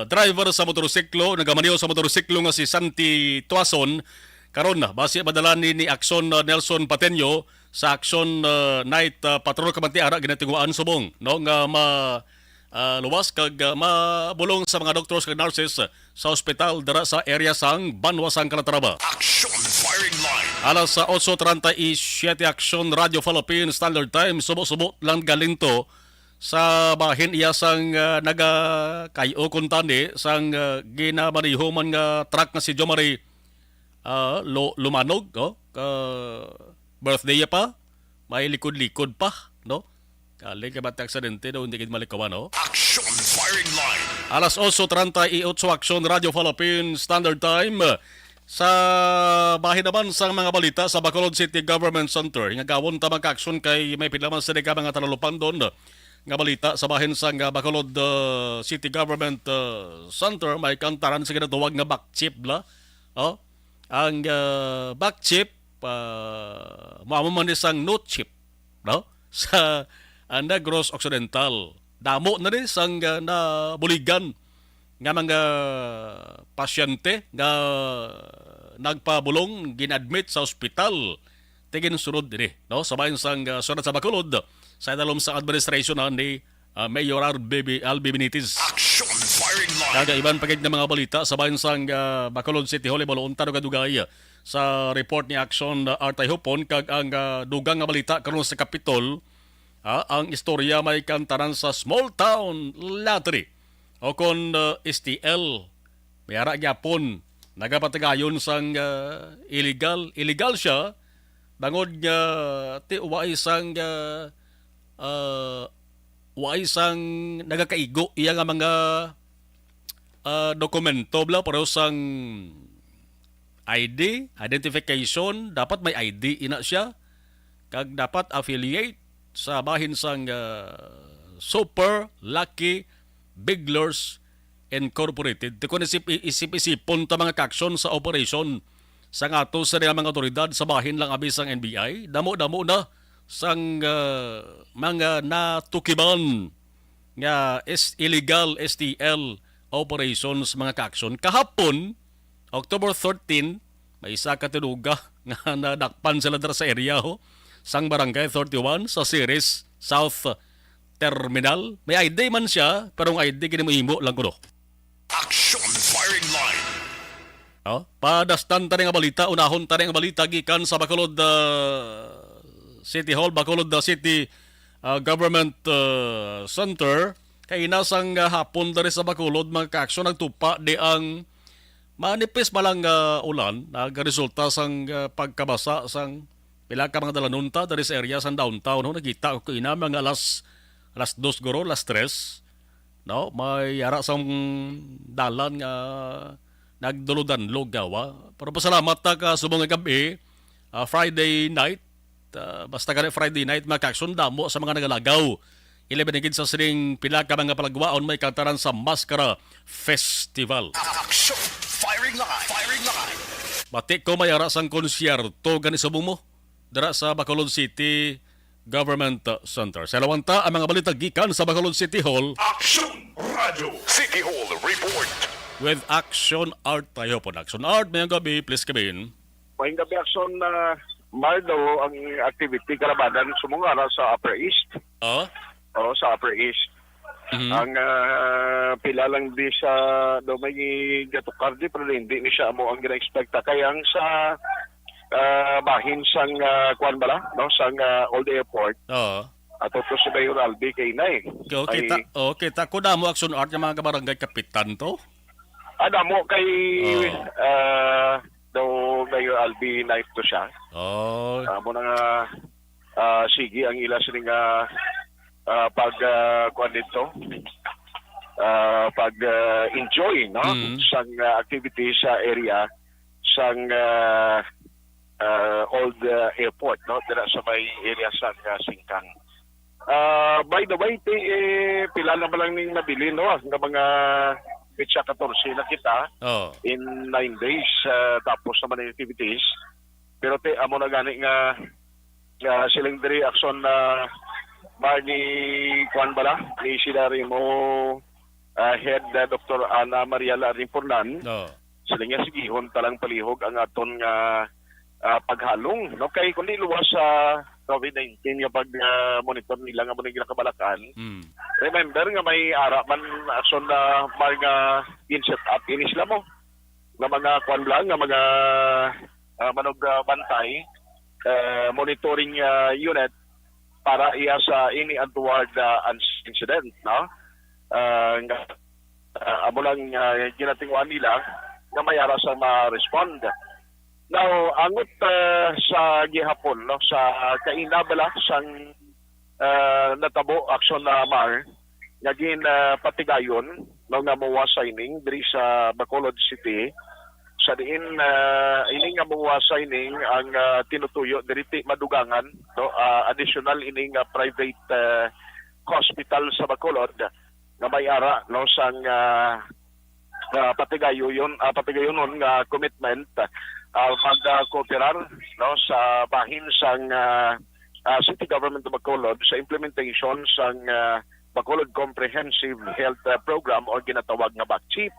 driver sa motorsiklo, nagamaniho sa motorsiklo nga si Santi Tuason, karon na, base badalan ni Aksyon Nelson Pateño sa Action Night Patrol Kamanti Ara, ginatingwaan subong, no, nga luwas kag mabulong sa mga doctors kag nurses sa ospital dara sa area sang Banwasang Calatrava. Action Firing Line. Alas sa 8:37 Action Radio Philippine Standard Time, subo-subo lang galinto sa bahin iya sang nagakayo kuntani sang ginamaniho man nga truck nga si Jomari Lumanog, birthday pa, may likod-likod pa, no? Kali kay batang aksidente daw hindi gid malikawan, no? Action Firing Line. Alas 8:38 Action Radio Philippine Standard Time. Sa bahin naman sa mga balita sa Bacolod City Government Center, nga gawon ta mag-action kay may pila man sa mga talulupan doon nga balita sa bahin sa Bacolod City Government Center, may kantaran sa ginatuwag nga back chip la. Ang back chip maamaman isang note chip, no? Sa Negros Occidental. Damo na rin sang nabuligan nga mga pasyente nga nagpabulong ginadmit sa ospital. Tigin sunod din no? Sabayin sang sunod sa Bacolod sa dalom sa administration ni Mayor Albi Benitez. Action Firing Line. Kaga iban pagid ng mga balita sabayin sang Bacolod City Hall balon tano kadugay sa report ni Action Artay Hupon kag ang dugang nga balita karon sa Kapitol. Ang istorya may kantaran sa small town lottery o kon STL. May ara gyapon nagapatagayon sang illegal siya bangod nga ti wa isang nagakaigo iya nga mga dokumento bla pero sang ID, identification, dapat may ID ina siya kag dapat affiliate sa bahin sang Super Lucky Biglers Incorporated. Kung isip-isipon ta mga kaksyon sa operation sa ato sa mga otoridad sa bahin lang abis ang NBI, damo-damo na sang mga natukiban nga illegal STL operations mga kaksyon. Kahapon, October 13, may isa katinuga nga nadakpan sila dara sa area sang Barangay 31 sa Ceres South Terminal. May ID man siya, pero ang ID kinimihimo lang kuno. Action Firing Line. Padastan ta nga balita, unahon ta nga balita gikan sa Bacolod City Hall, Bacolod City Government Center. Kay nasang hapon dari sa Bacolod mga kaaksyon nagtupa di ang manipis malang ulan nagresulta sang pagkabasa sang pila ka mga dalanunta dari sa area sang downtown. Nakita ko ina mga alas 2 guro, alas 3. No, may yara sang dalan nga nagduludan gawa. Pero pasalamat ta ka subong nga gabi, Friday night, basta ka Friday night makaksun damo sa mga nagalagaw. Ilabinigid sa sining pila ka mga palagwaon may kantaran sa Maskara Festival. Action Firing Line. Firing Line. Batik ko may ara sang konsyerto gani subong mo dara sa Bacolod City Government Center. Sa lawanta ang mga balita gikan sa Bacolod City Hall. Action Radio City Hall Report. With Action Art tayo po. Action Art, mayang gabi, please come in. Mayang gabi, Action Mardo, ang activity kalabadan sumungara sa Upper East. Oo, sa Upper East. Ang pila lang di sa do may gatukardi, pero hindi ni siya mo ang gina-expecta. Kaya ang sa bahin sang kuan bala, no, sang Old Airport. Ato to sa Mayor Albi kay Nay. Kita ko na mo Action Art yung mga kabarangay kapitan to. Mo kay daw Mayor Albi night to siya. Mo na sige ang ila sining pag kuan dito. Pag enjoy no sang activity sa area sang Old Airport no dira sa may area sa Singkang. By the way, pila na ba lang ning nabili no nga mga Pitsa 14 na kita in 9 days tapos naman ang activities. Pero amo na gani nga silang diri action na ni Juan Bala ni Silari mo head Dr. Ana Maria Larimpornan. Sila nga sigihon talang palihog ang aton nga paghalong. No? Kaya kundi luwas sa COVID-19 nga pag-monitor nila nga muna kabalakan. Remember nga may ara man ason na mga in-set up in isla mo. Nga mga kwan lang, nga mga manog bantay, monitoring unit para iya sa ini untoward incident. No? Amo lang ginatinguan nila nga may ara sa ma-respond. Now, angot sa gihapon, no, sa kainabala sang natabo aksyon na MAR, naging patigayon, no, nga mawa signing diri sa Bacolod City, sa diin ining nga mawa signing ang tinutuyo diri madugangan, no, additional ining private hospital sa Bacolod nga may ara no sang patigayon nga commitment pag-cooperar no sa bahin sang City Government of Bacolod sa implementation sang Bacolod Comprehensive Health Program o ginatawag nga BACCHIP.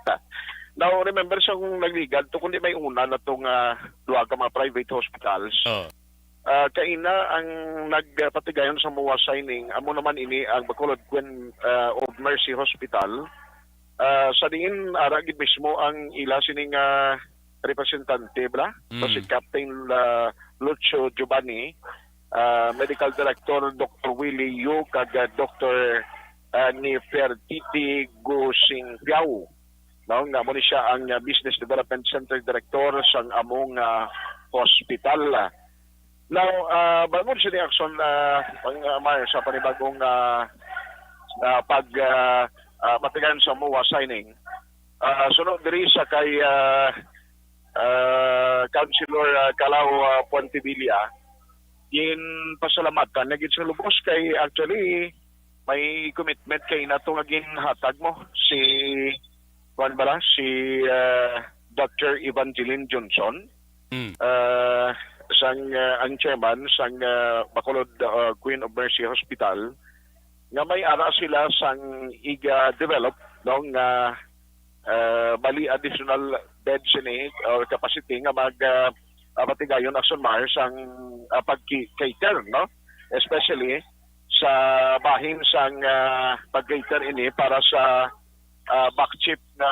Now remember sa kung nagligad to kundi may una na tong duha ka mga private hospitals. Kaina ang nagpatigayon sa mga signing amo naman ini ang Bacolod Queen of Mercy Hospital. Sa diin ara gid mismo ang ila sining representante bla so si Captain Lucio Giovanni, Medical Director Dr. Willie Yu kag Dr. Nefertiti Gusing Piao. No, nga mo ni siya ang Business Development Center Director sang among hospital. Now, bago siya ni action sa panibagong matigayon sa MOA signing. Sunod diri sa kay Councilor Calao Pontevilla, gin pasalamatan na gid sa lubos kay actually may commitment kay nato nga ginhatag mo si Dr. Evangeline Johnson sang ang chairman sang Bacolod Queen of Mercy Hospital nga may ara sila sang iga-develop no nga bali additional beds ini or capacity nga patigayon action Mars ang pag-cater no especially sa bahin sang pag-cater ini para sa back chip na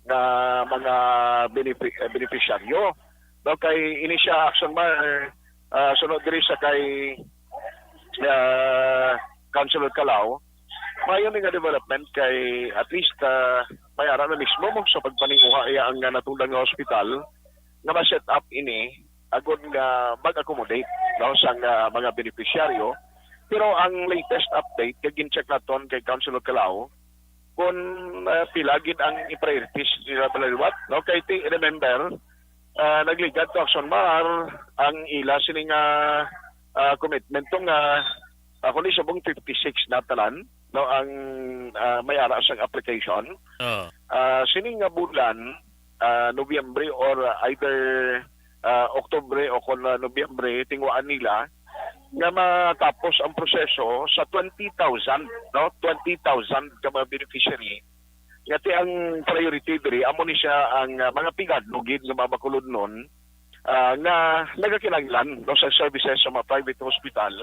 na mga beneficiaryo no kay ini siya action Mars sunod diri sa kay Councilor Calao mayon nga development kay at least may ara na mismo mo sa pagpaninguha iya ang natundang nga hospital nga ma-set up ini agud nga mag-accommodate no sa mga beneficiaryo pero ang latest update kay gin-check naton kay Councilor Calao kung pila gid ang i-priorities nila balaliwat no kay remember nagligad to Action Mar ang ila sining commitment tong kundi subong 56 na talan no ang may ara sang application sining nga bulan Nobyembre or either Oktubre o kon Nobyembre tingwaan nila nga matapos ang proseso sa 20,000 no 20,000 ka mga beneficiary ngati ang priority diri amo ni siya ang mga pigadlugid nga mabakulod nun nga nagakinahanglan no sa services sa mga private hospital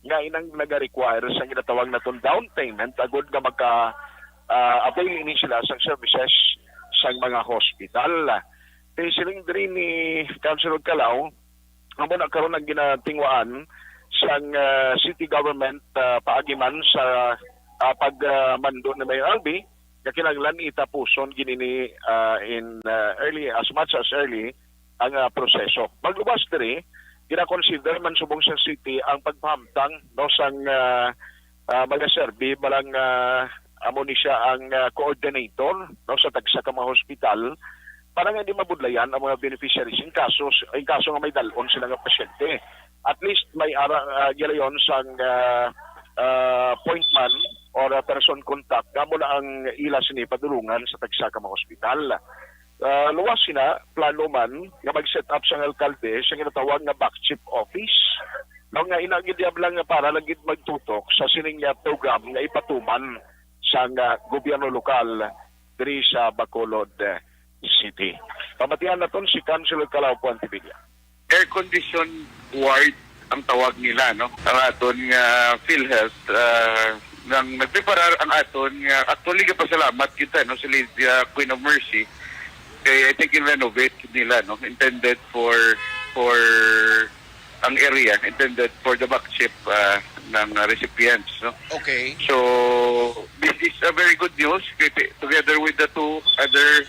nga inang naga-require sa ginatawag naton down payment agud nga avail ini sila sa services sa mga hospital. Siling diri ni Councilor Calao amo na karon ang ginatingwaan sang city government paagiman sa pagmando ni Mayor Albi nga kinahanglan itapuson ginini in early as much as early ang proseso. Maglubas diri gina-consider man subong sa city ang pagpahamtang no sang mga serbi balang amo ni siya ang coordinator no sa tagsa ka mga hospital para nga hindi mabudlayan ang mga beneficiaries in kaso nga may dalon sila nga pasyente. At least may ara gilayon sang point man or person contact nga mula ang ila sini padulungan sa tagsa ka mga hospital. Luwas sina plano man nga mag-set up sa alkalde sa ginatawag nga back chip office no nga inagidiyab lang nga para lang magtutok sa sining program nga ipatuman sa gobyerno lokal diri sa Bacolod City. Pamatihan naton si Councilor Calao Puantibilla. Air condition ward ang tawag nila no ang aton nga PhilHealth nang nagpreparar ang aton nga actually pasalamat kita no sa Queen of Mercy kay I think in-renovate nila no intended for ang area intended for the back chip ng recipients no. Okay. So this is a very good news together with the two other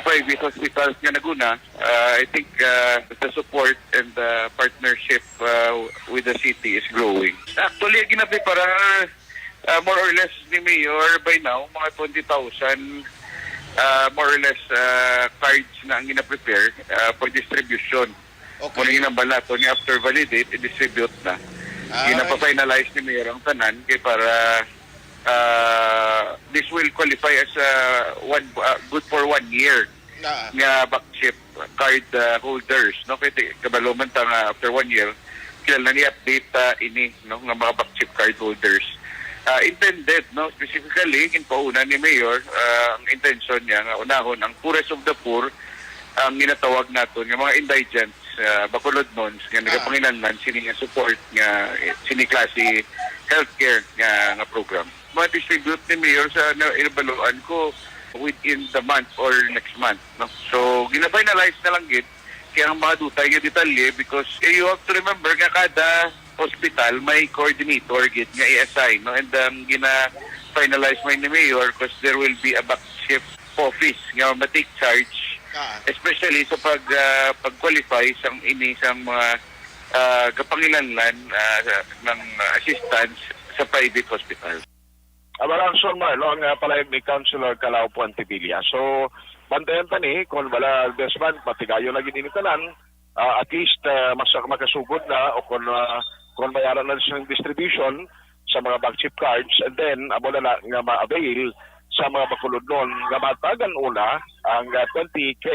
private hospitals nga naguna. I think the support and the partnership with the city is growing. Actually ginabi para more or less ni Mayor by now mga 20,000 more or less cards na ang gina-prepare for distribution. Okay. Muna ginambal nato ni after validate, i-distribute na. Ginapa-finalize ni Mayor ang tanan kay para this will qualify as good for 1 year nga back chip card holders. No? Kaya kabaluman ta nga after 1 year, kailan na ni-update ini no? nga mga back chip card holders. Intended, no? Specifically, pauna ni Mayor, ang intention niya nga unahon ang poorest of the poor ang ginatawag naton nga mga indigents Bacolod Nons nga nagapanginahanglan sini nga support nga sini klase healthcare nga program. Ma-distribute ni Mayor sa inabaluan ko within the month or next month. No? So, gina-finalize na lang gid kaya ang mga dutay nga detalye because you have to remember nga kada hospital may coordinator gid nga i-assign no and gina-finalize may ni Mayor because there will be a back shift office nga ma-take charge especially sa pag-qualify sang ini sang mga kapangilanlan ng assistance sa private hospital. Abarang son Marlo ang palayag ni Councilor Calao Puantibilla. So bantayan ta ni kung wala desman patigayo lagi ni tanan at least mas makasugod na o kung mayaran na siyang distribution sa mga bag chip cards, and then amo na nga ma-avail sa mga bakulod nun nga matagan una ang 20K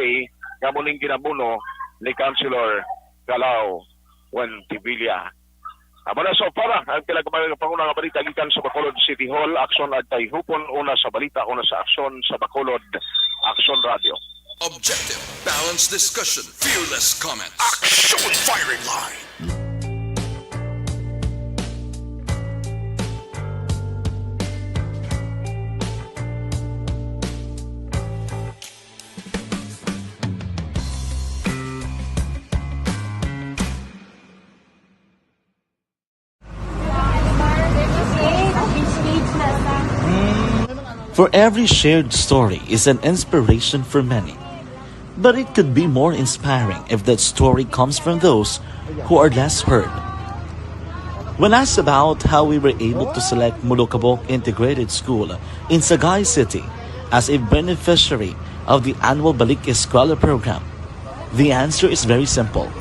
nga muling ginabuno ni Councilor Calao Wentevilla. Amo na so para ang pinagpangunang balita gikan sa Bacolod City Hall, aksyon at tayhupon una sa balita, una sa aksyon sa Bacolod Action Radio. Objective, balanced discussion, fearless comments. Action firing line. For every shared story is an inspiration for many. But it could be more inspiring if that story comes from those who are less heard. When asked about how we were able to select Mulukabok Integrated School in Sagay City as a beneficiary of the annual Balik Eskwela program, the answer is very simple.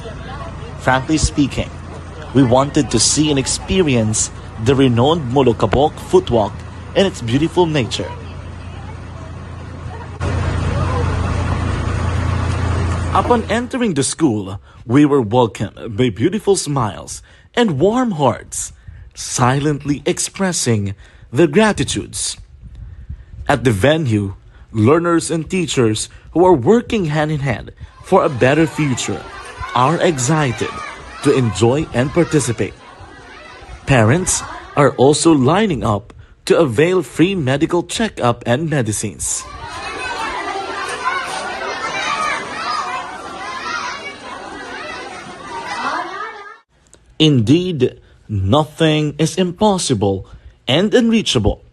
Frankly speaking, we wanted to see and experience the renowned Mulukabok footwalk and its beautiful nature. Upon entering the school, we were welcomed by beautiful smiles and warm hearts, silently expressing their gratitudes. At the venue, learners and teachers who are working hand in hand for a better future are excited to enjoy and participate. Parents are also lining up to avail free medical checkup and medicines. Indeed, nothing is impossible and unreachable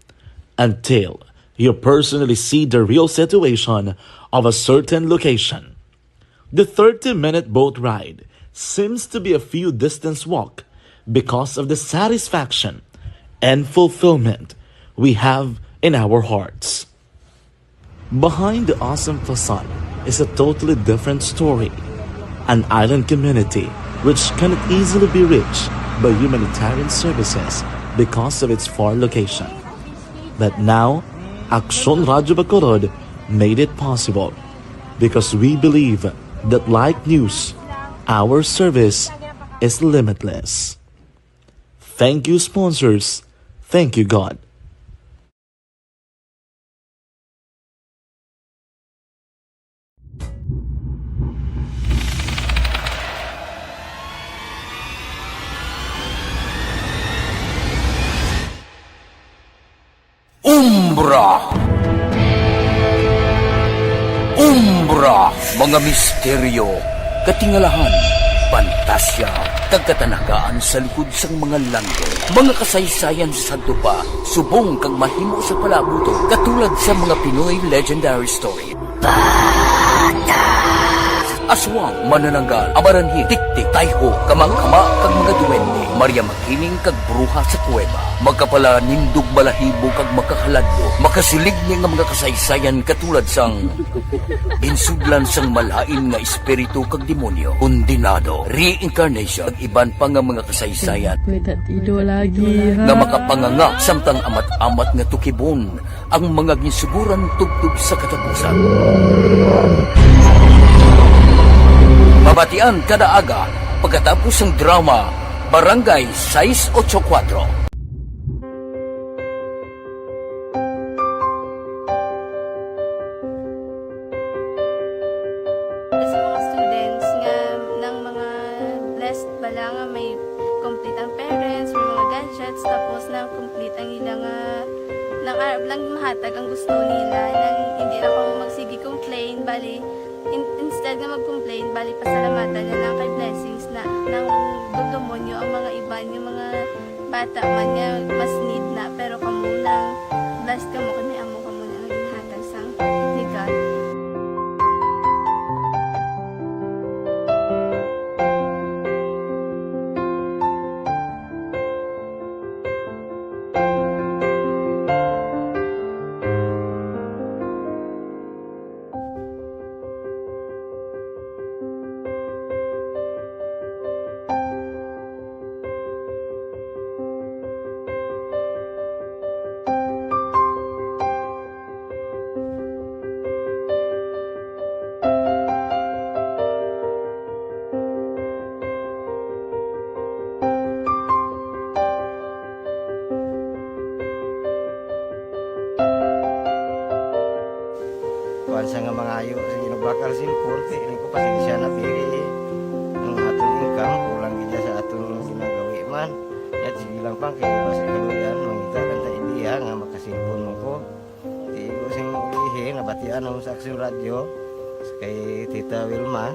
until you personally see the real situation of a certain location. The 30-minute boat ride seems to be a few distance walk because of the satisfaction and fulfillment we have in our hearts. Behind the awesome facade is a totally different story, an island community which cannot easily be reached by humanitarian services because of its far location. But now, Aksyon Radio Bacolod made it possible because we believe that like news, our service is limitless. Thank you, sponsors. Thank you, God. Umbra, mga misteryo, katingalahan, pantasya, kagkatanagaan sa likod sang mga langgo, mga kasaysayan sa Santo Pa, subong kag mahimo sa palabuto, katulad sa mga Pinoy legendary story. Aswang, manananggal, amaranhi, tiktik, tayho, kamang-kama, kag mga duwende, Maria Makining kag bruha sa kuweba, magkapala nindog balahibo kag makahaladlo, makasilig niya nga mga kasaysayan katulad sang insudlan sang malain nga espiritu kag demonyo, undinado, reincarnation, kag iban pa nga mga kasaysayan nga makapanganga samtang amat-amat nga tukibon ang mga ginsuguran tugtog sa katapusan. Mabatian kada aga pagkatapos ng drama Barangay 684. Sa mga students nga ng mga blessed bala nga may complete ang parents, may mga gadgets, tapos na complete ang ilang lang mahatag ang gusto nila nang hindi na ako magsigi complain, bali instead nga mag-complain, bali pasalamatan na lang kay blessings na nang demonyo ang mga iban, yung mga bata man nga mas need na, pero kamo lang blessed ka mo kami amo ka mo na naging hatag sang ni God. sa nga mga ayo sa ginabakal cellphone kay ini ko pasensya na pili ang atong income kulang gid sa atong ginagawi man at sige lang pang kay basi kaluyan mangita kan ta idea nga makasilpon mo ko di ko sing ulihi nabatian ang sa Aksyon Radio kay Tita Wilma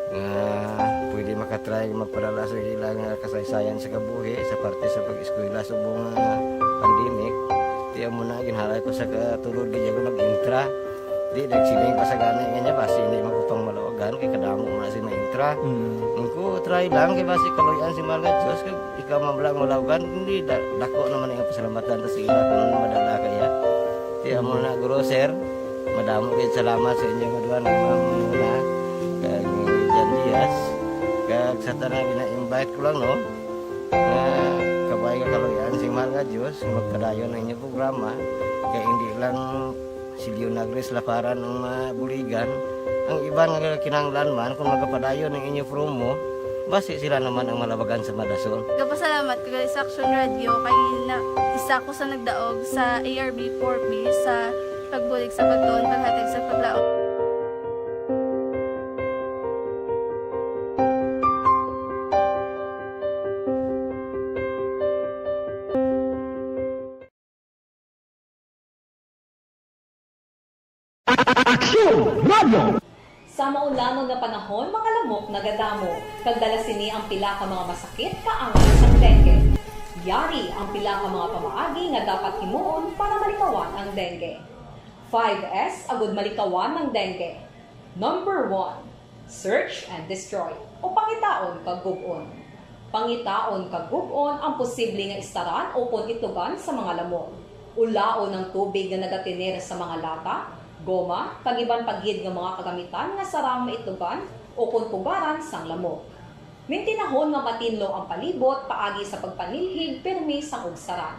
nga pwede makatry magpadala sa ilang kasaysayan sa kabuhi sa parte sa pag-eskwela subong pandemic. Di mo na ginhalay ko sa katulog di ko nag-intra. Di nagsiling pa sa gana nga basi hindi magupang malawagan kay kadamo mo na si ma-intra. Ko try lang kay basi kaluyan si Malga Diyos kay ikaw mablang malawagan hindi dako naman ang pasalamatan ta sa ila kung madala kaya. Di mo na guro sir. Madamo kay salamat sa inyo nga duha na kag Jan Diaz kag sa tanan gina-invite ko lang no. Kabay ka kaluyan si Malga Diyos magpadayon ng inyong programa kaya hindi lang si Leonagres Laparan ang mabuligan ang iba nga kinanglan man kung magpadayon ng inyong promo basi sila naman ang malabagan sa Madasol. Nagpasalamat ko sa Aksyon Radio kay isa ko sa nagdaog sa ARB 4B sa pagbulig sa baton paghatag sa paglaog. Sa maulamon nga panahon, mga lamok nagadamo, kagdala sini ang pila ka mga masakit kaangan sa dengue. Yari ang pila ka mga pamaagi nga dapat himuon para malikawan ang dengue. 5S agud malikawan ng dengue. Number 1, search and destroy o pangitaon kag gub-on. Pangitaon kag gub-on ang posible nga istaran o pon itugan sa mga lamok. Ulaon ng tubig nga nagatinera sa mga lata, goma, kagiban pagid nga mga kagamitan nga sarang maitugan o kung pugaran sang lamok. Mintinahon nga matinlo ang palibot paagi sa pagpanilhig permi sang ugsaran.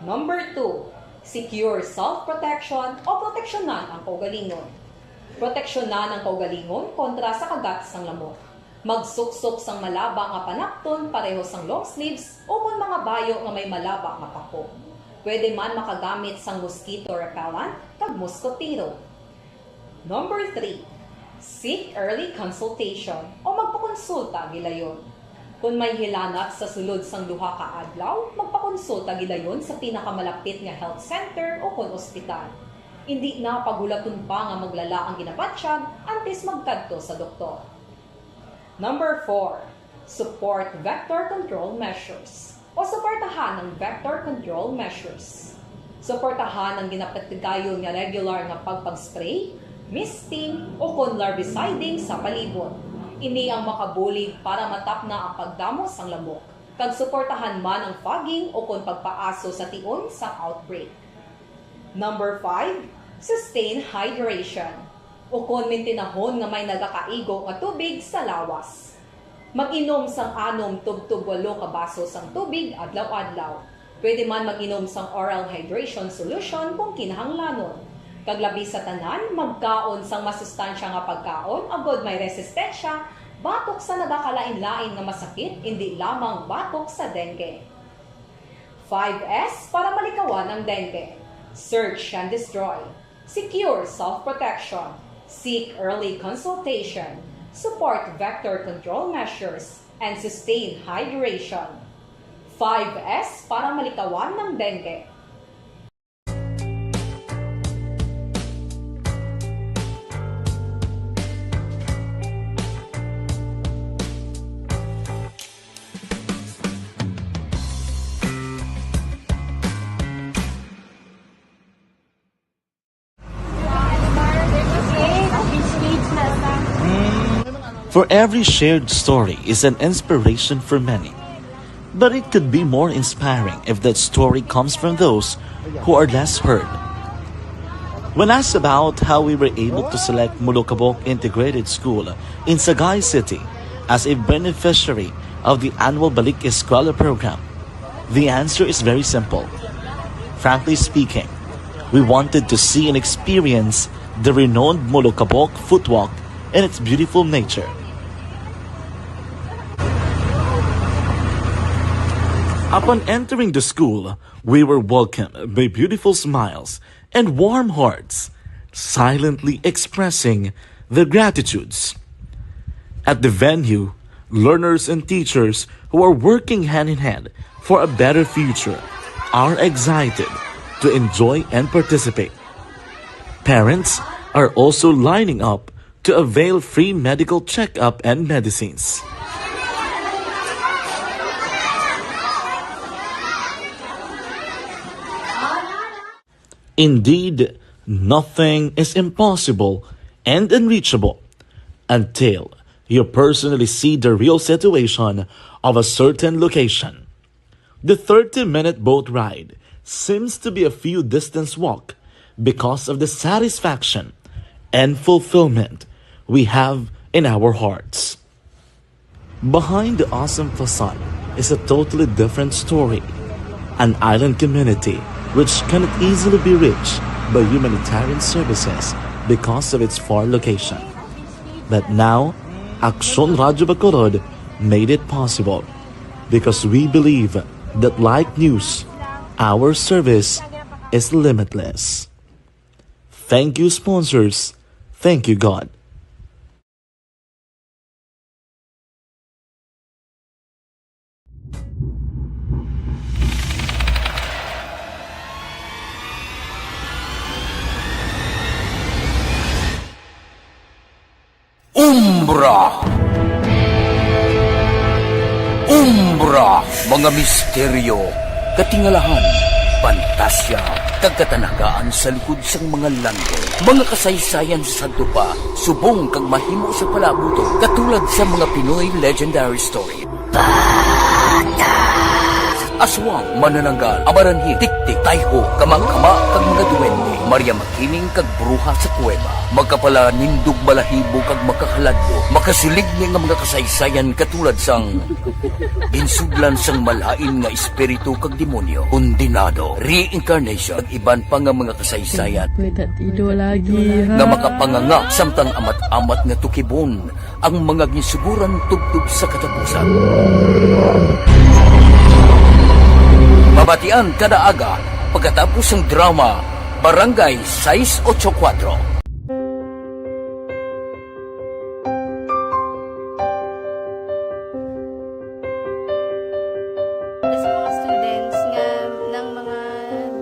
Number 2, secure self-protection o proteksyonan ang kaugalingon. Proteksyonan ang kaugalingon kontra sa kagat sang lamok. Magsuksok sang malaba nga panakton pareho sang long sleeves o kung mga bayo nga may malaba nga pako. Pwede man makagamit sang mosquito repellent kag mosquitero. Number 3, seek early consultation o magpakonsulta gilayon. Kung may hilanat sa sulod sang duha ka adlaw, magpakonsulta gilayon sa pinakamalapit nga health center o kun ospital. Hindi na pagulaton pa nga maglala ang ginabatsyag antes magkadto sa doktor. Number 4, support vector control measures o suportahan ng vector control measures. Suportahan ang ginapatigayon nga regular nga pagpag-spray, misting o kon larviciding sa palibot. Ini ang makabulig para matapna ang pagdamo sang lamok. Kag suportahan man ang fogging o kon pagpaaso sa tion sa outbreak. Number 5, sustain hydration o kon mintinahon nga may nagakaigo nga tubig sa lawas. Mag-inom sang 6 tub 8 ka baso sang tubig adlaw-adlaw. Pwede man mag-inom sang oral hydration solution kung kinahanglanon. Kaglabi sa tanan, magkaon sang masustansya nga pagkaon agod may resistensya, batok sa nagakalain-lain nga masakit, hindi lamang batok sa dengue. 5S para malikawan ang dengue. Search and destroy. Secure self-protection. Seek early consultation. Support vector control measures, and sustain hydration. 5S para malikawan ng dengue. For every shared story is an inspiration for many. But it could be more inspiring if that story comes from those who are less heard. When asked about how we were able to select Mulukabok Integrated School in Sagay City as a beneficiary of the annual Balik Eskwela program, the answer is very simple. Frankly speaking, we wanted to see and experience the renowned Mulukabok footwalk and its beautiful nature. Upon entering the school, we were welcomed by beautiful smiles and warm hearts. silently expressing their gratitudes. At the venue, learners and teachers who are working hand in hand for a better future are excited to enjoy and participate. Parents are also lining up to avail free medical checkup and medicines. Indeed, nothing is impossible and unreachable until you personally see the real situation of a certain location. The 30-minute boat ride seems to be a few distance walk because of the satisfaction and fulfillment we have in our hearts. Behind the awesome facade is a totally different story. An island community which cannot easily be reached by humanitarian services because of its far location. But now, Aksyon Radio Bacolod made it possible because we believe that like news, our service is limitless. Thank you, sponsors. Thank you, God. Umbra! Umbra! Mga misteryo, katingalahan, pantasya, kagkatanagaan sa likod sang mga lando. Mga kasaysayan sa sadtupa, subong kag mahimo sa palabuto, katulad sa mga Pinoy legendary story. Aswang, manananggal, amaranhi, tiktik, tayho, kamang-kama, kag mga duwende, Maria Makining kag bruha sa kuweba, magkapala nindog balahibo kag makahaladlo, makasilig ni nga mga kasaysayan katulad sang binsudlan sang malain nga espiritu kag demonyo, kondinado, reincarnation, at iban pa nga mga kasaysayan nga makapanganga samtang amat-amat nga tukibon ang mga gisuguran tugtog sa katapusan. Mabatian kada aga pagkatapos ng drama Barangay 684. Sa mga students nga ng mga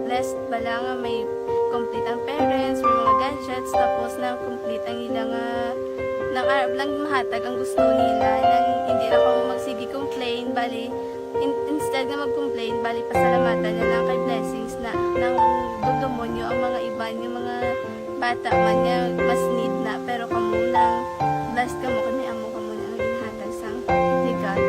blessed bala nga may complete ang parents, may mga gadgets, tapos na complete ang ilang nang arab lang mahatag ang gusto nila nang hindi na ako magsigi complain bali instead na mag-complain, bali pasalamatan na lang kay blessings na nang demonyo ang mga iba yung mga bata man niya mas need na pero kamo lang blessed kamo kami amo kamo na ang ginhatag sang ni God.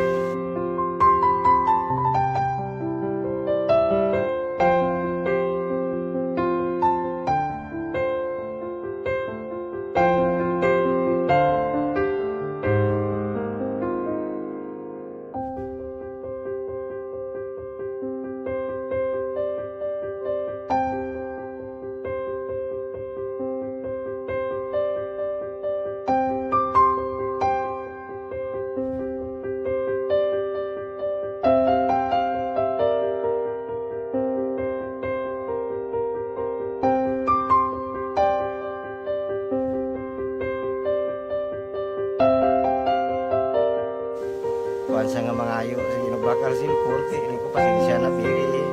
Kuan sa nga mga ayo sa ginabakal simpul ini ko pasensya na biri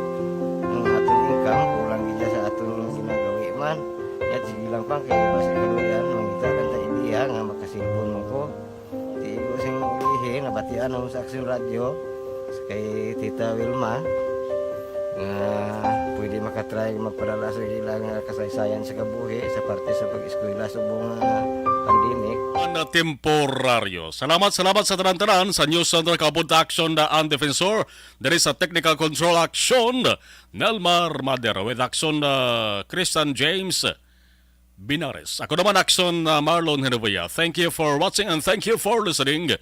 ang atong income kulang gid sa atong ginagawi man ya sige lang pang kay basta kaluyan mangita kan ta ideya nga makasilpon mo ko di ko sing ulihi nabatian ang sa Aksyon Radio kay Tita Wilma nga pwede makatry magpadala sa ilang kasaysayan sa kabuhi sa parte sa pag-eskwela subong pandemic na temporaryo. Salamat sa tanan-tanan sa News Center Kapunta Action na ang Defensor. There is a Technical Control Action Nelmar Madero with Action Christian James Binares. Ako naman Action Marlon Henovia. Thank you for watching and thank you for listening.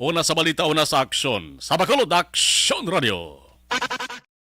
Una sa balita, una sa action. Sa Bacolod Action Radio.